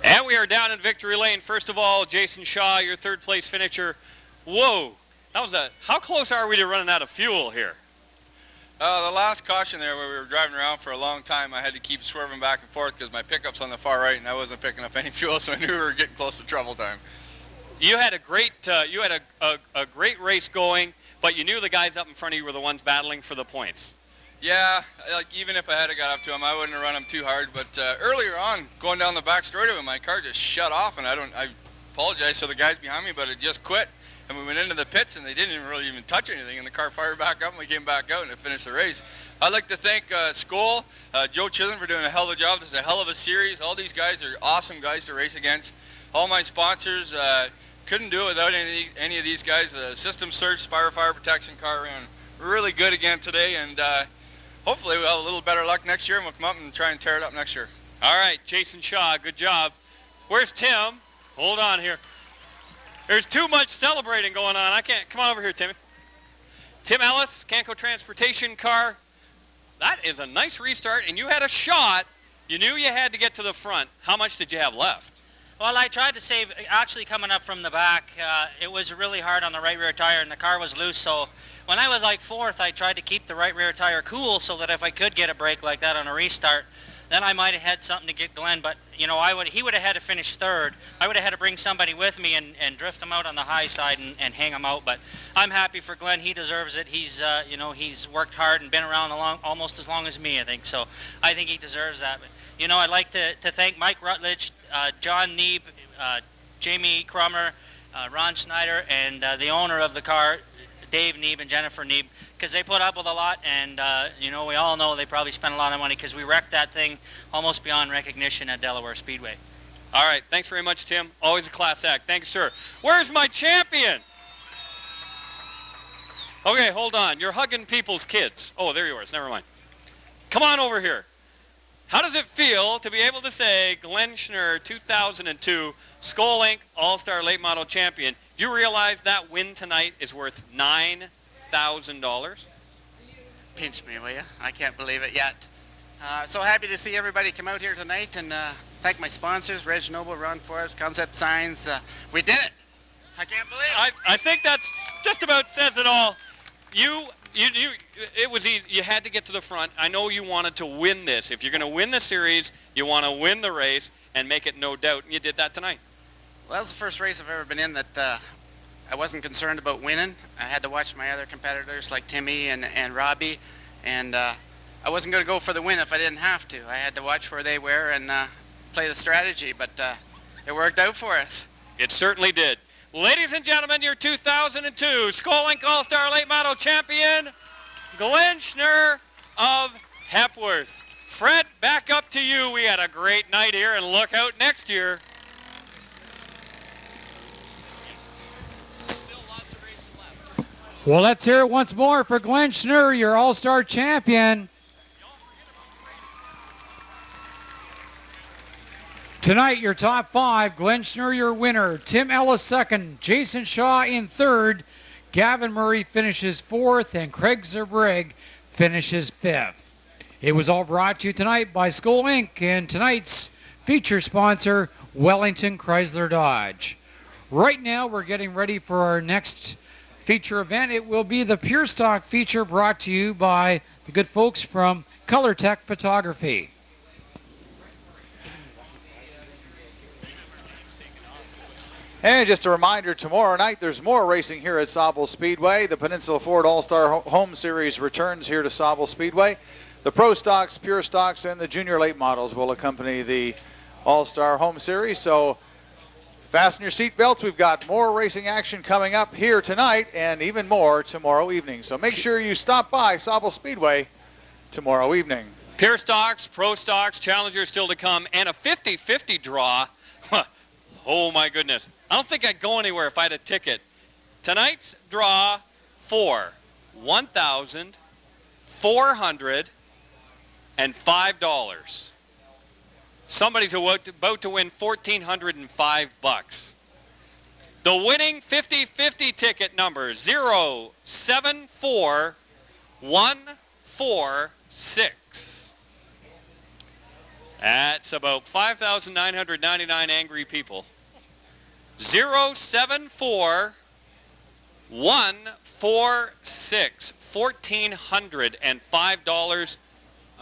Speaker 4: And we are down in victory lane. First of all, Jason Shaw, your third place finisher. Whoa, that was how close are we to running out of fuel here?
Speaker 5: The last caution there where we were driving around for a long time, I had to keep swerving back and forth because my pickup's on the far right and I wasn't picking up any fuel, so I knew we were getting close to trouble time.
Speaker 4: You had a great a great race going, but you knew the guys up in front of you were the ones battling for the points.
Speaker 5: Yeah, like even if I had got up to him, I wouldn't have run him too hard. But earlier on, going down the back straight of him, my car just shut off, and I apologize to the guys behind me, but it just quit. And we went into the pits, and they didn't even touch anything, and the car fired back up, and we came back out, and it finished the race. I'd like to thank Skoll, Joe Chisholm for doing a hell of a job. This is a hell of a series. All these guys are awesome guys to race against. All my sponsors, couldn't do it without any of these guys. The System Search, Fire Protection car ran really good again today, and hopefully we'll have a little better luck next year, and we'll come up and try and tear it up next year.
Speaker 4: All right, Jason Shaw, good job. Where's Tim? Hold on here. There's too much celebrating going on. I can't. Come on over here, Timmy. Tim Ellis, Canco Transportation car. That is a nice restart, and you had a shot. You knew you had to get to the front. How much did you have left?
Speaker 6: Well, I tried to save, actually coming up from the back, it was really hard on the right rear tire, and the car was loose, so when I was like fourth, I tried to keep the right rear tire cool so that if I could get a break like that on a restart, then I might have had something to get Glenn, but you know, he would have had to finish third. I would have had to bring somebody with me and drift him out on the high side and hang him out, but I'm happy for Glenn. He deserves it. He's, you know, he's worked hard and been around almost as long as me, I think, so I think he deserves that. But, you know, I'd like to thank Mike Rutledge, John Neeb, Jamie Crummer, Ron Schneider, and the owner of the car, Dave Neeb and Jennifer Neeb, because they put up with a lot, and you know, we all know they probably spent a lot of money because we wrecked that thing almost beyond recognition at Delaware Speedway.
Speaker 4: All right, thanks very much, Tim. Always a class act. Thanks, sir. Where's my champion? Okay, hold on. You're hugging people's kids. Oh, there yours. Never mind. Come on over here. How does it feel to be able to say Glenn Schnurr, 2002 Skoll Inc. All-Star Late Model Champion? Do you realize that win tonight is worth $9,000?
Speaker 7: Pinch me, will you? I can't believe it yet. So happy to see everybody come out here tonight, and thank my sponsors, Reg Noble, Ron Forbes, Concept Signs. We did it. I can't believe it.
Speaker 4: I think that's just about says it all. It was easy. You had to get to the front. I know you wanted to win this. If you're going to win the series, you want to win the race and make it no doubt, and you did that tonight.
Speaker 7: Well, that was the first race I've ever been in that I wasn't concerned about winning. I had to watch my other competitors like Timmy and Robbie, and I wasn't going to go for the win if I didn't have to. I had to watch where they were and play the strategy, but it worked out for us.
Speaker 4: It certainly did. Ladies and gentlemen, your 2002 Skoll Inc. All-Star Late Model Champion, Glenn Schnurr of Hepworth. Fred, back up to you. We had a great night here, and look out next year. Still lots of racing left.
Speaker 2: Well, let's hear it once more for Glenn Schnurr, your All-Star champion. Tonight, your top 5, Glenn Schnurr, your winner. Tim Ellis second, Jason Shaw in third, Gavin Murray finishes 4th, and Craig Zerbrigg finishes 5th. It was all brought to you tonight by Skoal Inc. and tonight's feature sponsor, Wellington Chrysler Dodge. Right now, we're getting ready for our next feature event. It will be the Pure Stock feature brought to you by the good folks from Color Tech Photography.
Speaker 1: And just a reminder, tomorrow night there's more racing here at Sauble Speedway. The Peninsula Ford All-Star Home Series returns here to Sauble Speedway. The Pro Stocks, Pure Stocks, and the Junior Late Models will accompany the All-Star Home Series. So fasten your seat belts. We've got more racing action coming up here tonight and even more tomorrow evening. So make sure you stop by Sauble Speedway tomorrow evening.
Speaker 4: Pure Stocks, Pro Stocks, Challenger still to come, and a 50-50 draw. Oh my goodness. I don't think I'd go anywhere if I had a ticket. Tonight's draw for $1,405. Somebody's about to win $1,405. The winning 50-50 ticket number 074146. That's about 5,999 angry people. 074146, $1,405.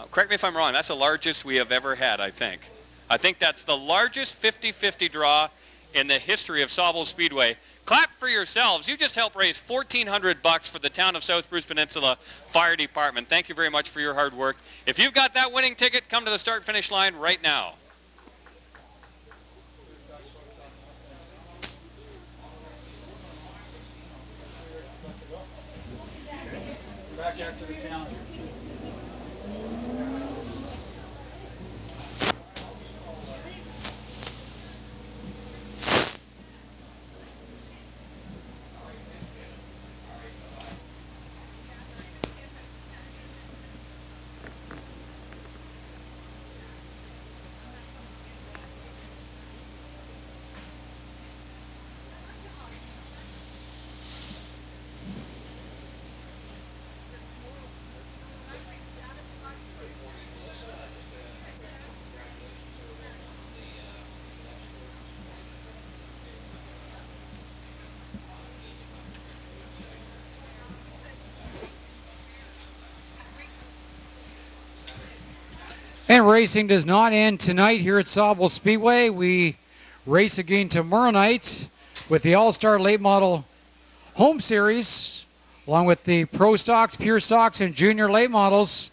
Speaker 4: Correct me if I'm wrong. That's the largest we have ever had, I think. I think that's the largest 50-50 draw in the history of Sauble Speedway. Clap for yourselves. You just helped raise $1,400 for the town of South Bruce Peninsula Fire Department. Thank you very much for your hard work. If you've got that winning ticket, come to the start-finish line right now.
Speaker 1: Back after the Challenger.
Speaker 2: And racing does not end tonight here at Sauble Speedway. We race again tomorrow night with the All-Star Late Model Home Series, along with the Pro Stocks, Pure Stocks, and Junior Late Models.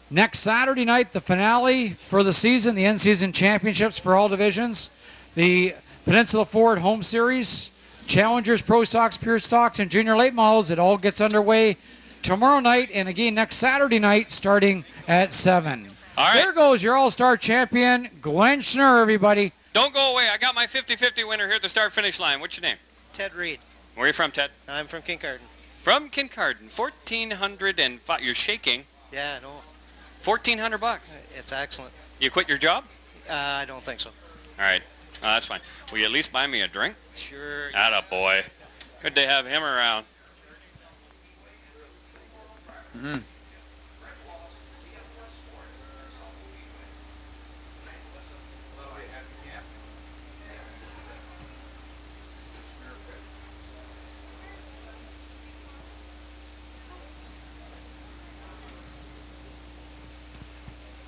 Speaker 2: Next Saturday night, the finale for the season, the end-season championships for all divisions, the Peninsula Ford Home Series, Challengers, Pro Stocks, Pure Stocks, and Junior Late Models. It all gets underway tomorrow night and again next Saturday night starting at 7.
Speaker 4: All right.
Speaker 2: There goes your All-Star champion, Glenn Schnurr, everybody.
Speaker 4: Don't go away. I got my 50-50 winner here at the start-finish line. What's your name?
Speaker 8: Ted Reed.
Speaker 4: Where are you from, Ted?
Speaker 8: I'm from Kincardine.
Speaker 4: From Kincardine. 1,405. You're shaking.
Speaker 8: Yeah, I know.
Speaker 4: $1,400.
Speaker 8: It's excellent.
Speaker 4: You quit your job?
Speaker 8: I don't think so.
Speaker 4: All right. Oh, that's fine. Will you at least buy me a drink?
Speaker 8: Sure.
Speaker 4: Atta boy. Good to have him around.
Speaker 1: Mm-hmm.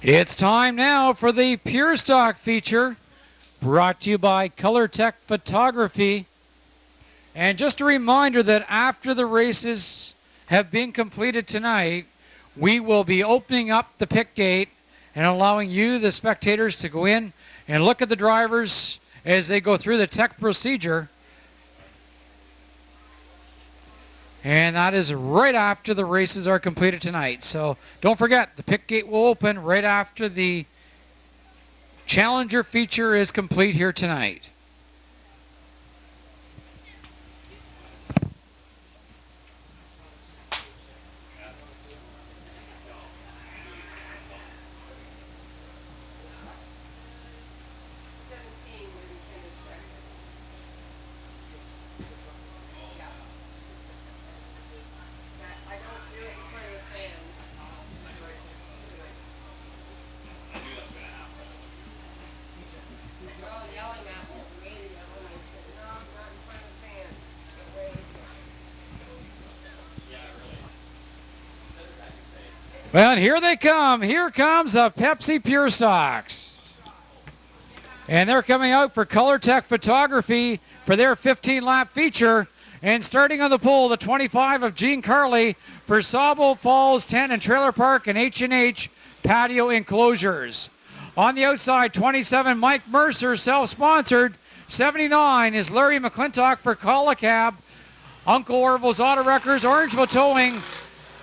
Speaker 2: It's time now for the Pure Stock feature, brought to you by Color Tech Photography. And just a reminder that after the races have been completed tonight, we will be opening up the pit gate and allowing you, the spectators, to go in and look at the drivers as they go through the tech procedure. And that is right after the races are completed tonight. So don't forget, the pit gate will open right after the Challenger feature is complete here tonight. Well, here they come. Here comes the Pepsi Pure Stocks. And they're coming out for Color Tech Photography for their 15-lap feature. And starting on the pole, the 25 of Gene Carley for Sauble Falls 10 and Trailer Park and H&H Patio Enclosures. On the outside, 27, Mike Mercer, self-sponsored. 79 is Larry McClintock for Colacab, Uncle Orville's Auto Wreckers, Orangeville Towing,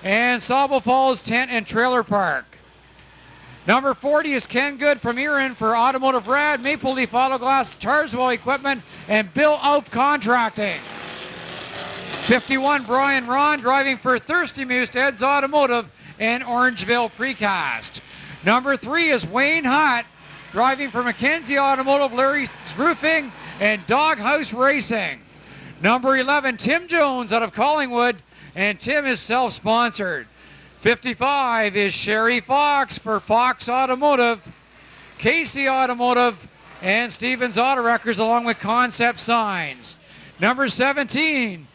Speaker 2: and Sauble Falls Tent and Trailer Park. Number 40 is Ken Good from Erin for Automotive Rad, Maple Leaf Auto Glass, Tarswell Equipment, and Bill Alp Contracting. 51, Brian Ron, driving for Thirsty Moose, Ed's Automotive, and Orangeville Precast. Number 3 is Wayne Hutt, driving for Mackenzie Automotive, Larry's Roofing, and Doghouse Racing. Number 11, Tim Jones out of Collingwood, and Tim is self-sponsored. 55 is Sherry Fox for Fox Automotive, Casey Automotive, and Stevens Auto Wreckers, along with Concept Signs. Number 17,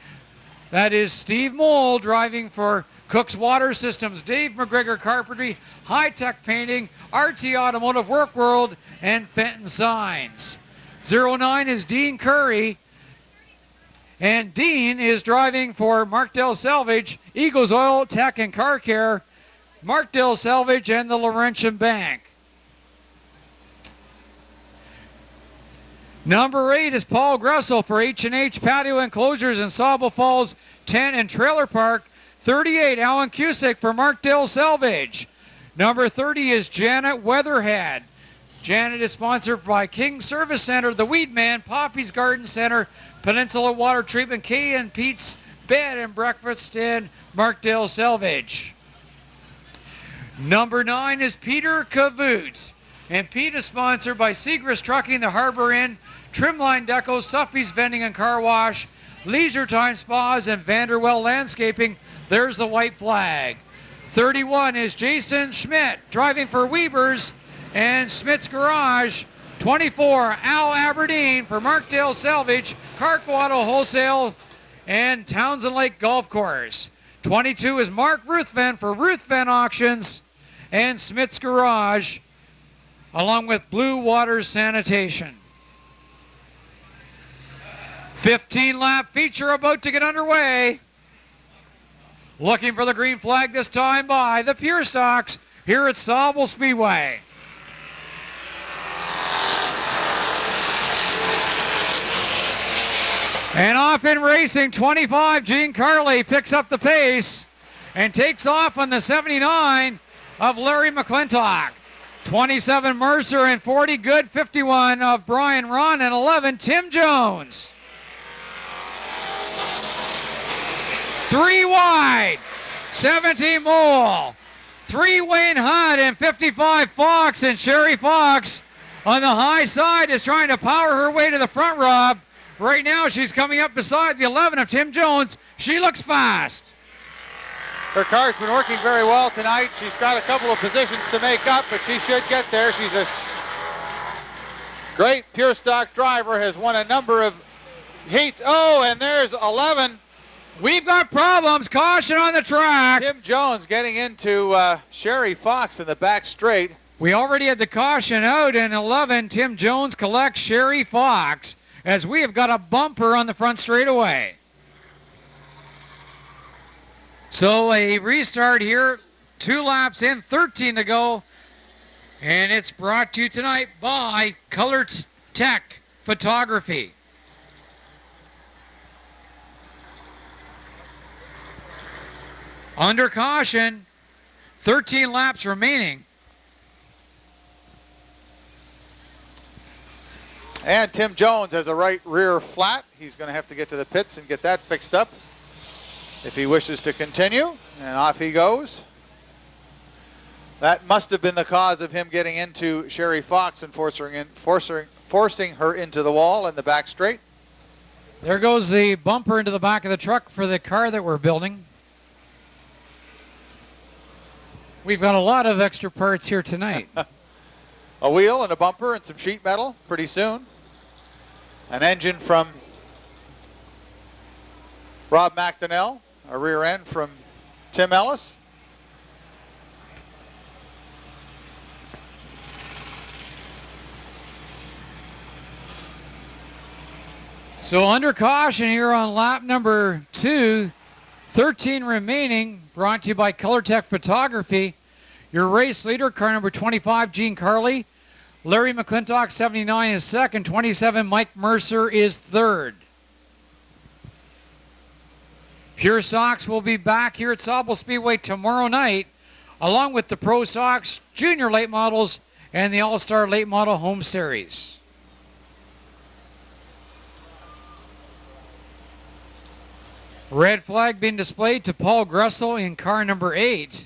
Speaker 2: that is Steve Moll, driving for Cook's Water Systems, Dave McGregor Carpentry, High Tech Painting, RT Automotive, Work World, and Fenton Signs. 09 is Dean Curry, and Dean is driving for Markdale Salvage, Eagles Oil, Tech, and Car Care, Markdale Salvage, and the Laurentian Bank. Number 8 is Paul Gressel for H&H Patio Enclosures in Sauble Falls 10 and Trailer Park. 38, Alan Cusick for Markdale Salvage. Number 30 is Janet Weatherhead. Janet is sponsored by King Service Center, The Weed Man, Poppy's Garden Center, Peninsula Water Treatment, Kay and Pete's Bed and Breakfast in Markdale Salvage. Number 9 is Peter Cavoot. And Pete is sponsored by Segrist Trucking, The Harbor Inn, Trimline Deco, Suffy's Vending and Car Wash, Leisure Time Spas, and Vanderwell Landscaping. There's the white flag. 31 is Jason Schmidt, driving for Weber's and Schmidt's Garage. 24, Al Aberdeen for Markdale Salvage, Carco Auto Wholesale, and Townsend Lake Golf Course. 22 is Mark Ruthven for Ruthven Auctions and Schmidt's Garage, along with Blue Water Sanitation. 15-lap feature about to get underway. Looking for the green flag this time by the Pure Stocks here at Sauble Speedway. And off in racing, 25, Gene Carley picks up the pace and takes off on the 79 of Larry McClintock. 27, Mercer, and 40, Good. 51 of Brian Ron, and 11, Tim Jones. 3 wide, 17 Mole, 3 Wayne Hutt, and 55 Fox, and Sherry Fox on the high side is trying to power her way to the front, Rob. Right now she's coming up beside the 11 of Tim Jones. She looks fast.
Speaker 1: Her car's been working very well tonight. She's got a couple of positions to make up, but she should get there. She's a great pure stock driver, has won a number of heats. Oh, and there's 11.
Speaker 2: We've got problems. Caution on the track.
Speaker 1: Tim Jones getting into Sherry Fox in the back straight.
Speaker 2: We already had the caution out, and 11, Tim Jones collects Sherry Fox, as we have got a bumper on the front straightaway. So a restart here, 2 laps in, 13 to go, and it's brought to you tonight by Color Tech Photography. Under caution, 13 laps remaining.
Speaker 1: And Tim Jones has a right rear flat. He's going to have to get to the pits and get that fixed up if he wishes to continue. And off he goes. That must have been the cause of him getting into Sherry Fox and forcing her into the wall in the back straight.
Speaker 2: There goes the bumper into the back of the truck for the car that we're building. We've got a lot of extra parts here tonight.
Speaker 1: A wheel and a bumper and some sheet metal pretty soon. An engine from Rob McDonnell, a rear end from Tim Ellis.
Speaker 2: So under caution here on lap number 2, 13 remaining, brought to you by ColorTech Photography. Your race leader, car number 25, Gene Carley. Larry McClintock, 79, is second. 27, Mike Mercer is third. Pure Stocks will be back here at Sauble Speedway tomorrow night, along with the Pro Stocks, Junior Late Models, and the All-Star Late Model Home Series. Red flag being displayed to Paul Gressel in car number 8.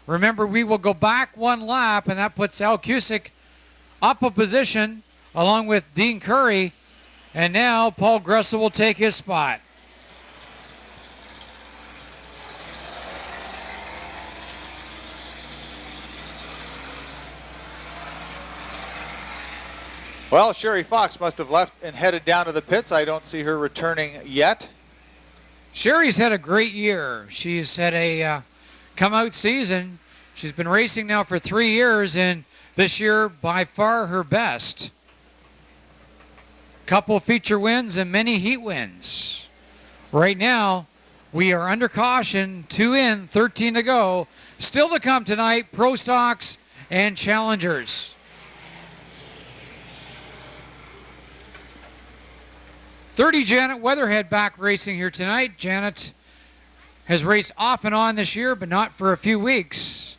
Speaker 2: Remember, we will go back one lap, and that puts Al Cusick up a position along with Dean Curry, and now Paul Gressel will take his spot.
Speaker 1: Well, Sherry Fox must have left and headed down to the pits. I don't see her returning yet.
Speaker 2: Sherry's had a great year. She's had a come-out season. She's been racing now for 3 years, and this year, by far, her best. Couple feature wins and many heat wins. Right now, we are under caution, 2 in, 13 to go. Still to come tonight, Pro Stocks and Challengers. .30 Janet Weatherhead back racing here tonight. Janet has raced off and on this year, but not for a few weeks.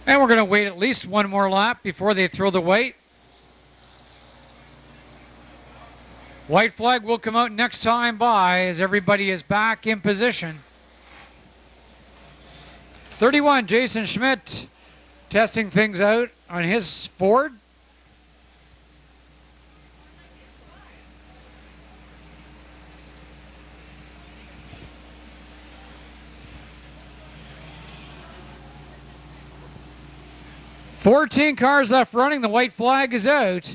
Speaker 2: And we're going to wait at least one more lap before they throw the white. White flag will come out next time by as everybody is back in position. 31, Jason Schmidt testing things out on his Ford. .14 cars left running. The white flag is out.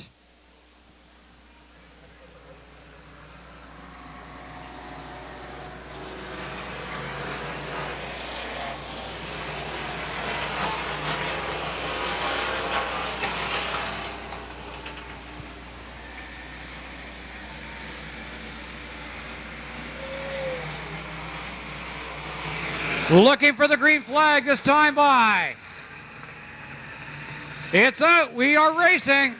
Speaker 2: Looking for the green flag this time by. It's out. We are racing.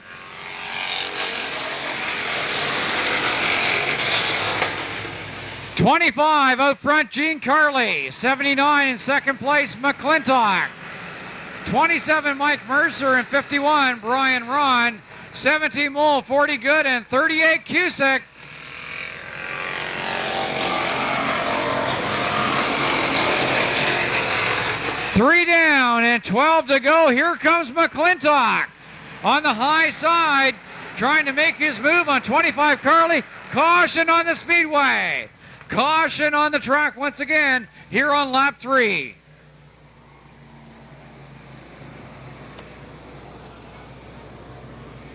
Speaker 2: .25 out front, Gene Carley. 79 in second place, McClintock. 27, Mike Mercer, and 51, Brian Ron. 17, Mole, 40 Good, and 38, Cusick. Three down and 12 to go. Here comes McClintock on the high side, trying to make his move on 25 Carley. Caution on the speedway. Caution on the track once again here on lap 3.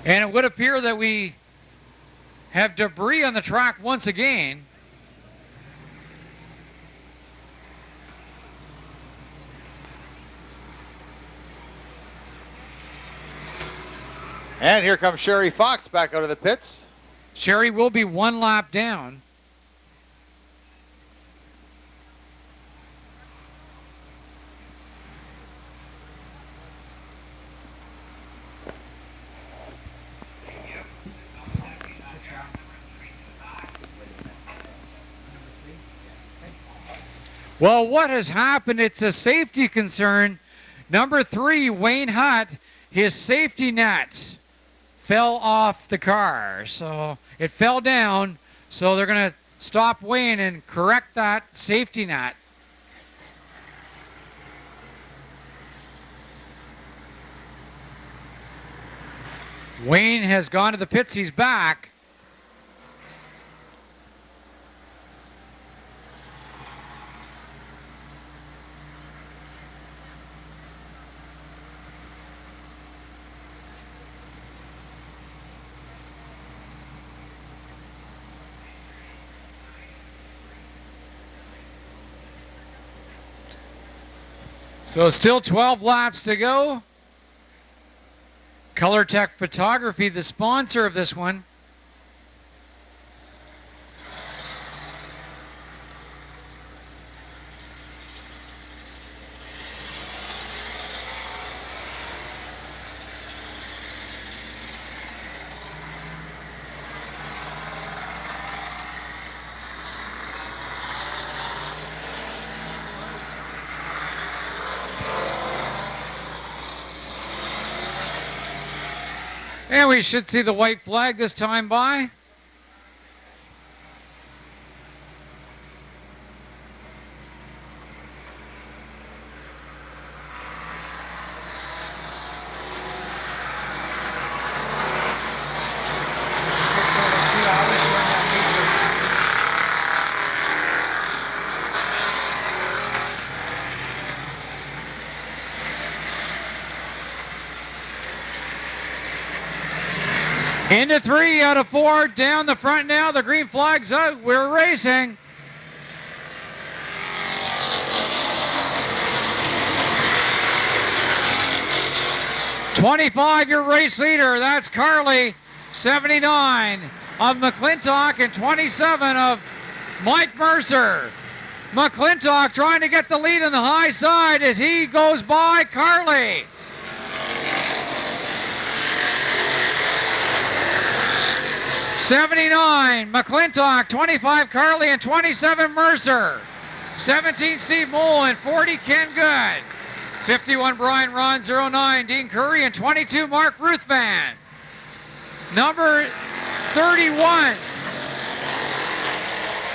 Speaker 2: And it would appear that we have debris on the track once again.
Speaker 1: And here comes Sherry Fox back out of the pits.
Speaker 2: Sherry will be one lap down. Well, what has happened? It's a safety concern. Number 3, Wayne Hutt, his safety net fell off the car. So it fell down. So they're going to stop Wayne and correct that safety net. Wayne has gone to the pits. He's back. So still 12 laps to go. Color Tech Photography, the sponsor of this one. And we should see the white flag this time by. Into 3 out of 4, down the front now, the green flag's out, we're racing. "25", your race leader, that's Carly. 79 of McClintock and 27 of Mike Mercer. McClintock trying to get the lead on the high side as he goes by Carly. "79, McClintock, 25, Carly, and 27, Mercer. 17, Steve Mole, and 40, Ken Good. 51, Brian Ron, 09, Dean Curry, and 22, Mark Ruthvan. Number 31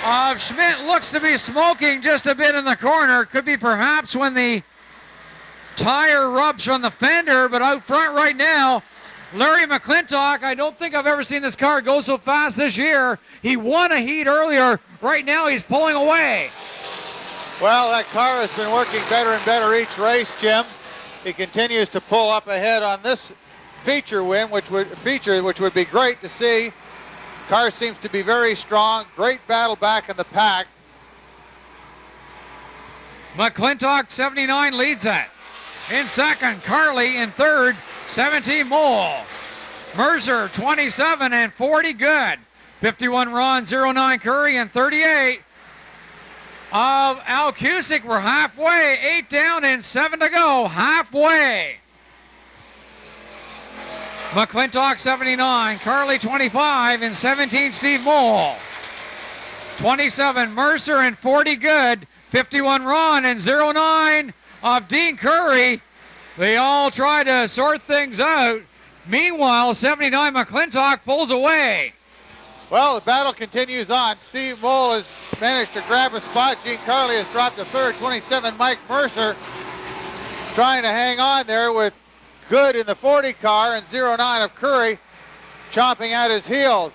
Speaker 2: of Schmidt looks to be smoking just a bit in the corner. Could be perhaps when the tire rubs from the fender, but out front right now, Larry McClintock. I don't think I've ever seen this car go so fast this year. He won a heat earlier. Right now he's pulling away.
Speaker 1: Well, that car has been working better and better each race, Jim. He continues to pull up ahead on this feature win, which would be great to see. Car seems to be very strong. Great battle back in the pack.
Speaker 2: McClintock, 79, leads it. In second, Carly. In third, 17, Mole. Mercer, 27, and 40, Good. 51, Ron, 09, Curry, and 38 of Al Cusick. We're halfway, 8 down and 7 to go, halfway. McClintock, 79, Carly, 25, and 17, Steve Mole. 27, Mercer, and 40, Good. 51, Ron, and 09 of Dean Curry. They all try to sort things out. Meanwhile, 79 McClintock pulls away.
Speaker 1: Well, the battle continues on. Steve Mole has managed to grab a spot. Gene Carley has dropped to third. 27 Mike Mercer trying to hang on there with Good in the 40 car and 09 of Curry chomping at his heels.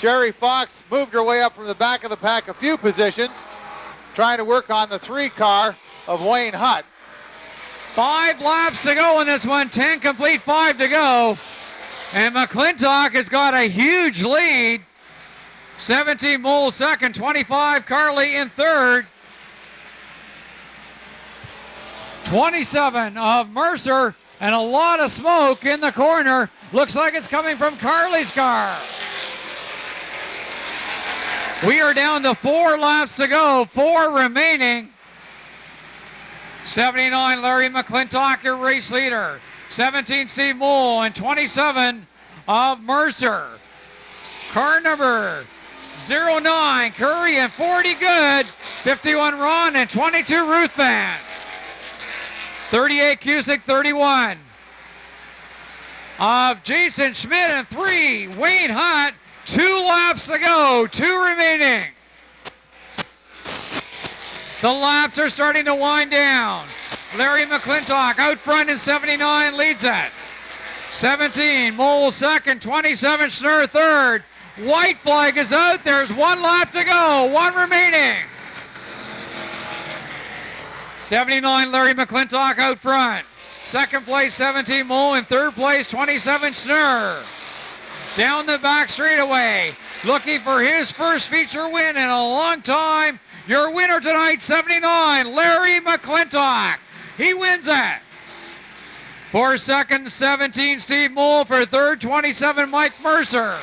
Speaker 1: Sherry Fox moved her way up from the back of the pack a few positions, trying to work on the 3 car of Wayne Hutt.
Speaker 2: 5 laps to go in this one, 10 complete, 5 to go. And McClintock has got a huge lead. 17 Mole second, 25 Carly in third. 27 of Mercer, and a lot of smoke in the corner. Looks like it's coming from Carly's car. We are down to 4 laps to go, 4 remaining. 79 Larry McClintock, your race leader. 17 Steve Mole, and 27 of Mercer. Car number 09 Curry, and 40 Good. 51 Ron, and 22 Ruthvan. 38 Cusick, 31 of Jason Schmidt, and 3 Wayne Hutt. 2 laps to go, 2 remaining. The laps are starting to wind down. Larry McClintock out front in 79 leads it. 17 Mole second, 27 Schnurr third. White flag is out. There's 1 lap to go, 1 remaining. 79 Larry McClintock out front. Second place 17 Mole. In third place 27 Schnurr. Down the back straightaway, looking for his first feature win in a long time. Your winner tonight, 79, Larry McClintock. He wins it. For second, 17, Steve Moll. For third, 27, Mike Mercer.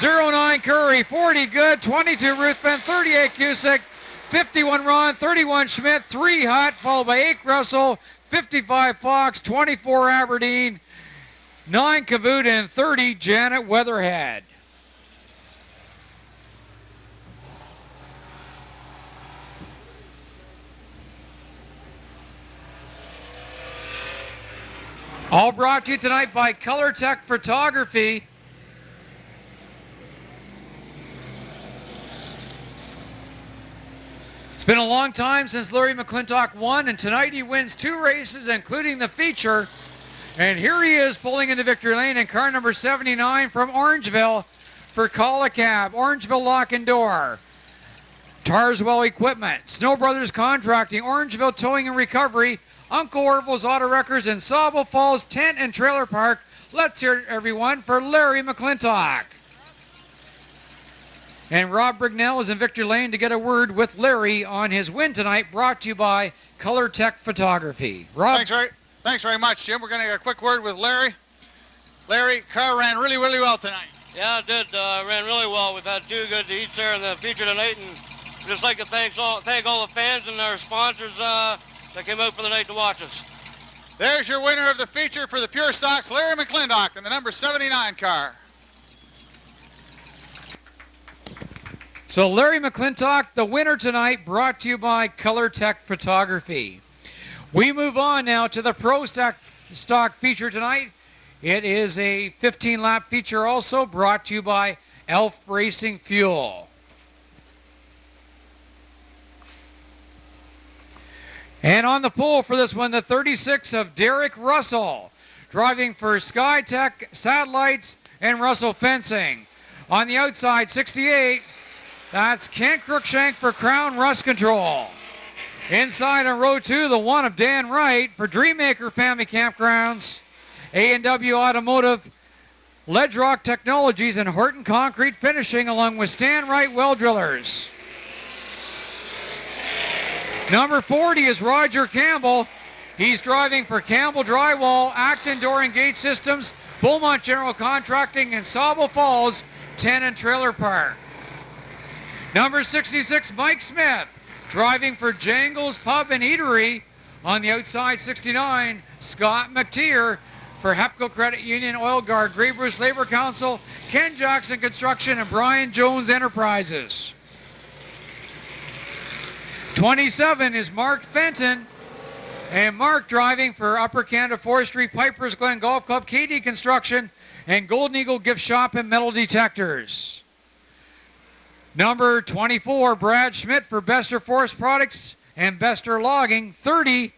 Speaker 2: 09, Curry. 40, Good. 22, Ruthven. 38, Cusick. 51, Ron. 31, Schmidt. 3, Hutt. Followed by 8, Russell. 55, Fox. 24, Aberdeen. 9, Kavoot. And 30, Janet Weatherhead. All brought to you tonight by Color Tech Photography. It's been a long time since Larry McClintock won, and tonight he wins 2 races, including the feature. And here he is pulling into victory lane in car number 79 from Orangeville for Colacab, Orangeville Lock and Door, Tarswell Equipment, Snow Brothers Contracting, Orangeville Towing and Recovery, Uncle Orville's Auto Wreckers, and Sauble Falls Tent and Trailer Park. Let's hear it, everyone, for Larry McClintock. And Rob Brignell is in victory lane to get a word with Larry on his win tonight, brought to you by Color Tech Photography. Rob?
Speaker 1: Thanks very much, Jim. We're going to get a quick word with Larry. Larry, car ran really, really well tonight.
Speaker 9: Yeah, it did. Ran really well. We've had 2 good heats there in the feature tonight, and I'd just like to thank all the fans and our sponsors that came out for the night to watch us.
Speaker 1: There's your winner of the feature for the Pure Stocks, Larry McClintock, in the number 79 car.
Speaker 2: So Larry McClintock, the winner tonight, brought to you by Color Tech Photography. We move on now to the Pro Stock feature tonight. It is a 15-lap feature also, brought to you by Elf Racing Fuel. And on the pole for this one, the 36 of Derek Russell, driving for SkyTech Satellites and Russell Fencing. On the outside, 68, that's Kent Cruikshank for Crown Rust Control. Inside on row 2, the 1 of Dan Wright for Dreammaker Family Campgrounds, A&W Automotive, Ledge Rock Technologies, and Horton Concrete Finishing, along with Stan Wright Well Drillers. Number 40 is Roger Campbell. He's driving for Campbell Drywall, Acton Door and Gate Systems, Beaumont General Contracting, and Sauble Falls Tent and Trailer Park. Number 66, Mike Smith, driving for Jangles Pub and Eatery. On the outside, 69, Scott McTeer for Hepco Credit Union, Oil Guard, Grey Bruce Labor Council, Ken Jackson Construction, and Brian Jones Enterprises. 27 is Mark Fenton, and Mark driving for Upper Canada Forestry, Piper's Glen Golf Club, KD Construction, and Golden Eagle Gift Shop and Metal Detectors. Number 24, Brad Schmidt for Bester Forest Products and Bester Logging. 30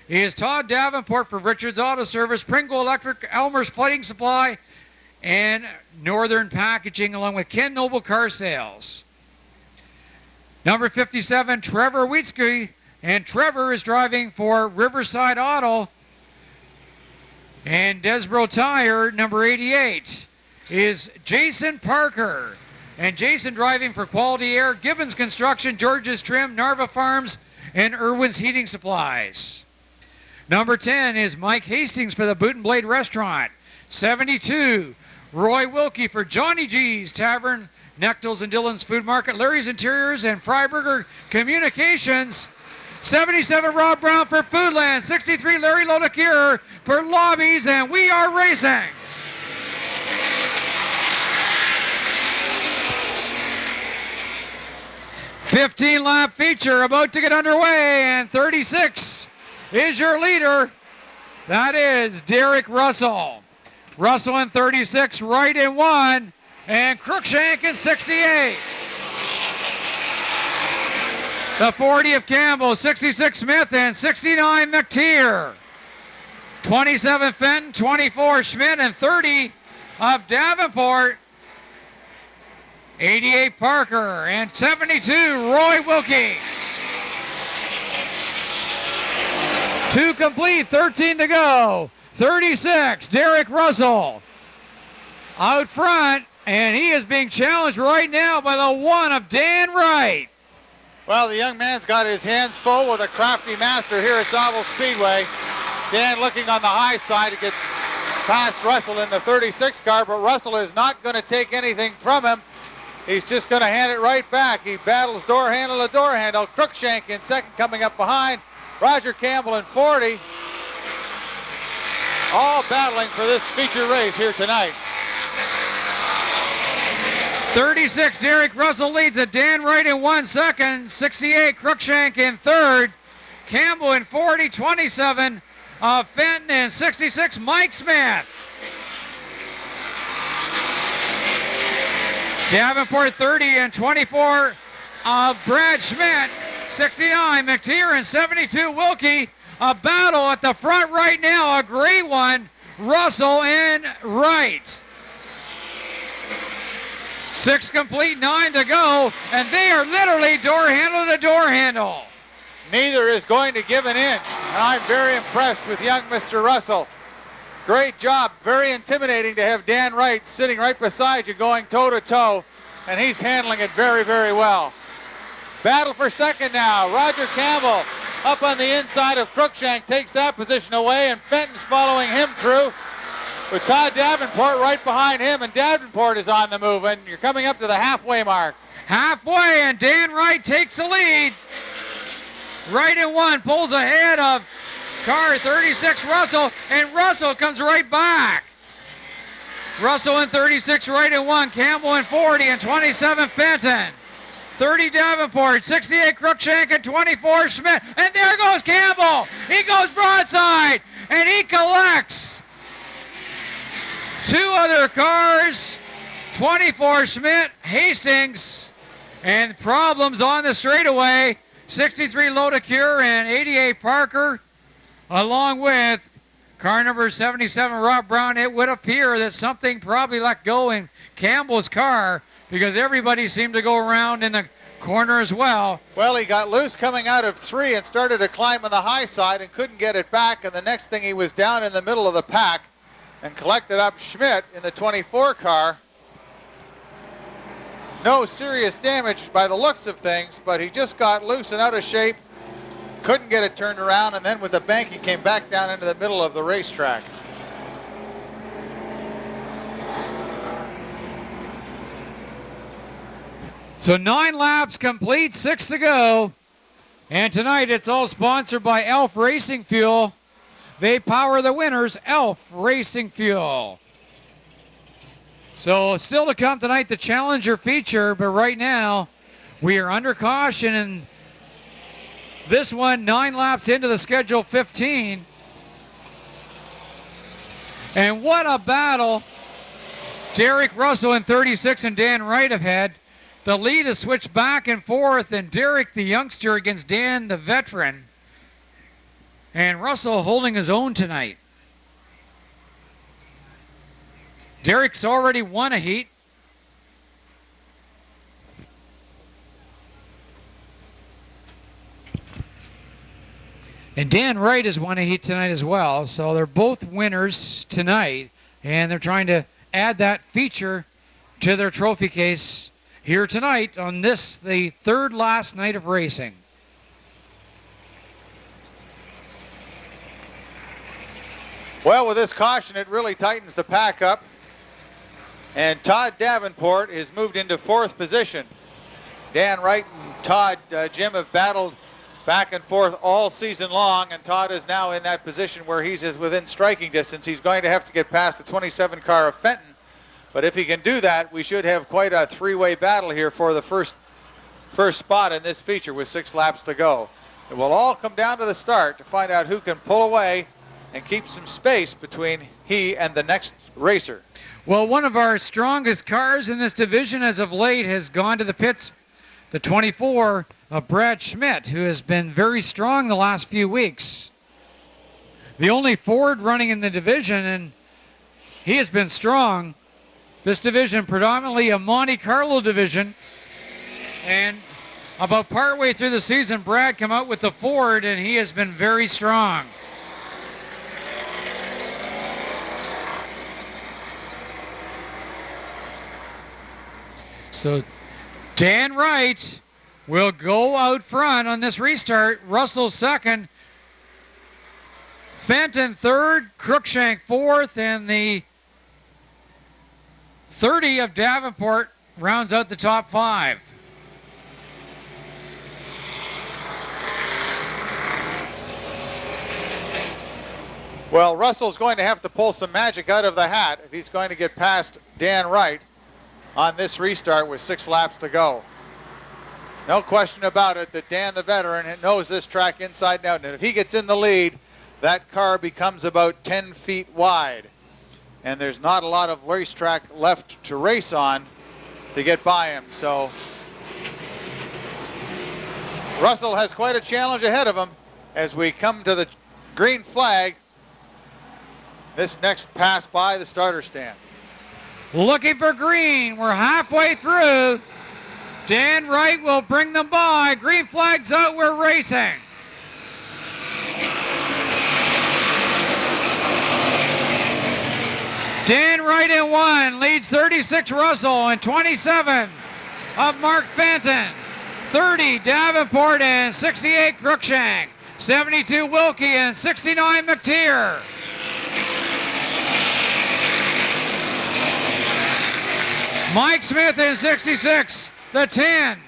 Speaker 2: is Todd Davenport for Richards Auto Service, Pringle Electric, Elmer's Flooding Supply, and Northern Packaging, along with Ken Noble Car Sales. Number 57, Trevor Wietzke, and Trevor is driving for Riverside Auto. And Desbro Tire, number 88, is Jason Parker. And Jason driving for Quality Air, Gibbons Construction, George's Trim, Narva Farms, and Irwin's Heating Supplies. Number 10 is Mike Hastings for the Boot and Blade Restaurant. 72, Roy Wilkie for Johnny G's Tavern, Nectals and Dillon's Food Market, Larry's Interiors, and Freiberger Communications. 77, Rob Brown for Foodland. 63, Larry Lodakir for Lobbies, and we are racing. "15-lap feature about to get underway, and 36 is your leader. That is Derek Russell. Russell in 36, Wright in 1, and Cruikshank in 68. The 40 of Campbell, 66 Smith, and 69 McTeer. 27 Fenton, 24 Schmidt, and 30 of Davenport. 88 Parker, and 72 Roy Wilkie. 2 complete, 13 to go. 36 Derek Russell out front, and he is being challenged right now by the 1 of Dan Wright.
Speaker 1: Well, the young man's got his hands full with a crafty master here at Sauble Speedway. Dan looking on the high side to get past Russell in the 36 car, but Russell is not going to take anything from him. He's just going to hand it right back. He battles door handle to door handle. Crookshank in second coming up behind. Roger Campbell in 40. All battling for this feature race here tonight.
Speaker 2: 36, Derek Russell leads it. Dan Wright in 1 second. 68, Crookshank in third. Campbell in 40, 27, Fenton in 66, Mike Smith. Davenport 30 and 24, Brad Schmidt. 69, McTeer and 72, Wilkie. A battle at the front right now, a great one. Russell and Wright. 6 complete, 9 to go, and they are literally door handle to door handle.
Speaker 1: Neither is going to give an inch, and I'm very impressed with young Mr. Russell. Great job, very intimidating to have Dan Wright sitting right beside you going toe-to-toe, and he's handling it very, very well. Battle for second now. Roger Campbell up on the inside of Crookshank takes that position away, and Fenton's following him through with Todd Davenport right behind him, and Davenport is on the move, and you're coming up to the halfway mark.
Speaker 2: Halfway, and Dan Wright takes the lead. Wright in 1, pulls ahead of car 36 Russell, and Russell comes right back. Russell in 36, Wright in 1, Campbell in 40, and 27 Fenton. 30 Davenport, 68 Crookshank, and 24 Schmidt, and there goes Campbell. He goes broadside, and he collects 2 other cars, 24 Schmidt, Hastings, and problems on the straightaway. 63 Lodecure and 88 Parker, along with car number 77 Rob Brown. It would appear that something probably let go in Campbell's car because everybody seemed to go around in the corner as well.
Speaker 1: Well, he got loose coming out of 3 and started to climb on the high side and couldn't get it back, and the next thing he was down in the middle of the pack and collected up Schmidt in the 24 car. No serious damage by the looks of things, but he just got loose and out of shape, couldn't get it turned around, and then with the bank he came back down into the middle of the racetrack.
Speaker 2: So 9 laps complete, 6 to go. And tonight it's all sponsored by Elf Racing Fuel. They power the winners, Elf Racing Fuel. So still to come tonight, the Challenger feature, but right now we are under caution, and this one 9 laps into the schedule, 15. And what a battle Derek Russell in 36 and Dan Wright have had. The lead is switched back and forth, and Derek the youngster against Dan the veteran. And Russell holding his own tonight. Derek's already won a heat. And Dan Wright has won a heat tonight as well. So they're both winners tonight. And they're trying to add that feature to their trophy case here tonight on this, the third last night of racing.
Speaker 1: Well, with this caution, it really tightens the pack up. And Todd Davenport is moved into 4th position. Dan Wright and Todd, Jim, have battled back and forth all season long, and Todd is now in that position where he's within striking distance. He's going to have to get past the 27 car of Fenton, but if he can do that, we should have quite a 3-way battle here for the first spot in this feature with 6 laps to go. It will all come down to the start to find out who can pull away and keep some space between he and the next racer.
Speaker 2: Well, one of our strongest cars in this division as of late has gone to the pits. The 24 of Brad Schmidt, who has been very strong the last few weeks. The only Ford running in the division, and he has been strong. This division predominantly a Monte Carlo division. And about partway through the season, Brad came out with the Ford, and he has been very strong. So Dan Wright will go out front on this restart. Russell second. Fenton third. Cruikshank fourth. And the 30 of Davenport rounds out the top 5.
Speaker 1: Well, Russell's going to have to pull some magic out of the hat if he's going to get past Dan Wright on this restart with 6 laps to go. No question about it that Dan, the veteran, knows this track inside and out. And if he gets in the lead, that car becomes about 10 feet wide. And there's not a lot of racetrack left to race on to get by him. So Russell has quite a challenge ahead of him as we come to the green flag. This next pass by the starter stand.
Speaker 2: Looking for green. We're halfway through. Dan Wright will bring them by. Green flag's out. We're racing. Dan Wright in 1 leads 36 Russell and 27 of Mark Fenton. 30 Davenport and 68 Cruikshank. 72 Wilkie and 69 McTeer. Mike Smith in 66, the 10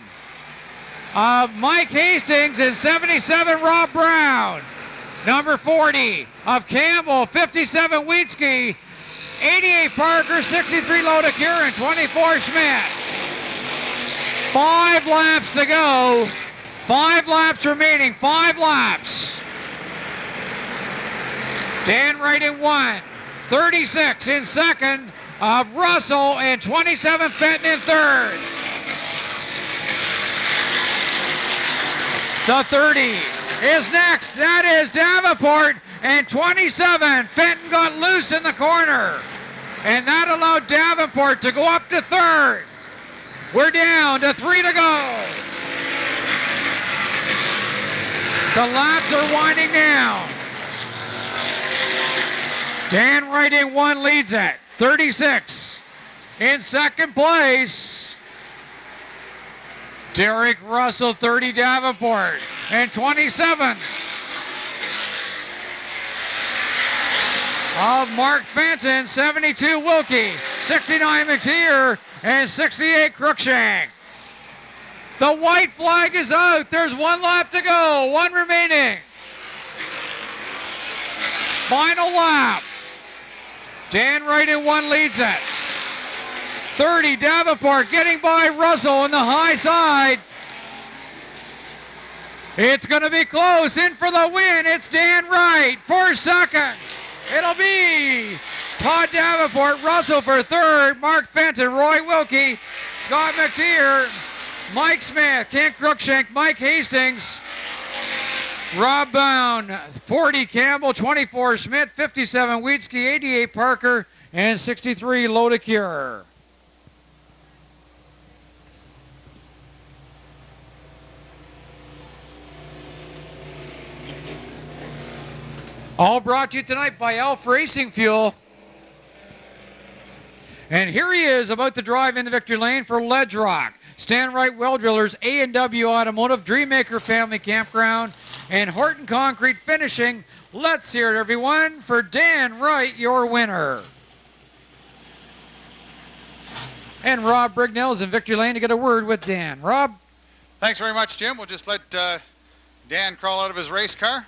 Speaker 2: of Mike Hastings and 77 Rob Brown. Number 40 of Campbell, 57 Wheatsky, 88 Parker, 63 Lodecure, and 24 Schmidt. 5 laps to go. 5 laps remaining, 5 laps. Dan Wright in 1, 36 in second of Russell, and 27 Fenton in third. The 30 is next. That is Davenport, and 27. Fenton got loose in the corner, and that allowed Davenport to go up to third. We're down to 3 to go. The laps are winding down. Dan Wright in 1 leads it. 36 in second place. Derek Russell, 30 Davenport, and 27 of Mark Fenton, 72 Wilkie, 69 McTeer, and 68 Cruikshank. The white flag is out. There's 1 lap to go, 1 remaining. Final lap. Dan Wright in 1 leads it. 30 Davenport getting by Russell on the high side. It's going to be close. In for the win. It's Dan Wright for second. It'll be Todd Davenport, Russell for third, Mark Fenton, Roy Wilkie, Scott McTeer, Mike Smith, Kent Cruikshank, Mike Hastings, Rob Brown, 40 Campbell, 24 Schmidt, 57 Wheatsky, 88 Parker, and 63 Lodecure. All brought to you tonight by Elf Racing Fuel. And here he is about to drive into victory lane for Ledge Rock. Stan Wright Well Drillers, A&W Automotive, Dreammaker Family Campground, and Horton Concrete Finishing. Let's hear it, everyone, for Dan Wright, your winner. And Rob Brignell's in victory lane to get a word with Dan. Rob?
Speaker 1: Thanks very much, Jim. We'll just let Dan crawl out of his race car.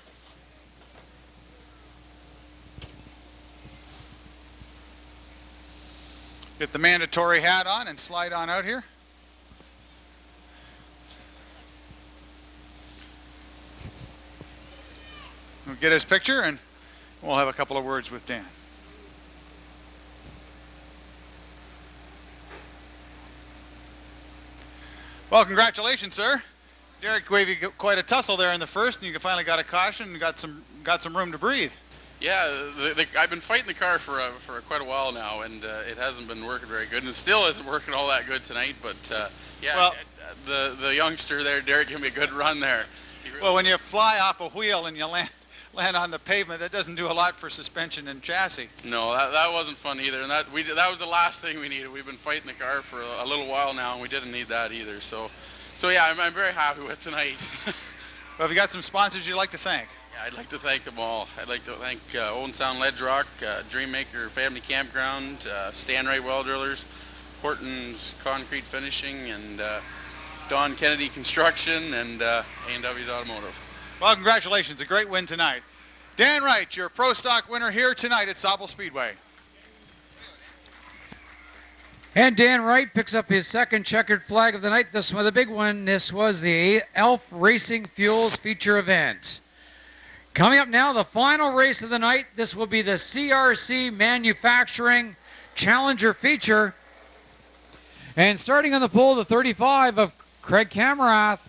Speaker 1: Get the mandatory hat on and slide on out here. We'll get his picture and we'll have a couple of words with Dan. Well, congratulations, sir. Derek gave you quite a tussle there in the first, and you finally got a caution and got some room to breathe.
Speaker 10: Yeah, I've been fighting the car for quite a while now, and it hasn't been working very good, and it still isn't working all that good tonight. But yeah, well, the youngster there, Derek, gave me a good run there. Really,
Speaker 1: well, when you fly off a wheel and you land on the pavement, that doesn't do a lot for suspension and chassis.
Speaker 10: No, that wasn't fun either, and that was the last thing we needed. We've been fighting the car for a little while now, and we didn't need that either. So So yeah, I'm very happy with tonight.
Speaker 1: Well, have you got some sponsors you'd like to thank?
Speaker 10: Yeah, I'd like to thank them all. I'd like to thank Owen Sound Ledge Rock, Dreammaker Family Campground, Stan Wright Well Drillers, Horton's Concrete Finishing, and Don Kennedy Construction, and A&W's Automotive.
Speaker 1: Well, congratulations. A great win tonight. Dan Wright, your Pro Stock winner here tonight at Sauble Speedway.
Speaker 2: And Dan Wright picks up his second checkered flag of the night. This was a big one. This was the Elf Racing Fuels feature event. Coming up now, the final race of the night. This will be the CRC Manufacturing Challenger feature. And starting on the pole, the 35 of Craig Camerath,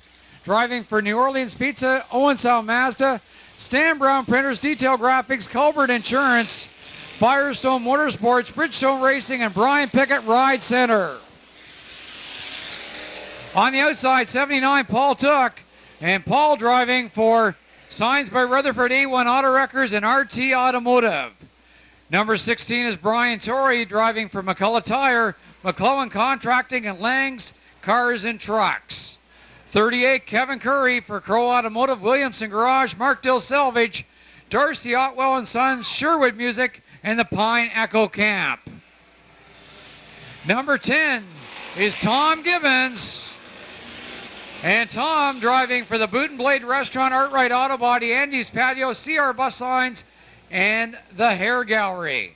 Speaker 2: driving for New Orleans Pizza, Owen Sound Mazda, Stan Brown Printers, Detail Graphics, Colbert Insurance, Firestone Motorsports, Bridgestone Racing, and Brian Pickett Ride Center. On the outside, 79, Paul Took, and Paul driving for Signs by Rutherford, A1 Auto Wreckers, and RT Automotive. Number 16 is Brian Torrey driving for McCullough Tire, McClellan Contracting, and Lang's Cars and Trucks. 38, Kevin Curry for Crow Automotive, Williamson Garage, Markdale Salvage, Darcy Otwell and Sons, Sherwood Music, and the Pine Echo Camp. Number 10 is Tom Gibbons. And Tom driving for the Boot and Blade Restaurant, Artright Auto Body, Andy's Patio, CR Bus Lines, and the Hair Gallery.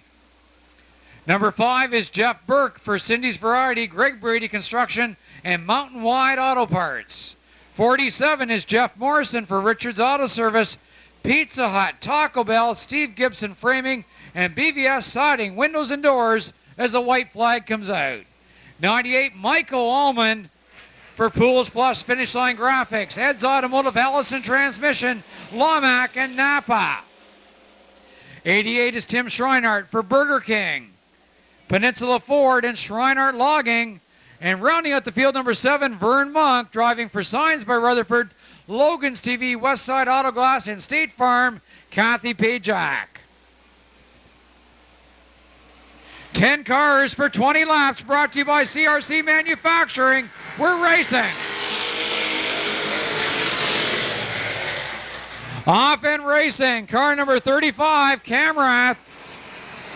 Speaker 2: Number 5 is Jeff Burke for Cindy's Variety, Greg Brady Construction, and Mountain Wide Auto Parts. 47 is Jeff Morrison for Richard's Auto Service, Pizza Hut, Taco Bell, Steve Gibson Framing, and BVS Siding, Windows and Doors as the white flag comes out. 98, Michael Allman for Pools Plus Finish Line Graphics, Ed's Automotive, Allison Transmission, Lomac, and Napa. 88 is Tim Schreinerdt for Burger King, Peninsula Ford, and Schreinerdt Logging. And rounding out the field, number 7, Vern Monk, driving for Signs by Rutherford, Logan's TV, Westside Auto Glass, and State Farm, Kathy Pajak. 10 cars for 20 laps, brought to you by CRC Manufacturing. We're racing. Off and racing, car number 35, Camerath,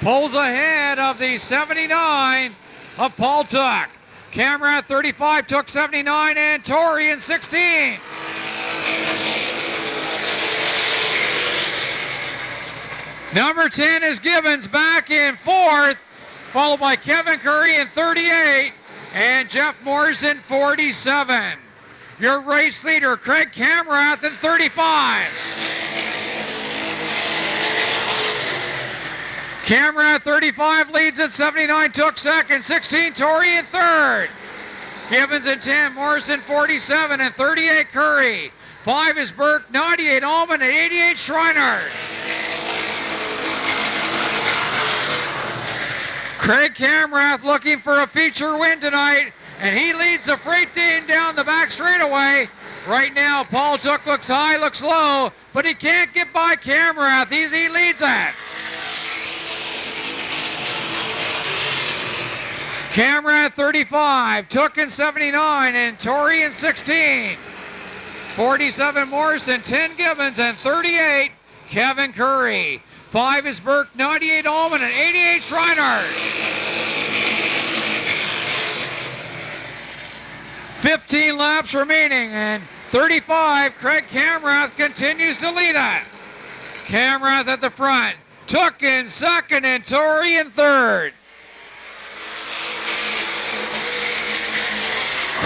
Speaker 2: pulls ahead of the 79 of Paul Tuck. Camerath 35, took 79, and Torrey in 16. Number 10 is Gibbons back in 4th, followed by Kevin Curry in 38, and Jeff Morrison 47. Your race leader, Craig Camerath in 35. Camerath 35 leads at 79, took second, 16 Torrey in third. Gibbons in 10, Morrison 47, and 38 Curry. 5 is Burke, 98 Allman, and 88 Schreiner. Craig Camerath looking for a feature win tonight, and he leads the freight team down the back straightaway. Right now, Paul Took looks high, looks low, but he can't get by Camerath. He leads it. Camerath 35, Took in 79, and Torrey in 16. 47 Morrison, 10 Gibbons, and 38 Kevin Curry. 5 is Burke, 98 Allman, and 88 Schreiner. 15 laps remaining, and 35, Craig Camerath continues to lead it. Camerath at the front, Took in second, and Torrey in third.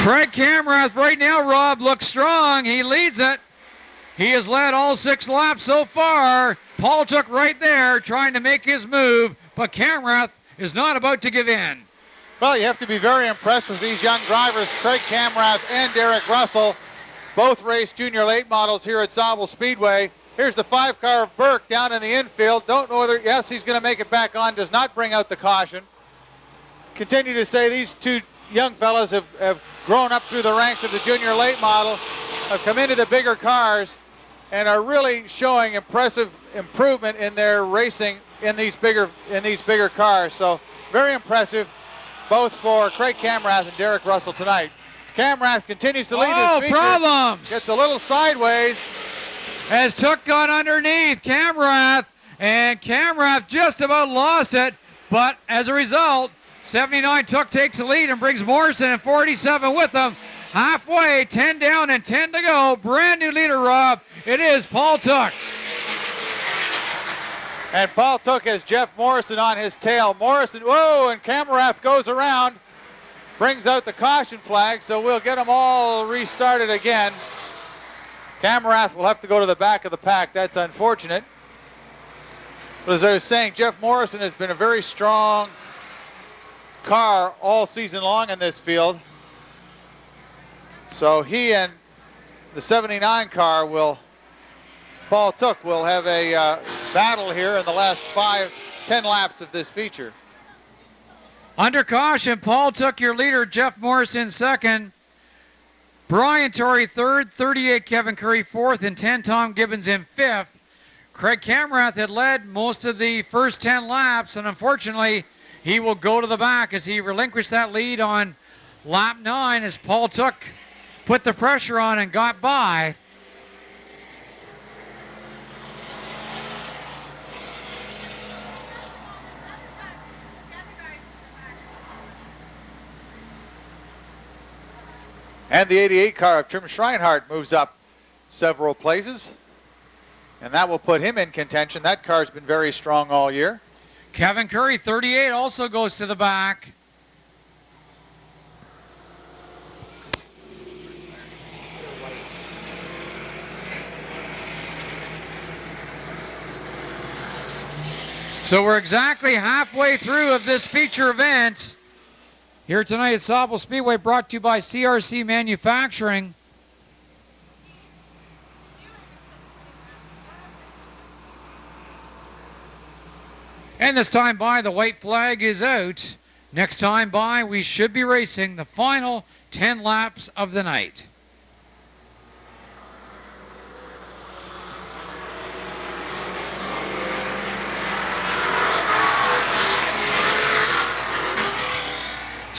Speaker 2: Craig Camerath right now, Rob, looks strong. He leads it. He has led all 6 laps so far. Paul Took right there trying to make his move, but Camerath is not about to give in.
Speaker 1: Well, you have to be very impressed with these young drivers, Craig Camerath and Derek Russell. Both race junior late models here at Sauble Speedway. Here's the 5-car of Burke down in the infield. Don't know whether, yes, he's going to make it back on. Does not bring out the caution. Continue to say these two young fellas have grown up through the ranks of the junior late model, have come into the bigger cars, and are really showing impressive improvement in their racing in these bigger cars. So very impressive, both for Craig Camerath and Derek Russell tonight. Camrath continues to lead
Speaker 2: Oh,
Speaker 1: this feature.
Speaker 2: problems.
Speaker 1: Gets a little sideways.
Speaker 2: As Took got underneath Camrath, and Camrath just about lost it, but as a result, 79 Took takes the lead and brings Morrison and 47 with them. Halfway, 10 down and 10 to go. Brand new leader, Rob. It is Paul Took.
Speaker 1: And Paul Took has Jeff Morrison on his tail. Morrison, whoa, and Camarath goes around, brings out the caution flag, so we'll get them all restarted again. Camarath will have to go to the back of the pack. That's unfortunate. But as I was saying, Jeff Morrison has been a very strong car all season long in this field. So he and the 79 car Paul Took will have a battle here in the last 10 laps of this feature.
Speaker 2: Under caution, Paul Took your leader, Jeff Morrison second. Brian Torrey third, 38 Kevin Curry fourth, and 10 Tom Gibbons in fifth. Craig Camrath had led most of the first 10 laps, and unfortunately, he will go to the back as he relinquished that lead on lap 9 as Paul Took put the pressure on and got by.
Speaker 1: And the 88 car of Tim Schreinerhardt moves up several places. And that will put him in contention. That car's been very strong all year.
Speaker 2: Kevin Curry, 38, also goes to the back. So we're exactly halfway through of this feature event. Here tonight at Sauble Speedway, brought to you by CRC Manufacturing. And this time by, the white flag is out. Next time by, we should be racing the final 10 laps of the night.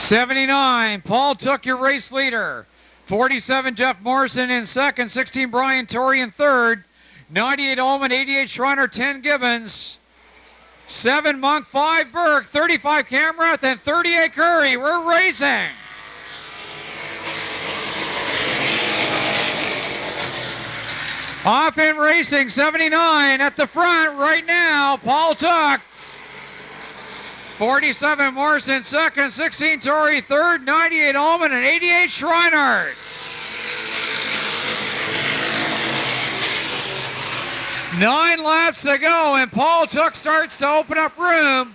Speaker 2: '79, Paul Took your race leader. 47, Jeff Morrison in second. 16, Brian Torrey in third. 98, Ullman. 88, Schreiner. 10, Gibbons. 7, Monk. 5, Burke. 35, Camrath. And 38, Curry. We're racing. Off in racing, 79 at the front right now. Paul Took. 47 Morrison second, 16 Torrey third, 98 Ullman, and 88 Schreiner. Nine laps to go, and Paul Took starts to open up room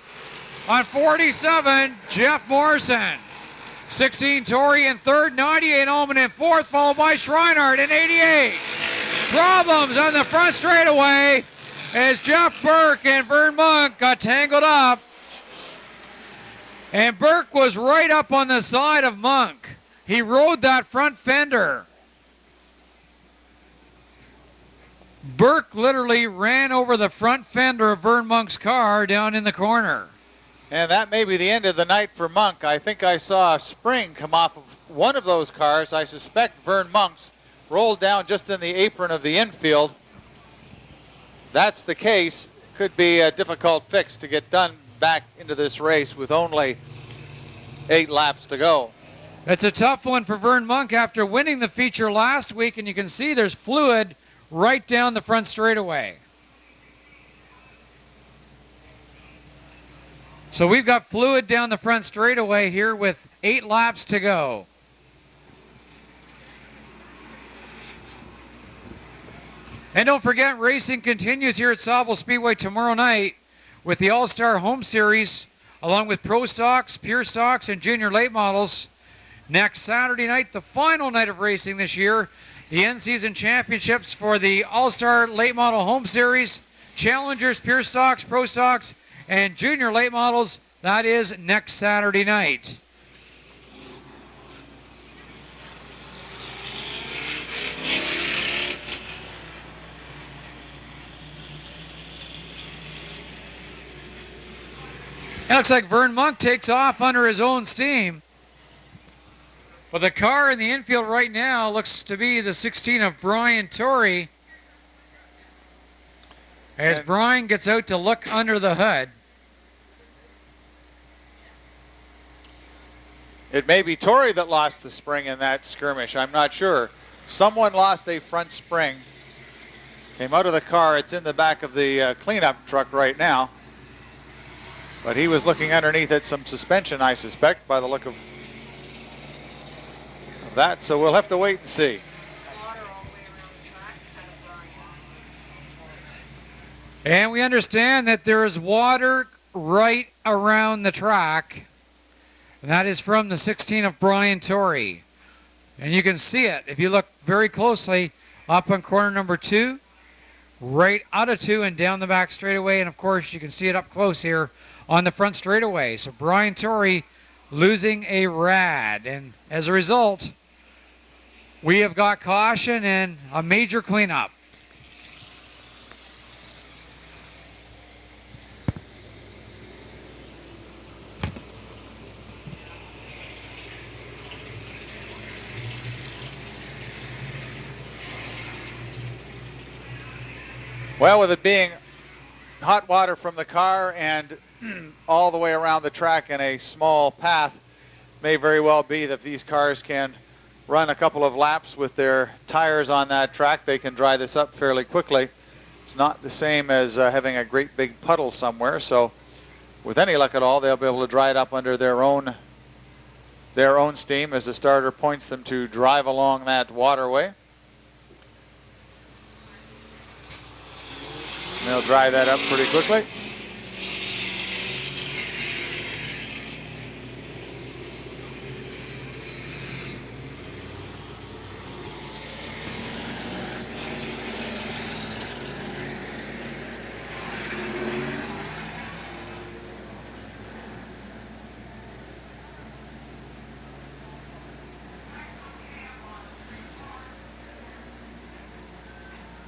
Speaker 2: on 47, Jeff Morrison. 16 Torrey in third, 98 Ullman in fourth, followed by Schreiner in 88. Problems on the front straightaway as Jeff Burke and Vern Monk got tangled up. And Burke was right up on the side of Monk. He rode that front fender. Burke literally ran over the front fender of Vern Monk's car down in the corner.
Speaker 1: And that may be the end of the night for Monk. I think I saw a spring come off of one of those cars. I suspect Vern Monk's rolled down just in the apron of the infield. That's the case. Could be a difficult fix to get done back into this race with only 8 laps to go.
Speaker 2: It's a tough one for Vern Monk after winning the feature last week, and you can see there's fluid right down the front straightaway. So we've got fluid down the front straightaway here with 8 laps to go. And don't forget, racing continues here at Sauble Speedway tomorrow night with the All-Star Home Series, along with Pro Stocks, Pure Stocks, and Junior Late Models. Next Saturday night, the final night of racing this year, the end-season championships for the All-Star Late Model Home Series, Challengers, Pure Stocks, Pro Stocks, and Junior Late Models. That is next Saturday night. It looks like Vern Monk takes off under his own steam. Well, the car in the infield right now looks to be the 16 of Brian Torrey. As Brian gets out to look under the hood.
Speaker 1: It may be Torrey that lost the spring in that skirmish. I'm not sure. Someone lost a front spring. Came out of the car. It's in the back of the cleanup truck right now. But he was looking underneath at some suspension, I suspect, by the look of that. So we'll have to wait and see.
Speaker 2: And we understand that there is water right around the track. And that is from the 16 of Brian Torrey. And you can see it if you look very closely up on corner number 2, right out of 2 and down the back straightaway. And of course you can see it up close here on the front straightaway. So Brian Torrey losing a rad. And as a result, we have got caution and a major cleanup.
Speaker 1: Well, with it being hot water from the car and all the way around the track in a small path, may very well be that these cars can run a couple of laps with their tires on that track. They can dry this up fairly quickly. It's not the same as having a great big puddle somewhere, so with any luck at all, they'll be able to dry it up under their own steam as the starter points them to drive along that waterway. And they'll dry that up pretty quickly.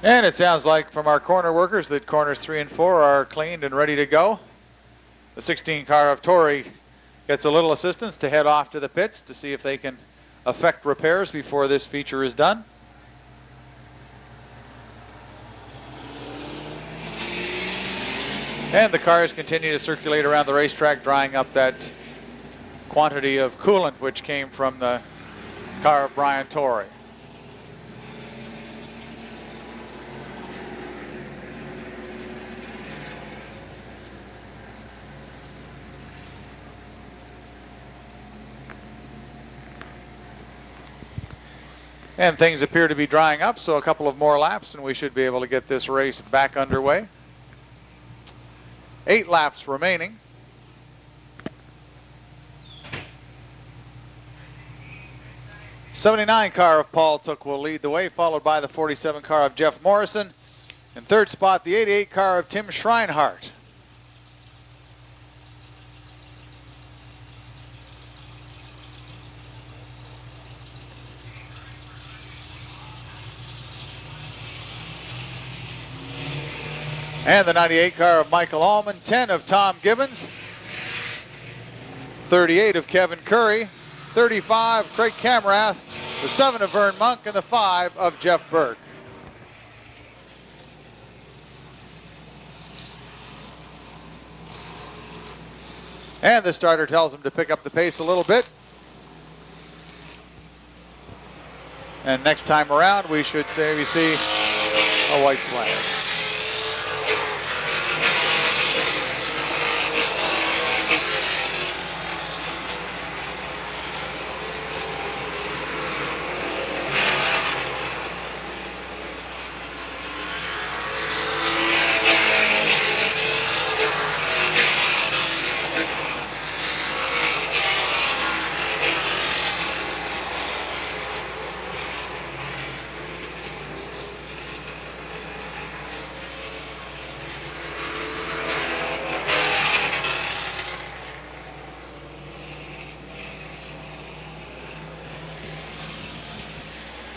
Speaker 1: And it sounds like from our corner workers that corners 3 and 4 are cleaned and ready to go. The 16 car of Torrey gets a little assistance to head off to the pits to see if they can effect repairs before this feature is done. And the cars continue to circulate around the racetrack, drying up that quantity of coolant which came from the car of Brian Torrey. And things appear to be drying up, so a couple of more laps and we should be able to get this race back underway. 8 laps remaining. '79 car of Paul Took will lead the way, followed by the 47 car of Jeff Morrison. In third spot, the 88 car of Tim Schreinhardt. And the 98 car of Michael Allman, 10 of Tom Gibbons, 38 of Kevin Curry, 35 Craig Camerath, the 7 of Vern Monk, and the 5 of Jeff Burke. And the starter tells him to pick up the pace a little bit. And next time around, we should say we see a white flag.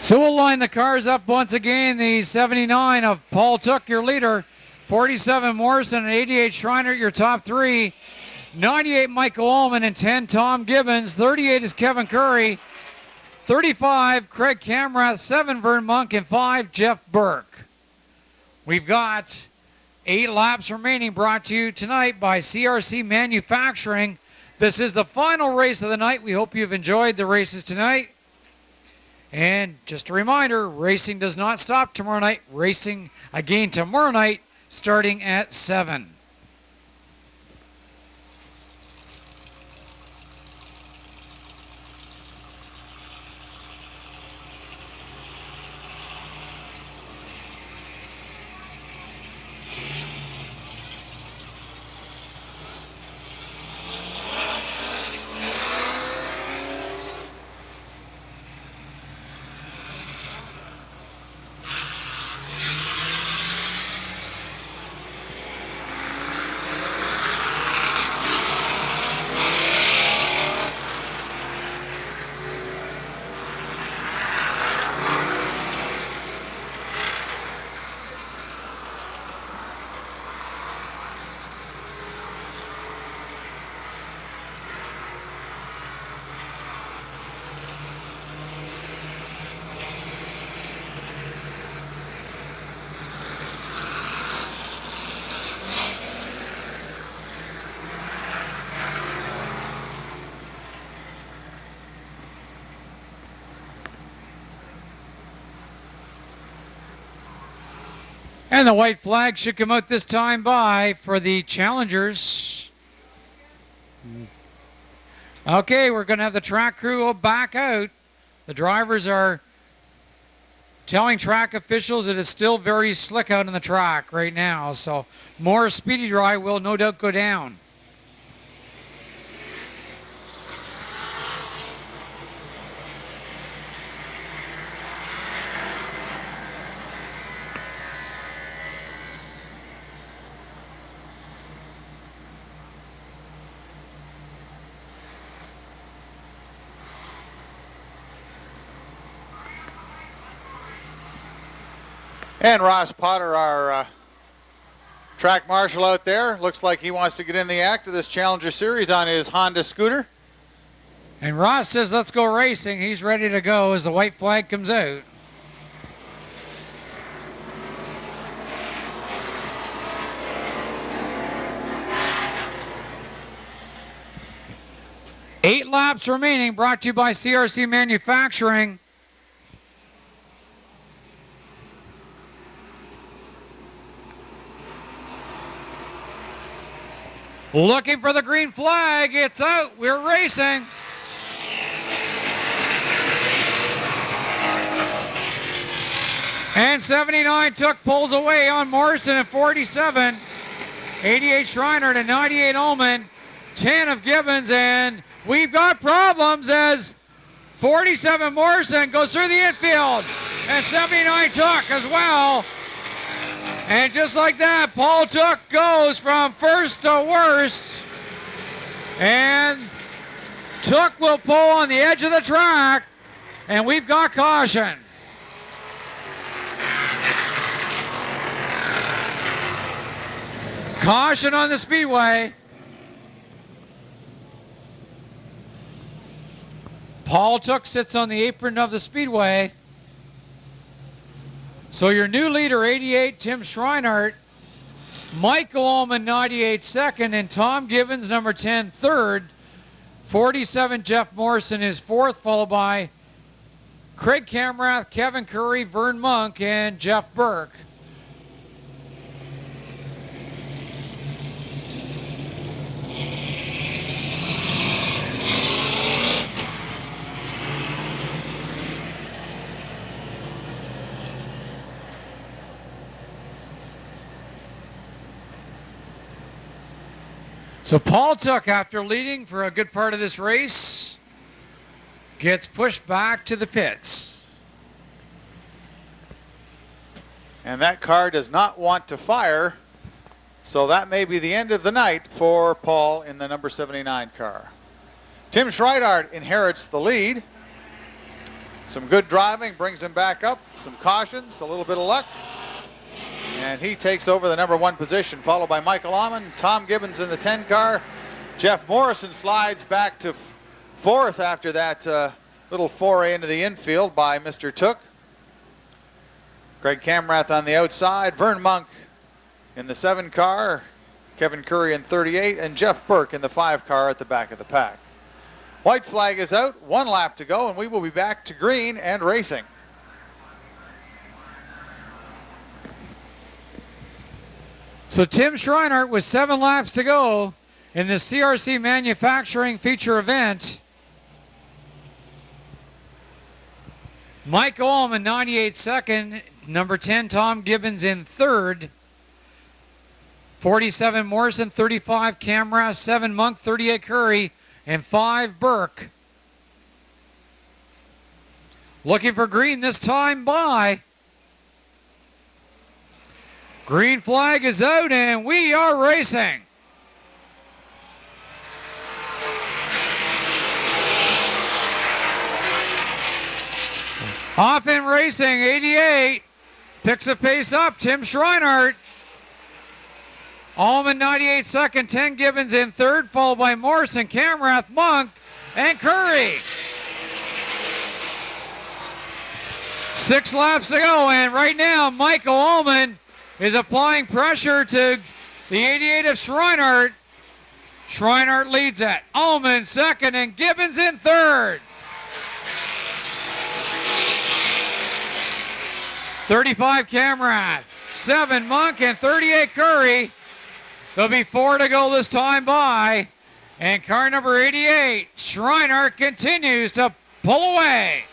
Speaker 2: So we'll line the cars up once again. The 79 of Paul Took, your leader. 47 Morrison and 88 Schreiner, your top 3. 98 Michael Allman and 10 Tom Gibbons. 38 is Kevin Curry. 35, Craig Camrath. 7, Vern Monk. And 5, Jeff Burke. We've got 8 laps remaining, brought to you tonight by CRC Manufacturing. This is the final race of the night. We hope you've enjoyed the races tonight. And just a reminder, racing does not stop tomorrow night. Racing again tomorrow night starting at 7. And the white flag should come out this time by for the challengers. Okay, we're going to have the track crew back out. The drivers are telling track officials it is still very slick out on the track right now, so more speedy dry will no doubt go down.
Speaker 1: And Ross Potter, our track marshal out there, looks like he wants to get in the act of this Challenger Series on his Honda scooter.
Speaker 2: And Ross says, let's go racing. He's ready to go as the white flag comes out. Eight laps remaining, brought to you by CRC Manufacturing. Looking for the green flag. It's out. We're racing. And 79 pulls away on Morrison at 47. 88 Schreiner to 98 Ullman. 10 of Gibbons. And we've got problems as 47 Morrison goes through the infield. And 79 Tuck as well. And just like that, Paul Tuck goes from first to worst. And Tuck will pull on the edge of the track. And we've got caution. Caution on the speedway. Paul Tuck sits on the apron of the speedway. So your new leader, 88, Tim Schreinhardt. Michael Ullman, 98, second. And Tom Gibbons, number 10, third. 47, Jeff Morrison is fourth, followed by Craig Camrath, Kevin Curry, Vern Monk, and Jeff Burke. So Paul Tuck, after leading for a good part of this race, gets pushed back to the pits.
Speaker 1: And that car does not want to fire, so that may be the end of the night for Paul in the number 79 car. Tim Schreinhardt inherits the lead. Some good driving brings him back up. Some cautions, a little bit of luck. And he takes over the number 1 position, followed by Michael Ullman, Tom Gibbons in the 10 car. Jeff Morrison slides back to 4th after that Little foray into the infield by Mr. Took. Craig Camrath on the outside. Vern Monk in the 7 car. Kevin Curry in 38. And Jeff Burke in the 5 car at the back of the pack. White flag is out. 1 lap to go, and we will be back to green and racing.
Speaker 2: So Tim Schreinert with 7 laps to go in the CRC Manufacturing feature event. Mike Allman, 98 second. Number 10, Tom Gibbons in third. 47 Morrison, 35 Camrath, 7 Monk, 38 Curry, and 5 Burke. Looking for green this time by. Green flag is out and we are racing. Off in racing, 88. Picks a pace up, Tim Schreinert. Allman 98 second, 10 Gibbons in third, followed by Morrison, Camrath, Monk, and Curry. 6 laps to go, and right now Michael Allman is applying pressure to the 88 of Schreinert. Schreinert leads it. Allman second and Gibbons in third. 35 Camrath, 7 Monk, and 38 Curry. There'll be 4 to go this time by. And car number 88, Schreinert, continues to pull away.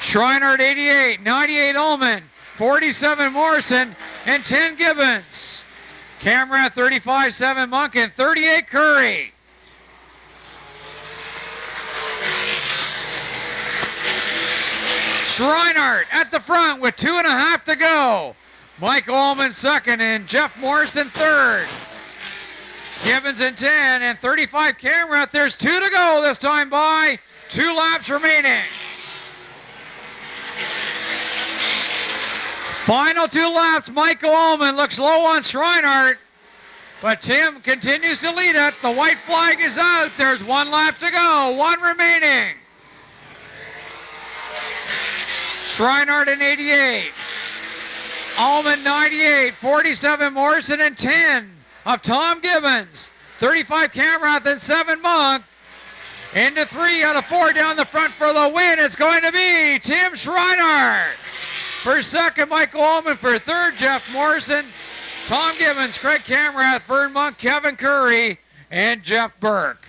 Speaker 2: Schreinert 88, 98 Ullman, 47 Morrison, and 10 Gibbons. Camrath 35, 7 Monk, and 38 Curry. Schreinert at the front with 2.5 to go. Mike Allman second and Jeff Morrison third. Gibbons in 10 and 35 Camrath. There's 2 to go this time by. 2 laps remaining. Final 2 laps. Michael Allman looks low on Schreinert, but Tim continues to lead it. The white flag is out. There's 1 lap to go. 1 remaining. Schreinert in 88. Allman 98. 47 Morrison and 10 of Tom Gibbons. 35 Camrath and 7 Monk. Into 3 out of 4 down the front for the win. It's going to be Tim Schreinert. For second, Michael Allman. For third, Jeff Morrison. Tom Gibbons, Craig Camrath, Vern Monk, Kevin Curry, and Jeff Burke.